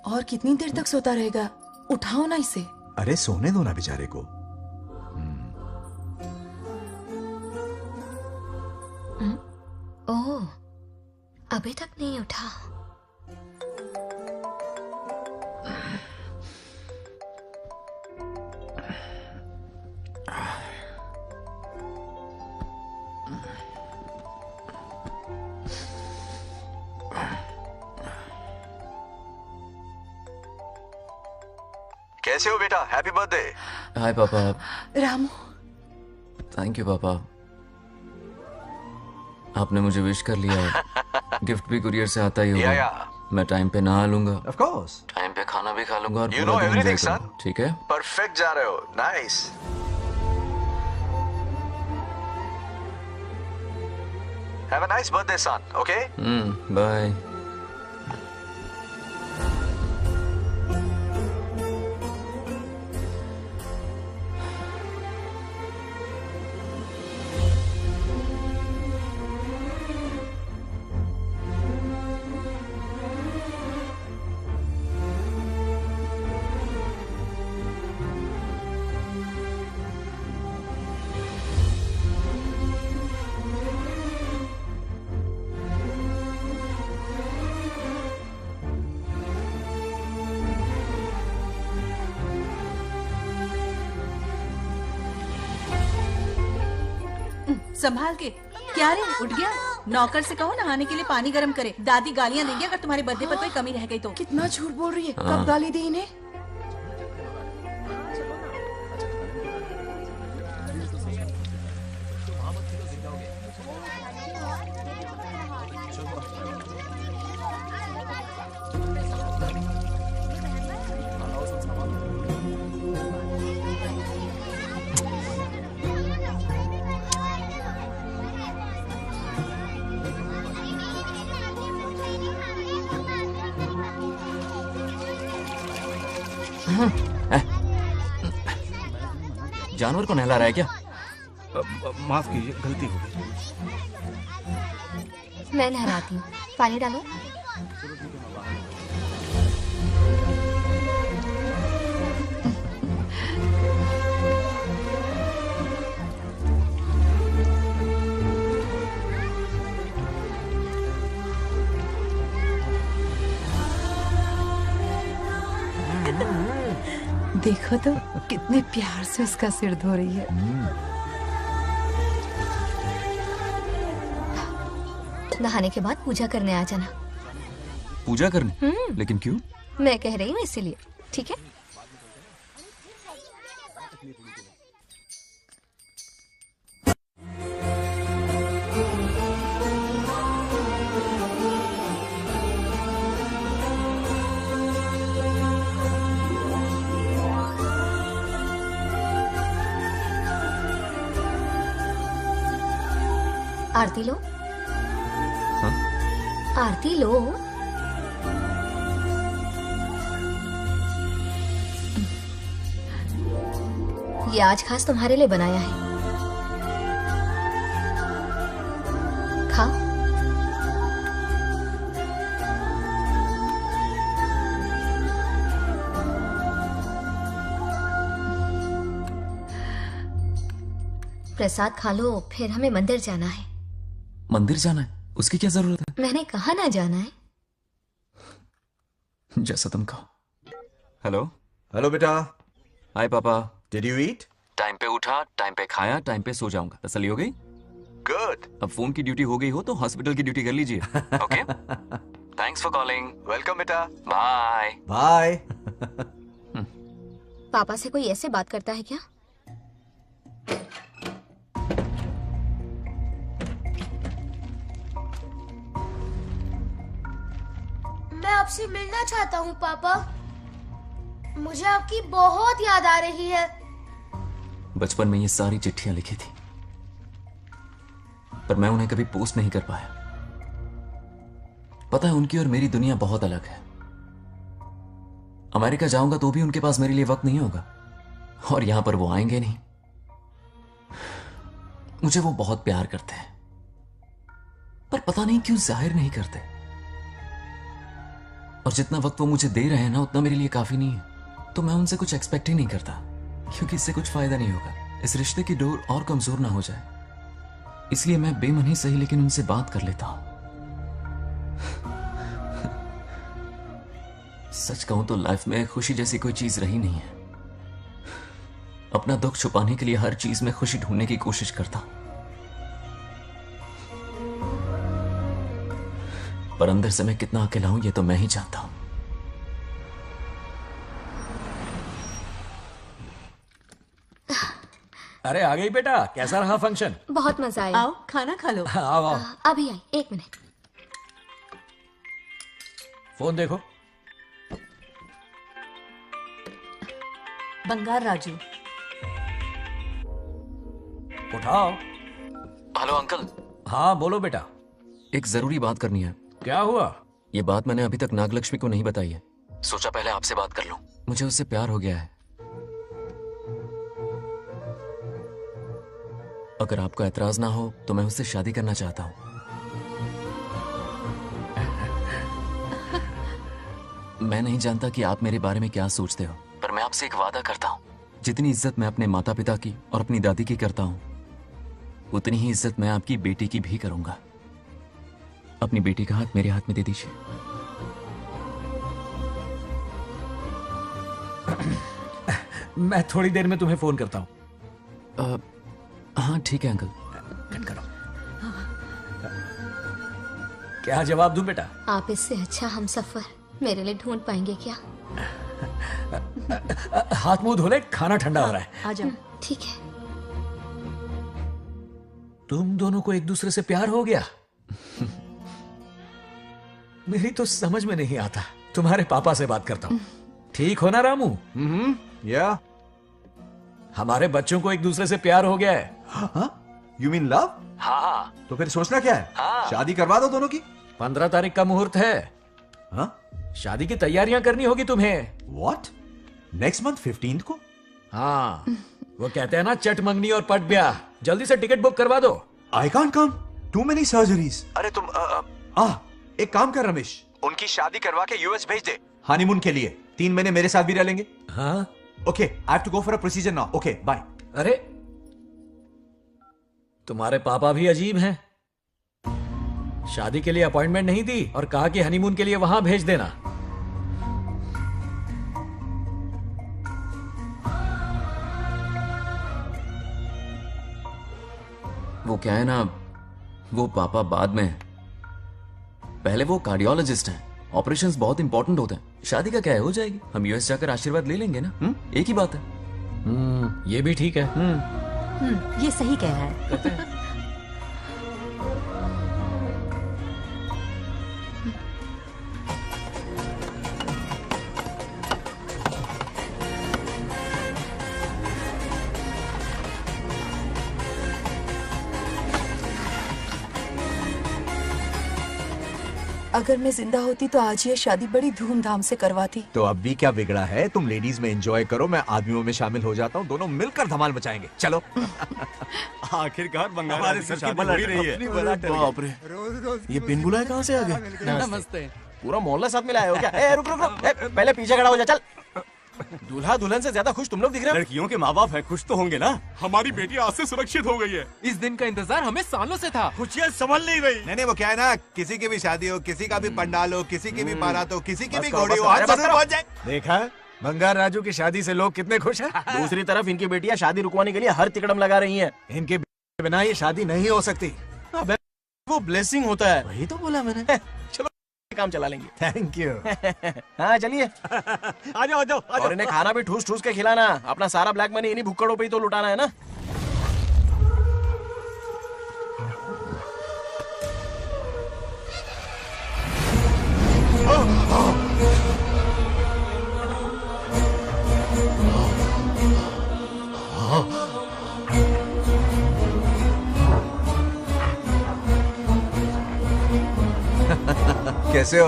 Speaker 17: और कितनी देर तक सोता रहेगा? उठाओ ना इसे।
Speaker 1: अरे सोने दो ना बेचारे को।
Speaker 6: ओह, अभी तक नहीं उठा।
Speaker 1: कैसे हो बेटा? Happy birthday.
Speaker 8: हाय पापा।
Speaker 17: रामू।
Speaker 8: थैंक यू पापा, आपने मुझे विश कर लिया। गिफ्ट भी कुरियर से आता ही होगा। मैं टाइम पे नहा लूंगा,
Speaker 1: ऑफ कोर्स।
Speaker 8: टाइम पे खाना भी खा लूंगा और
Speaker 1: You
Speaker 8: पूरा
Speaker 1: know
Speaker 8: दिन
Speaker 1: everything,
Speaker 8: enjoy करूंगा, ठीक है?
Speaker 1: परफेक्ट जा रहे हो। Nice. Have a nice birthday son, okay?
Speaker 8: Bye.
Speaker 2: संभाल के। क्या रे, उठ गया? नौकर से कहो नहाने के लिए पानी गर्म करे। दादी गालियां देंगे अगर तुम्हारे बर्थडे पर कोई कमी रह गई तो।
Speaker 17: कितना झूठ बोल रही है। कब गाली दी इन्हें?
Speaker 8: जानवर को नहला रहा है क्या?
Speaker 13: माफ कीजिए, गलती हो गई।
Speaker 6: मैं नहलाती हूँ, पानी डालो।
Speaker 17: देखो तो कितने प्यार से उसका सिर धो रही है।
Speaker 6: नहाने के बाद पूजा करने आ जाना।
Speaker 8: पूजा करने? लेकिन क्यों?
Speaker 6: मैं कह रही हूँ इसीलिए, ठीक है? आरती लो।
Speaker 8: हाँ?
Speaker 6: आरती लो। ये आज खास तुम्हारे लिए बनाया है, खाओ। प्रसाद खा लो, फिर हमें मंदिर जाना है।
Speaker 8: मंदिर जाना है? उसकी क्या जरूरत है?
Speaker 6: मैंने कहा ना जाना है।
Speaker 8: जैसा तुम कहो। हेलो।
Speaker 1: हेलो बेटा।
Speaker 8: हाय पापा।
Speaker 1: Did you eat?
Speaker 8: टाइम पे उठा, टाइम पे खाया, टाइम पे सो जाऊंगा। तसल्ली हो गई?
Speaker 1: गुड।
Speaker 8: अब फोन की ड्यूटी हो गई हो तो हॉस्पिटल की ड्यूटी कर लीजिए। Okay? Thanks for calling.
Speaker 1: Welcome बेटा।
Speaker 8: Bye
Speaker 1: bye.
Speaker 6: पापा से कोई ऐसे बात करता है क्या?
Speaker 3: मैं आपसे मिलना चाहता हूँ पापा। मुझे आपकी बहुत याद आ रही है।
Speaker 8: बचपन में ये सारी चिट्ठियां लिखी थी, पर मैं उन्हें कभी पोस्ट नहीं कर पाया। पता है, उनकी और मेरी दुनिया बहुत अलग है। अमेरिका जाऊंगा तो भी उनके पास मेरे लिए वक्त नहीं होगा, और यहां पर वो आएंगे नहीं। मुझे वो बहुत प्यार करते हैं, पर पता नहीं क्यों जाहिर नहीं करते। और जितना वक्त वो मुझे दे रहे हैं ना, उतना मेरे लिए काफी नहीं है। तो मैं उनसे कुछ एक्सपेक्ट ही नहीं करता, क्योंकि इससे कुछ फायदा नहीं होगा। इस रिश्ते की डोर और कमजोर ना हो जाए, इसलिए मैं बेमन ही सही लेकिन उनसे बात कर लेता हूं। सच कहूं तो लाइफ में खुशी जैसी कोई चीज रही नहीं है। अपना दुख छुपाने के लिए हर चीज में खुशी ढूंढने की कोशिश करता हूं, पर अंदर से मैं कितना अकेला हूं ये तो मैं ही जानता हूं।
Speaker 7: अरे आ गई बेटा, कैसा रहा फंक्शन?
Speaker 6: बहुत मजा आया।
Speaker 2: आओ खाना खा लो।
Speaker 7: आओ आओ।
Speaker 6: अभी आई, 1 मिनट।
Speaker 7: फोन देखो।
Speaker 2: बंगार राजू।
Speaker 7: उठाओ।
Speaker 8: Hello uncle.
Speaker 7: हाँ बोलो बेटा।
Speaker 8: एक जरूरी बात करनी है।
Speaker 7: क्या हुआ?
Speaker 8: ये बात मैंने अभी तक नागलक्ष्मी को नहीं बताई है। सोचा पहले आपसे बात कर लूं। मुझे उससे प्यार हो गया है। अगर आपको ऐतराज ना हो तो मैं उससे शादी करना चाहता हूं। मैं नहीं जानता कि आप मेरे बारे में क्या सोचते हो, पर मैं आपसे एक वादा करता हूं। जितनी इज्जत मैं अपने माता पिता की और अपनी दादी की करता हूं, उतनी ही इज्जत मैं आपकी बेटी की भी करूंगा। अपनी बेटी का हाथ मेरे हाथ में दे दीजिए।
Speaker 7: मैं थोड़ी देर में तुम्हें फोन करता हूं।
Speaker 8: हाँ ठीक है अंकल।
Speaker 7: कट करो। क्या जवाब दूं बेटा?
Speaker 6: आप इससे अच्छा हम सफर मेरे लिए ढूंढ पाएंगे क्या?
Speaker 7: हाथ मुंह धो ले, खाना ठंडा हो रहा है।
Speaker 2: आ जाओ।
Speaker 6: ठीक है।
Speaker 7: तुम दोनों को एक दूसरे से प्यार हो गया? मेरी तो समझ में नहीं आता। तुम्हारे पापा से बात करता हूं। ठीक हो ना रामू?
Speaker 1: या
Speaker 7: हमारे बच्चों को एक दूसरे से प्यार हो गया है।
Speaker 1: You mean love?
Speaker 7: हाँ।
Speaker 1: तो फिर सोचना क्या है?
Speaker 7: हाँ।
Speaker 1: शादी करवा दो दोनों की।
Speaker 7: 15 तारीख का मुहूर्त है।
Speaker 1: हाँ?
Speaker 7: शादी की तैयारियां करनी होगी तुम्हें।
Speaker 1: What? नेक्स्ट मंथ 15 को?
Speaker 7: हाँ, वो कहते हैं ना चट मंगनी और पट ब्याह। जल्दी से टिकट बुक करवा दो।
Speaker 1: I can't come. Too many surgeries. अरे तुम एक काम कर रमेश, उनकी शादी करवा के यूएस भेज दे हनीमून के लिए। 3 महीने मेरे साथ भी रह लेंगे।
Speaker 7: हाँ?
Speaker 1: Okay, I have to go for a procedure now. Okay, bye.
Speaker 7: अरे तुम्हारे पापा भी अजीब हैं। शादी के लिए अपॉइंटमेंट नहीं दी और कहा कि हनीमून के लिए वहां भेज देना।
Speaker 8: वो क्या है ना, वो पापा बाद में, पहले वो कार्डियोलॉजिस्ट हैं। ऑपरेशंस बहुत इंपॉर्टेंट होते हैं। शादी का क्या है, हो जाएगी। हम यूएस जाकर आशीर्वाद ले लेंगे ना। एक ही बात है।
Speaker 7: ये भी ठीक है।
Speaker 2: ये सही कह रहा है।
Speaker 17: अगर मैं जिंदा होती तो आज ये शादी बड़ी धूमधाम से करवाती।
Speaker 1: तो अब भी क्या बिगड़ा है? तुम लेडीज में एंजॉय करो, मैं आदमियों में शामिल हो जाता हूँ। दोनों मिलकर धमाल मचाएंगे। चलो।
Speaker 10: आखिरकार बंगाल
Speaker 21: हमारे
Speaker 10: की
Speaker 21: सर की
Speaker 10: शादी
Speaker 21: बला
Speaker 10: हो ही रही है।
Speaker 21: बाप रे, ये बिन बुलाए कहाँ से आ गए? नमस्ते। पूरा मोहल्ला साथ में लाए हो क्या? ए, रुक रुक रुक। ए, पहले पीछे खड़ा हो जा। चल। दूल्हा दुल्हन से ज्यादा खुश तुम लोग दिख रहे हो।
Speaker 10: लड़कियों के माँ बाप है, खुश तो होंगे ना।
Speaker 11: हमारी बेटी आज से सुरक्षित हो गई है।
Speaker 13: इस दिन का इंतजार हमें सालों से था।
Speaker 10: खुशियाँ संभल नहीं रही।
Speaker 11: नहीं, वो क्या है ना, किसी की भी शादी हो, किसी का भी पंडाल हो, किसी की भी बारात हो, किसी की भी
Speaker 21: बस
Speaker 11: घोड़ी हो,
Speaker 21: करो,
Speaker 11: आज
Speaker 21: बस
Speaker 11: जरूर
Speaker 21: करो।
Speaker 11: पहुंच जाए।
Speaker 12: देखा, बंगार राजू की शादी से लोग कितने खुश हैं।
Speaker 21: दूसरी तरफ इनकी बेटियां शादी रुकवाने के लिए हर तिकड़म लगा रही हैं।
Speaker 12: इनके बिना ये शादी नहीं हो सकती।
Speaker 21: वो ब्लेसिंग होता है।
Speaker 12: वही तो बोला मैंने।
Speaker 21: चलो काम चला लेंगे।
Speaker 12: Thank you.
Speaker 21: हाँ चलिए।
Speaker 12: आ जाओ आ जाओ।
Speaker 21: और इन्हें खाना भी ठूस ठूस के खिलाना। अपना सारा ब्लैक मनी इन्हीं भुक्कड़ों पे ही तो लुटाना है ना।
Speaker 1: कैसे हो?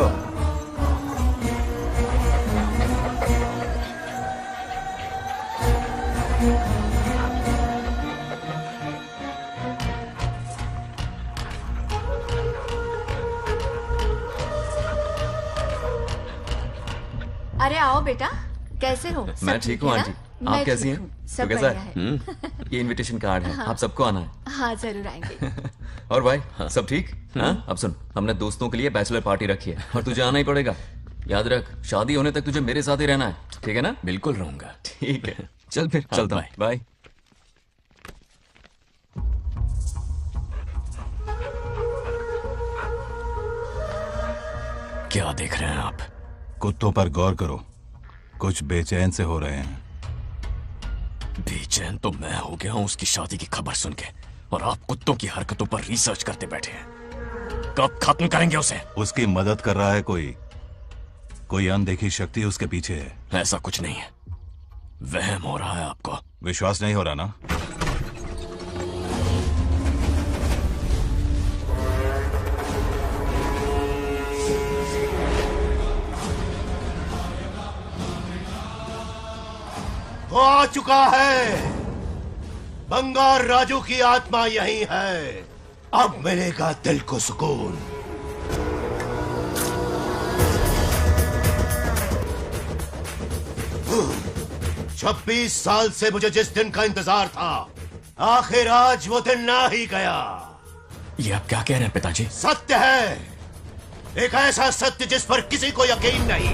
Speaker 4: अरे आओ बेटा, कैसे हो?
Speaker 8: मैं ठीक हूँ आंटी, आप कैसी हैं?
Speaker 4: सब
Speaker 8: तो कैसा
Speaker 4: बढ़िया
Speaker 8: है? ये इनविटेशन कार्ड है,
Speaker 4: हाँ।
Speaker 8: आप सबको आना है।
Speaker 4: हाँ जरूर आएंगे।
Speaker 8: और भाई सब ठीक? हाँ? अब सुन, हमने दोस्तों के लिए बैचलर पार्टी रखी है और तुझे आना ही पड़ेगा। याद रख, शादी होने तक तुझे मेरे साथ ही रहना है, ठीक है ना?
Speaker 13: बिल्कुल रहूंगा।
Speaker 8: ठीक है, चल फिर चलता हूँ। बाय।
Speaker 13: क्या देख रहे हैं आप?
Speaker 11: कुत्तों पर गौर करो, कुछ बेचैन से हो रहे हैं।
Speaker 13: बेचैन तो मैं हो गया हूं उसकी शादी की खबर सुन के, और आप कुत्तों की हरकतों पर रिसर्च करते बैठे हैं। कब खत्म करेंगे उसे?
Speaker 11: उसकी मदद कर रहा है कोई अनदेखी शक्ति उसके पीछे है।
Speaker 13: ऐसा कुछ नहीं है, वहम हो रहा है आपको।
Speaker 11: विश्वास नहीं हो रहा ना?
Speaker 20: वो आ चुका है। बंगार राजू की आत्मा यही है। अब मिलेगा दिल को सुकून। छब्बीस साल से मुझे जिस दिन का इंतजार था, आखिर आज वो दिन ना ही गया।
Speaker 13: ये आप क्या कह रहे हैं पिताजी?
Speaker 20: सत्य है, एक ऐसा सत्य जिस पर किसी को यकीन नहीं।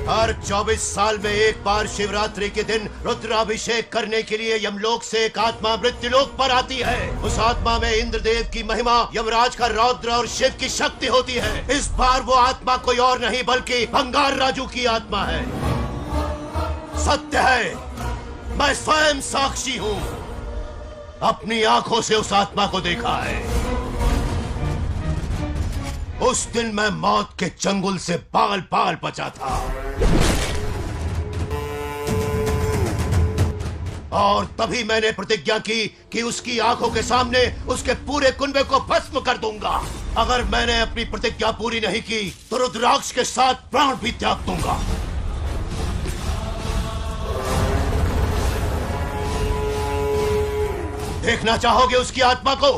Speaker 20: हर 24 साल में एक बार शिवरात्रि के दिन रुद्राभिषेक करने के लिए यमलोक से एक आत्मा मृत्युलोक पर आती है। उस आत्मा में इंद्रदेव की महिमा, यमराज का रौद्र और शिव की शक्ति होती है। इस बार वो आत्मा कोई और नहीं बल्कि बंगार राजू की आत्मा है। सत्य है, मैं स्वयं साक्षी हूँ, अपनी आंखों से उस आत्मा को देखा है। उस दिन मैं मौत के चंगुल से बाल बाल बचा था, और तभी मैंने प्रतिज्ञा की कि उसकी आंखों के सामने उसके पूरे कुनबे को भस्म कर दूंगा। अगर मैंने अपनी प्रतिज्ञा पूरी नहीं की तो रुद्राक्ष के साथ प्राण भी त्याग दूंगा। देखना चाहोगे उसकी आत्मा को?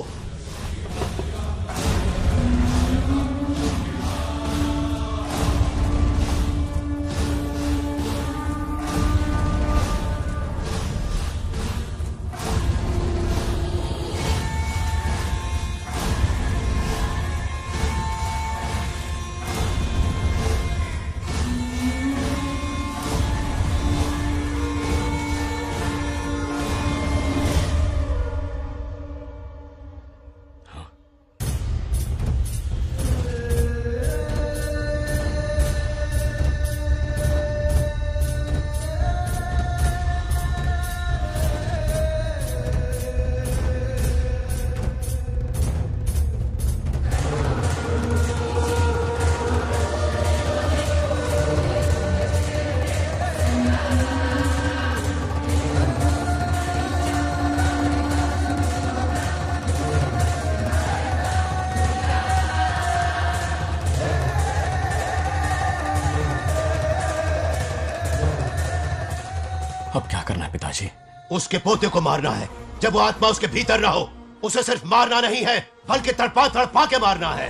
Speaker 13: अब क्या करना है पिताजी?
Speaker 20: उसके पोते को मारना है। जब वो आत्मा उसके भीतर ना हो, उसे सिर्फ मारना नहीं है बल्कि तड़पा तड़पा के मारना है।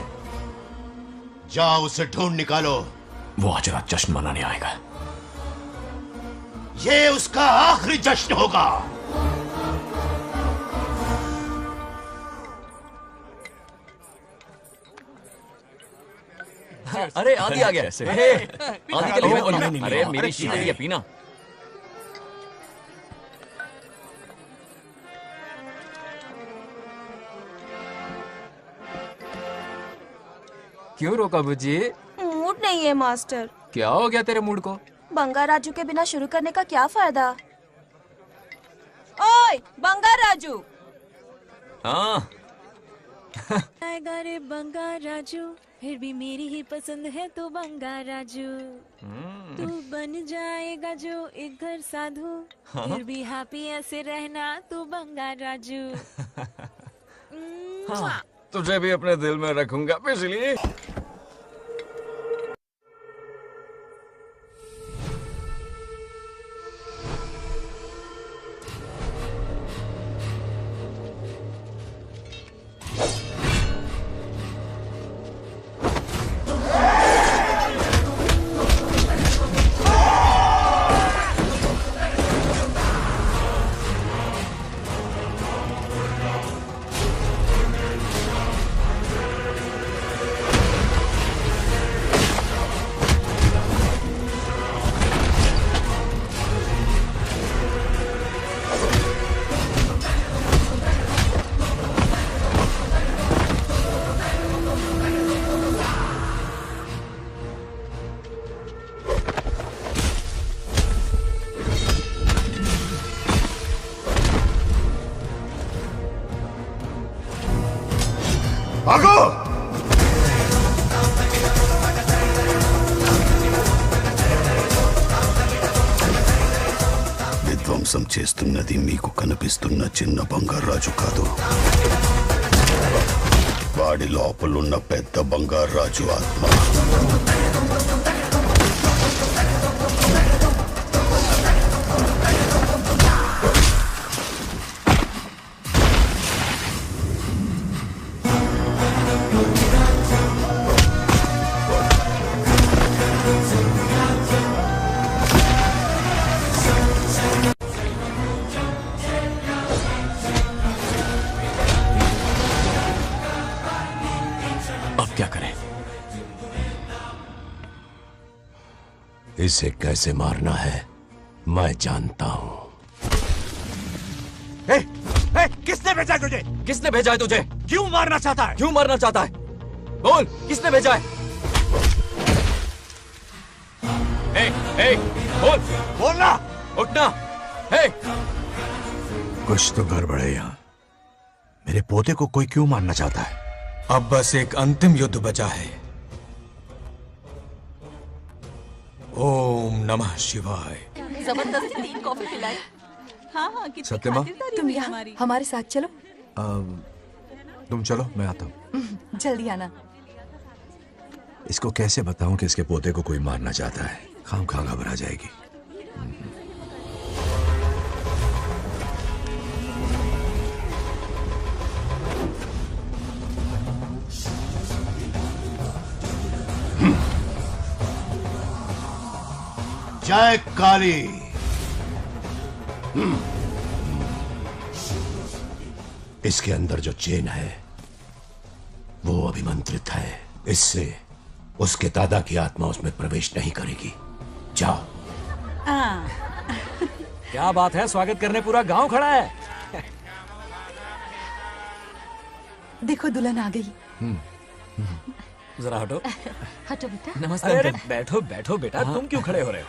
Speaker 20: जाओ उसे ढूंढ निकालो।
Speaker 13: वो आज रात जश्न मनाने आएगा।
Speaker 20: ये उसका आखिरी जश्न होगा।
Speaker 8: अरे आदि आ गया। आदि के लिए अरे मेरी शादी है, पीना।
Speaker 13: क्यों रोका बुजी?
Speaker 5: मूड नहीं है मास्टर।
Speaker 13: क्या हो गया तेरे मूड को?
Speaker 5: बंगा राजू के बिना शुरू करने का क्या फायदा? ओए बंगा राजू।
Speaker 8: हाँ
Speaker 16: आएगा रे बंगा राजू, फिर भी मेरी ही पसंद है तो बंगा राजू। तू बन जाएगा जो एक घर साधु,
Speaker 8: हाँ?
Speaker 16: फिर भी हैप्पी ऐसे रहना तू बंगा राजू।
Speaker 13: हाँ, तुझे भी अपने दिल में रखूंगा इसलिए।
Speaker 20: भागो! విధ్వంసం చేస్తున్నది మీకు కనిపిస్తున్న చిన్న బంగారాజు కాదు, వాడి లోపలున్న పెద్ద బంగారాజు ఆత్మ. इसे कैसे मारना है मैं जानता हूं।
Speaker 8: किसने भेजा है तुझे? किसने भेजा है तुझे? क्यों मारना चाहता है? क्यों मारना चाहता है? बोल, किसने भेजा है? बोल, बोलना, उठना।
Speaker 20: कुछ तो गड़बड़ है यहाँ। मेरे पोते को कोई क्यों मारना चाहता है?
Speaker 18: अब बस एक अंतिम युद्ध बचा है। ओम नमः शिवाय।
Speaker 2: जबरदस्ती 3 कॉफी पिलाई। हाँ, कितनी
Speaker 1: सत्यमा?
Speaker 2: खातिरदारी
Speaker 17: तुम
Speaker 2: हुई
Speaker 17: यहाँ
Speaker 2: हमारी।
Speaker 17: हमारे साथ चलो।
Speaker 1: तुम चलो, मैं आता हूँ।
Speaker 17: जल्दी आना।
Speaker 20: इसको कैसे बताऊं कि इसके पोते को कोई मारना चाहता है? खाम-खा घबरा जाएगी। जय काली। इसके अंदर जो चेन है वो अभिमंत्रित है, इससे उसके दादा की आत्मा उसमें प्रवेश नहीं करेगी। जाओ।
Speaker 7: क्या बात है, स्वागत करने पूरा गांव खड़ा है।
Speaker 17: देखो दुल्हन आ गई।
Speaker 7: जरा हटो।
Speaker 6: हटो बेटा।
Speaker 7: नमस्ते। अरे बैठो बैठो बेटा, तुम क्यों खड़े हो रहे हो?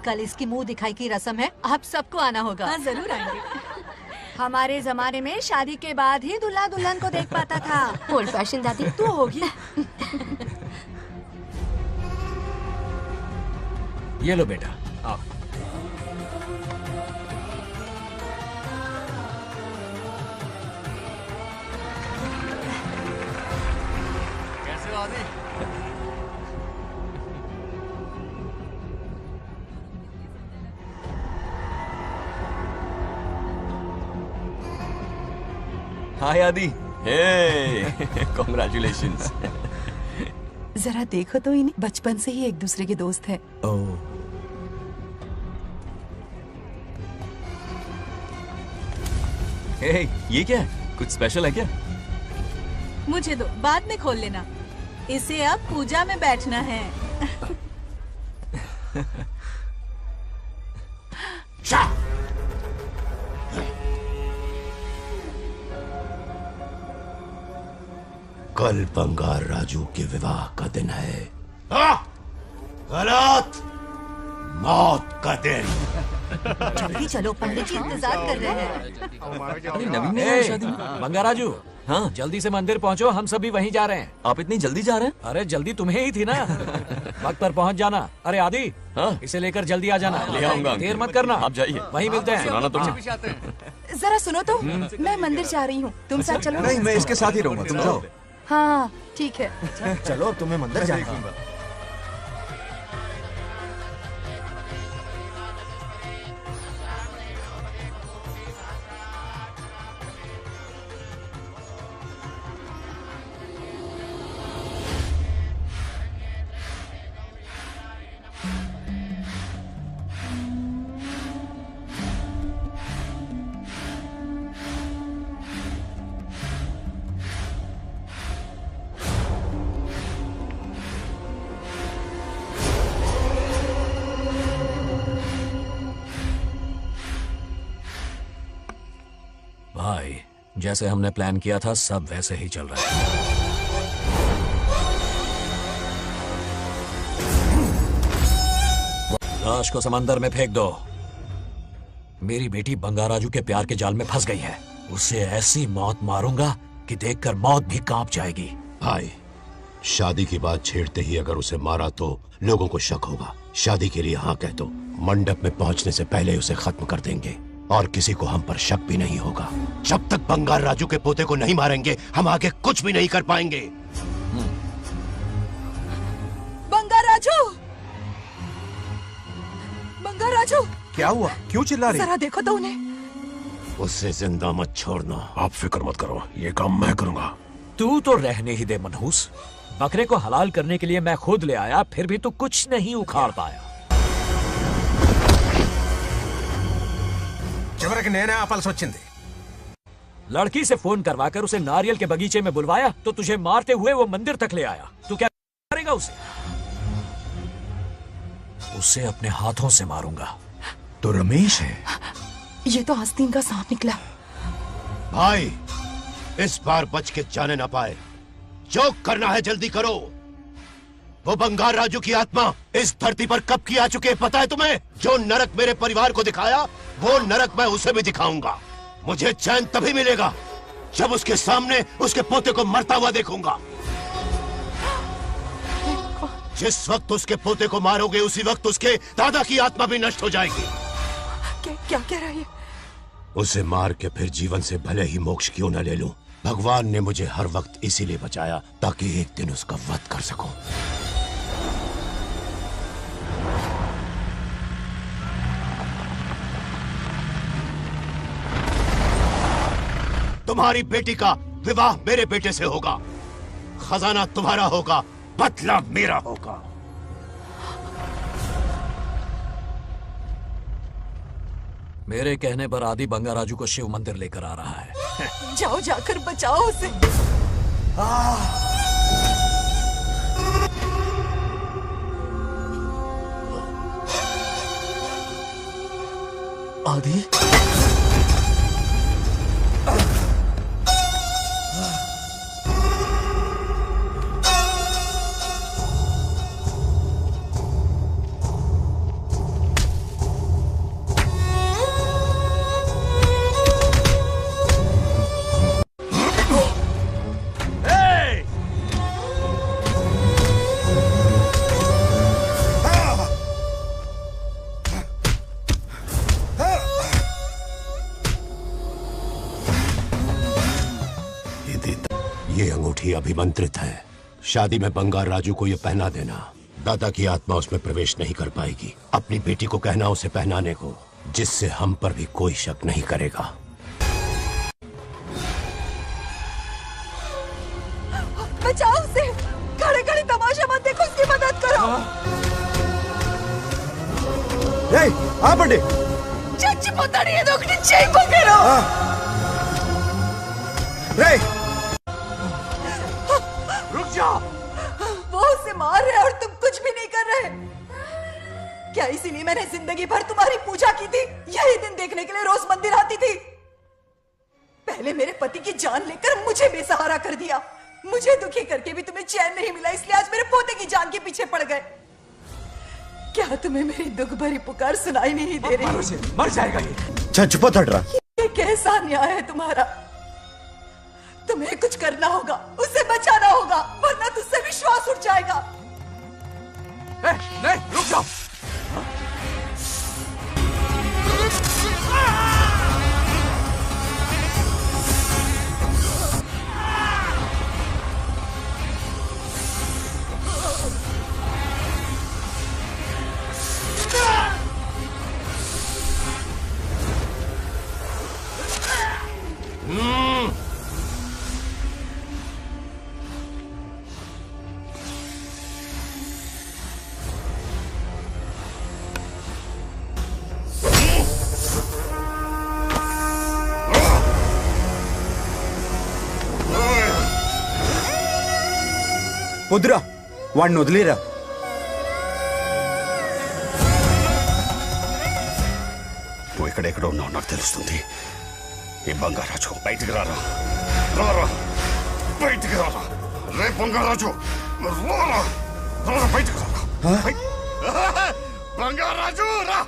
Speaker 22: कल इसकी मुंह दिखाई की रस्म है, आप सबको आना होगा।
Speaker 2: हाँ, जरूर आएंगे।
Speaker 5: हमारे जमाने में शादी के बाद ही दूल्हा दुल्हन को देख पाता था।
Speaker 6: ओल्ड फैशन दादी
Speaker 5: तू होगी।
Speaker 7: ये लो बेटा, आओ।
Speaker 13: कैसे हो आदि?
Speaker 8: हाय आदि। कॉन्ग्रेचुलेशंस।
Speaker 17: जरा देखो तो इन्हें, बचपन से ही एक दूसरे के दोस्त हैं।
Speaker 8: ये क्या है? कुछ स्पेशल है क्या?
Speaker 2: मुझे दो, बाद में खोल लेना। इसे अब पूजा में बैठना है।
Speaker 20: कल बंगार राजू के विवाह का दिन है। गलत, मौत का दिन।
Speaker 22: जल्दी चलो, पंडित जी इंतजार कर रहे हैं।
Speaker 8: अरे नवीन ने आया शादी में।
Speaker 7: बंगाराजू, हाँ जल्दी से मंदिर पहुँचो, हम सभी वहीं जा रहे हैं।
Speaker 8: आप इतनी जल्दी जा रहे हैं?
Speaker 7: अरे जल्दी तुम्हें ही थी ना। वक्त पर पहुँच जाना। अरे आदि, हाँ? इसे लेकर जल्दी आ जाना।
Speaker 8: ले आऊंगा।
Speaker 7: देर मत करना।
Speaker 8: आप जाइए,
Speaker 7: वहीं मिलते हैं।
Speaker 8: सुनाना तुम।
Speaker 17: जरा सुनो तो, मैं मंदिर जा रही हूँ, तुम साथ चलो।
Speaker 1: नहीं, मैं इसके साथ ही रहूंगा, तुम जाओ।
Speaker 17: हाँ ठीक है।
Speaker 12: चलो, अब तुम्हें मंदिर जाना है।
Speaker 7: भाई, जैसे हमने प्लान किया था सब वैसे ही चल रहा है। लाश को समंदर में फेंक दो। मेरी बेटी बंगाराजू के प्यार के जाल में फंस गई है। उसे ऐसी मौत मारूंगा कि देखकर मौत भी कांप जाएगी।
Speaker 20: भाई, शादी की बात छेड़ते ही अगर उसे मारा तो लोगों को शक होगा। शादी के लिए हाँ कह दो, मंडप में पहुंचने से पहले उसे खत्म कर देंगे और किसी को हम पर शक भी नहीं होगा। जब तक बंगार राजू के पोते को नहीं मारेंगे, हम आगे कुछ भी नहीं कर पाएंगे।
Speaker 17: बंगार राजू, बंगार राजू,
Speaker 1: क्या हुआ? क्यों चिल्ला रही?
Speaker 17: जरा देखो तो उन्हें।
Speaker 20: उससे जिंदा मत छोड़ना।
Speaker 18: आप फिक्र मत करो, ये काम मैं करूंगा।
Speaker 7: तू तो रहने ही दे मनहूस। बकरे को हलाल करने के लिए मैं खुद ले आया, फिर भी तू कुछ नहीं उखाड़ पाया।
Speaker 12: చివరికి నేనే ఆపాల్సి వచ్చింది।
Speaker 7: लड़की से फोन करवाकर उसे नारियल के बगीचे में बुलवाया तो तुझे मारते हुए वो मंदिर तक ले आया। तू क्या करेगा उसे? उसे अपने हाथों से मारूंगा।
Speaker 1: तो रमेश है।
Speaker 17: ये तो आस्तीन का सांप निकला।
Speaker 20: भाई, इस बार बच के जाने ना पाए। जो करना है जल्दी करो। वो बंगार राजू की आत्मा इस धरती पर कब की आ चुकी है पता है तुम्हें? जो नरक मेरे परिवार को दिखाया, वो नरक मैं उसे भी दिखाऊंगा। मुझे चैन तभी मिलेगा जब उसके सामने उसके पोते को मरता हुआ देखूंगा। जिस वक्त उसके पोते को मारोगे, उसी वक्त उसके दादा की आत्मा भी नष्ट हो जाएगी।
Speaker 17: क्या कह रहा है?
Speaker 20: उसे मार के फिर जीवन से भले ही मोक्ष क्यों न ले लूं, भगवान ने मुझे हर वक्त इसीलिए बचाया ताकि एक दिन उसका वध कर सकूं। तुम्हारी बेटी का विवाह मेरे बेटे से होगा। खजाना तुम्हारा होगा, बदला मेरा होगा।
Speaker 7: मेरे कहने पर आदि बंगाराजू को शिव मंदिर लेकर आ रहा है।
Speaker 17: जाओ, जाकर बचाओ उसे।
Speaker 1: आदि,
Speaker 20: ये अंगूठी अभिमंत्रित है। शादी में बंगार राजू को ये पहना देना। दादा की आत्मा उसमें प्रवेश नहीं कर पाएगी। अपनी बेटी को कहना उसे पहनाने को, जिससे हम पर भी कोई शक नहीं करेगा।
Speaker 17: बचाओ उसे। खड़े खड़े तमाशा मत देखो, उसकी मदद करो।
Speaker 1: पंडित
Speaker 17: चच्ची पोताड़ी ये दोगटी चेक को करो। रुक जाओ। वो उसे मार रहे और तुम कुछ भी नहीं कर रहे। क्या इसीलिए मैंने जिंदगी भर तुम्हारी पूजा की थी? यही दिन देखने के लिए रोज मंदिर आती थी। पहले मेरे पति की जान लेकर मुझे बेसहारा कर दिया। मुझे दुखी करके भी तुम्हें चैन नहीं मिला, इसलिए आज मेरे पोते की जान के पीछे पड़ गए। क्या तुम्हें मेरी दुख भरी पुकार सुनाई नहीं दे रही?
Speaker 1: मर जाएगा ये।
Speaker 12: चुप हट रहा।
Speaker 17: ये कैसा न्याय है तुम्हारा? तुम्हें कुछ करना होगा, उसे बचाना होगा, वरना तुझसे विश्वास उठ जाएगा।
Speaker 1: नहीं, रुक जाओ।
Speaker 12: వద్దురా, వాడిని వదిలేరా.
Speaker 20: నువ్వు ఎక్కడెక్కడ ఉన్నావు నాకు తెలుస్తుంది. ఈ బంగారాజు బయటికి రారా, రారా బయటికి రారా. రే బంగారాజు, రారా రారా బయటికి రారా. బంగారాజు రా.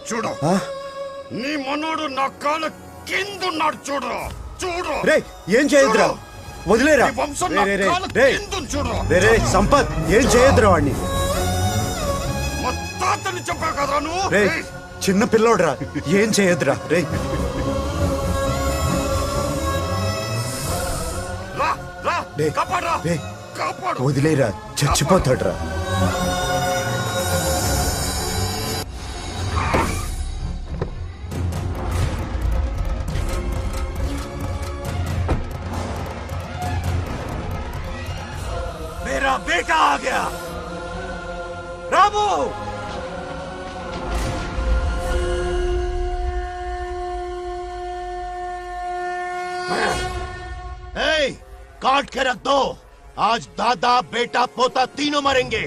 Speaker 20: చూడు, నీ మనోడు నా కాళ్ళ కిందున్నాడు. చూడు చూడు.
Speaker 12: రే ఏం చేయొద్దురా, వదిలేరా. రే సంపత్, ఏం చేయొద్దురా వాడిని. రే చిన్న పిల్లోడ్రా, ఏం చేయొద్దురా. రే వదిలేరా, చచ్చిపోతాడ్రా.
Speaker 1: मेरा बेटा आ गया। रामू,
Speaker 20: काट के रख दो। आज दादा बेटा पोता तीनों मरेंगे।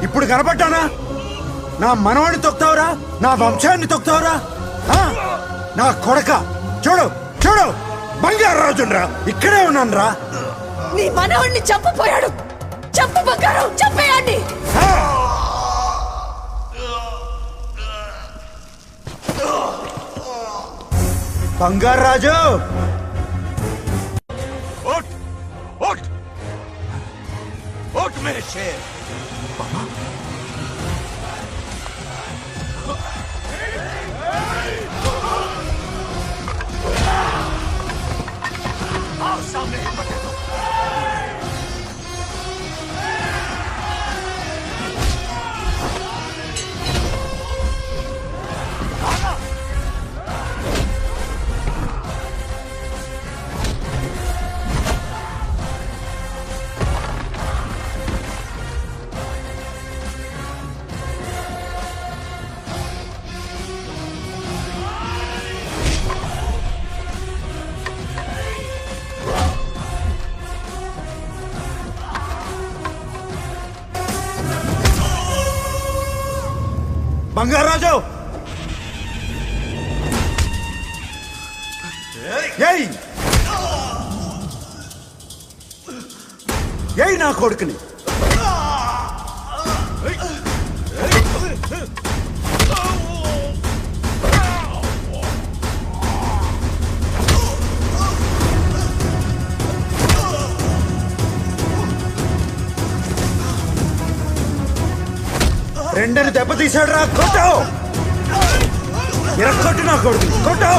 Speaker 12: ఇప్పుడు కనపడ్డానా? నా మనవాడిని తొక్తావురా, నా వంశాన్ని తొక్తావురా. నా కొడక, చూడు చూడు, బంగారాజురా, ఇక్కడే ఉన్నాను రా.
Speaker 17: నీ మనవాడిని చంపపోయాడు. చంపు బంగారం, చంపేయండి.
Speaker 12: బంగారాజు,
Speaker 1: उठ उठ उठ मेरे शेर। आओ सामने, हिम्मत है तो।
Speaker 12: बंगार राजू, यही यही ना కొడుకుని రెండని దెబ్బతీసాడు రా. కొట్టు, కొట్టు నా కొడుకు, కొట్టు.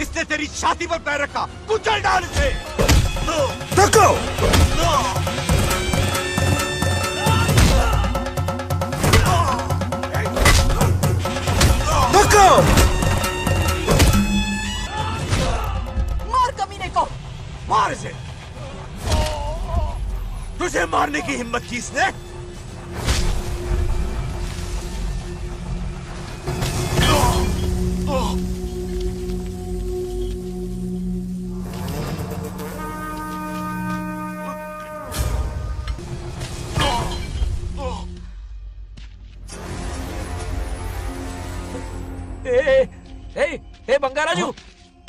Speaker 11: इसने तेरी छाती पर पैर रखा, कुचल डाल इसे.
Speaker 12: धक्को. धक्को.
Speaker 17: मार कमीने को.
Speaker 11: मार इसे. तुझे मारने की हिम्मत की इसने?
Speaker 7: ए बंगाराजू,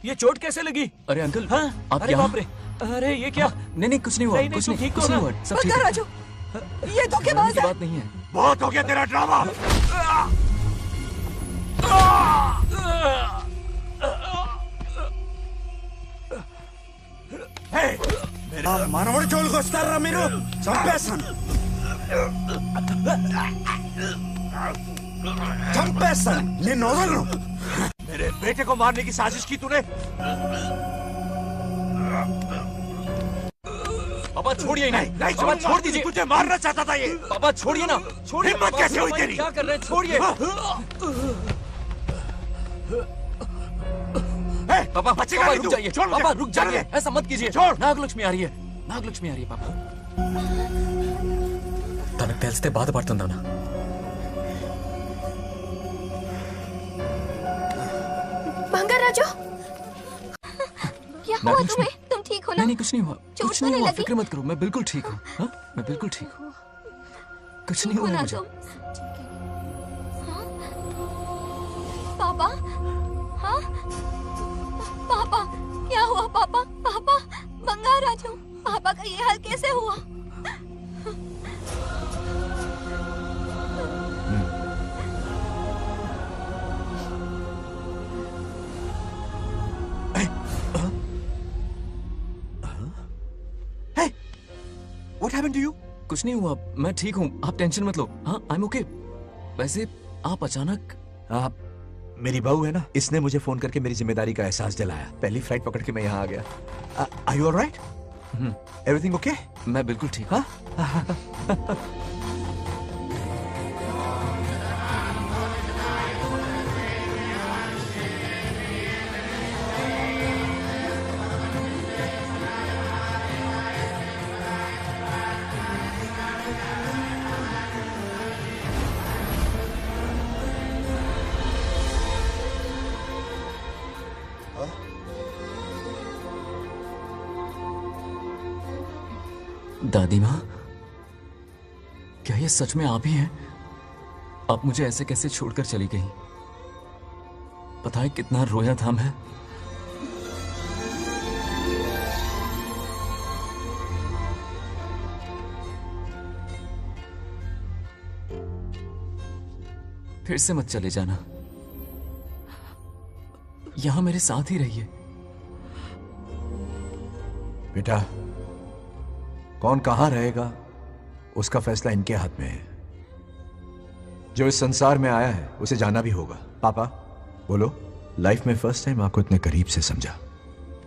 Speaker 7: ये चोट कैसे लगी?
Speaker 8: अरे अंकल,
Speaker 7: हाँ?
Speaker 8: आप
Speaker 7: अरे
Speaker 8: यहाँ?
Speaker 7: बाप रे, अरे ये क्या?
Speaker 8: नहीं कुछ नहीं हुआ, कुछ नहीं, कुछ नहीं हुआ, सब ठीक है।
Speaker 17: राजू, ये धोखेबाज है।
Speaker 8: बात नहीं है।
Speaker 11: बहुत हो गया तेरा ड्रामा।
Speaker 12: మనవడి జోలికి వస్తారా మీరు? చంపేస్తాను, చంపేస్తాను, నిన్ను వదలను.
Speaker 11: मेरे बेटे को मारने की साजिश की तूने?
Speaker 8: पापा छोड़िए,
Speaker 11: नहीं पापा छोड़ दीजिए, तुझे मारना चाहता था ये।
Speaker 8: पापा छोड़िए ना, छोड़िए।
Speaker 11: हिम्मत कैसे हुई तेरी?
Speaker 8: क्या कर रहे हैं? छोड़िए। पापा
Speaker 11: बचेगा नहीं
Speaker 8: रुक
Speaker 11: तू।
Speaker 8: जाइए,
Speaker 11: छोड़ मुझे।
Speaker 8: पापा रुक जाइए,
Speaker 11: चल।
Speaker 8: ऐसा मत कीजिए।
Speaker 11: छोड़।
Speaker 8: नागलक्ष्मी आ रही है, नागलक्ष्मी आ रही है पापा।
Speaker 13: తనకు తెలిస్తే బాధపడుతుందన్నా.
Speaker 6: बंगाराजू, क्या हुआ तुम्हें? तुम ठीक हो ना?
Speaker 8: नहीं कुछ नहीं हुआ,
Speaker 6: चोट
Speaker 8: कुछ
Speaker 6: तो
Speaker 8: नहीं
Speaker 6: नहीं
Speaker 8: हुआ,
Speaker 6: लगी?
Speaker 8: फिक्र मत करो, मैं बिल्कुल ठीक हूँ। हाँ, मैं बिल्कुल ठीक हूँ, कुछ नहीं हुआ मुझे।
Speaker 6: पापा, हाँ पापा, क्या हुआ पापा? पापा, बंगाराजू, पापा का ये हाल कैसे हुआ?
Speaker 8: What happened to you? कुछ नहीं हुआ, मैं ठीक हूँ, आप टेंशन मत लो। हाँ, I'm okay। वैसे आप अचानक
Speaker 1: मेरी बहू है ना, इसने मुझे फोन करके मेरी जिम्मेदारी का एहसास दिलाया। पहली फ्लाइट पकड़ के मैं यहाँ आ गया। Are you all right? Everything okay?
Speaker 8: मैं बिल्कुल ठीक हूँ। दादी माँ, क्या ये सच में आप ही हैं? आप मुझे ऐसे कैसे छोड़कर चली गई? पता है कितना रोया था मैं। फिर से मत चले जाना, यहां मेरे साथ ही रहिए।
Speaker 1: बेटा, कौन कहां रहेगा उसका फैसला इनके हाथ में है। जो इस संसार में आया है उसे जाना भी होगा। पापा बोलो, लाइफ में फर्स्ट टाइम आपको इतने करीब से समझा,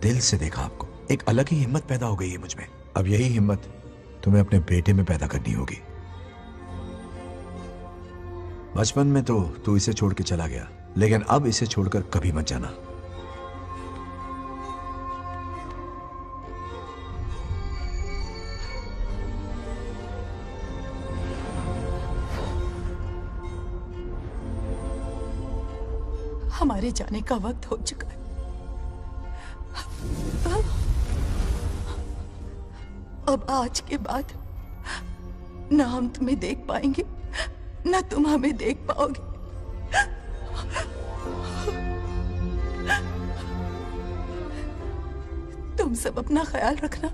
Speaker 1: दिल से देखा आपको, एक अलग ही हिम्मत पैदा हो गई है मुझ में। अब यही हिम्मत तुम्हें अपने बेटे में पैदा करनी होगी। बचपन में तो तू इसे छोड़ के चला गया, लेकिन अब इसे छोड़कर कभी मत जाना।
Speaker 17: हमारे जाने का वक्त हो चुका है। अब आज के बाद ना हम तुम्हें देख पाएंगे, ना तुम हमें देख पाओगे। तुम सब अपना ख्याल रखना।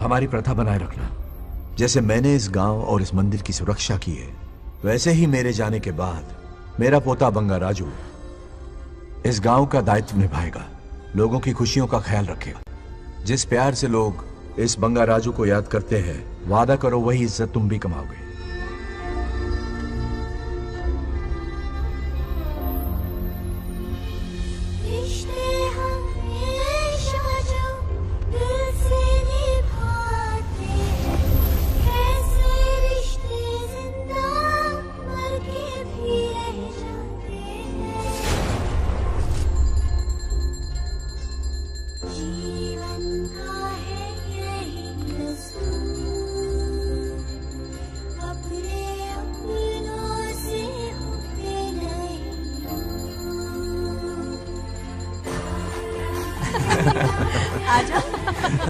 Speaker 1: हमारी प्रथा बनाए रखना। जैसे मैंने इस गांव और इस मंदिर की सुरक्षा की है, वैसे ही मेरे जाने के बाद मेरा पोता बंगा राजू इस गांव का दायित्व निभाएगा, लोगों की खुशियों का ख्याल रखेगा। जिस प्यार से लोग इस बंगा राजू को याद करते हैं, वादा करो वही इज्जत तुम भी कमाओगे।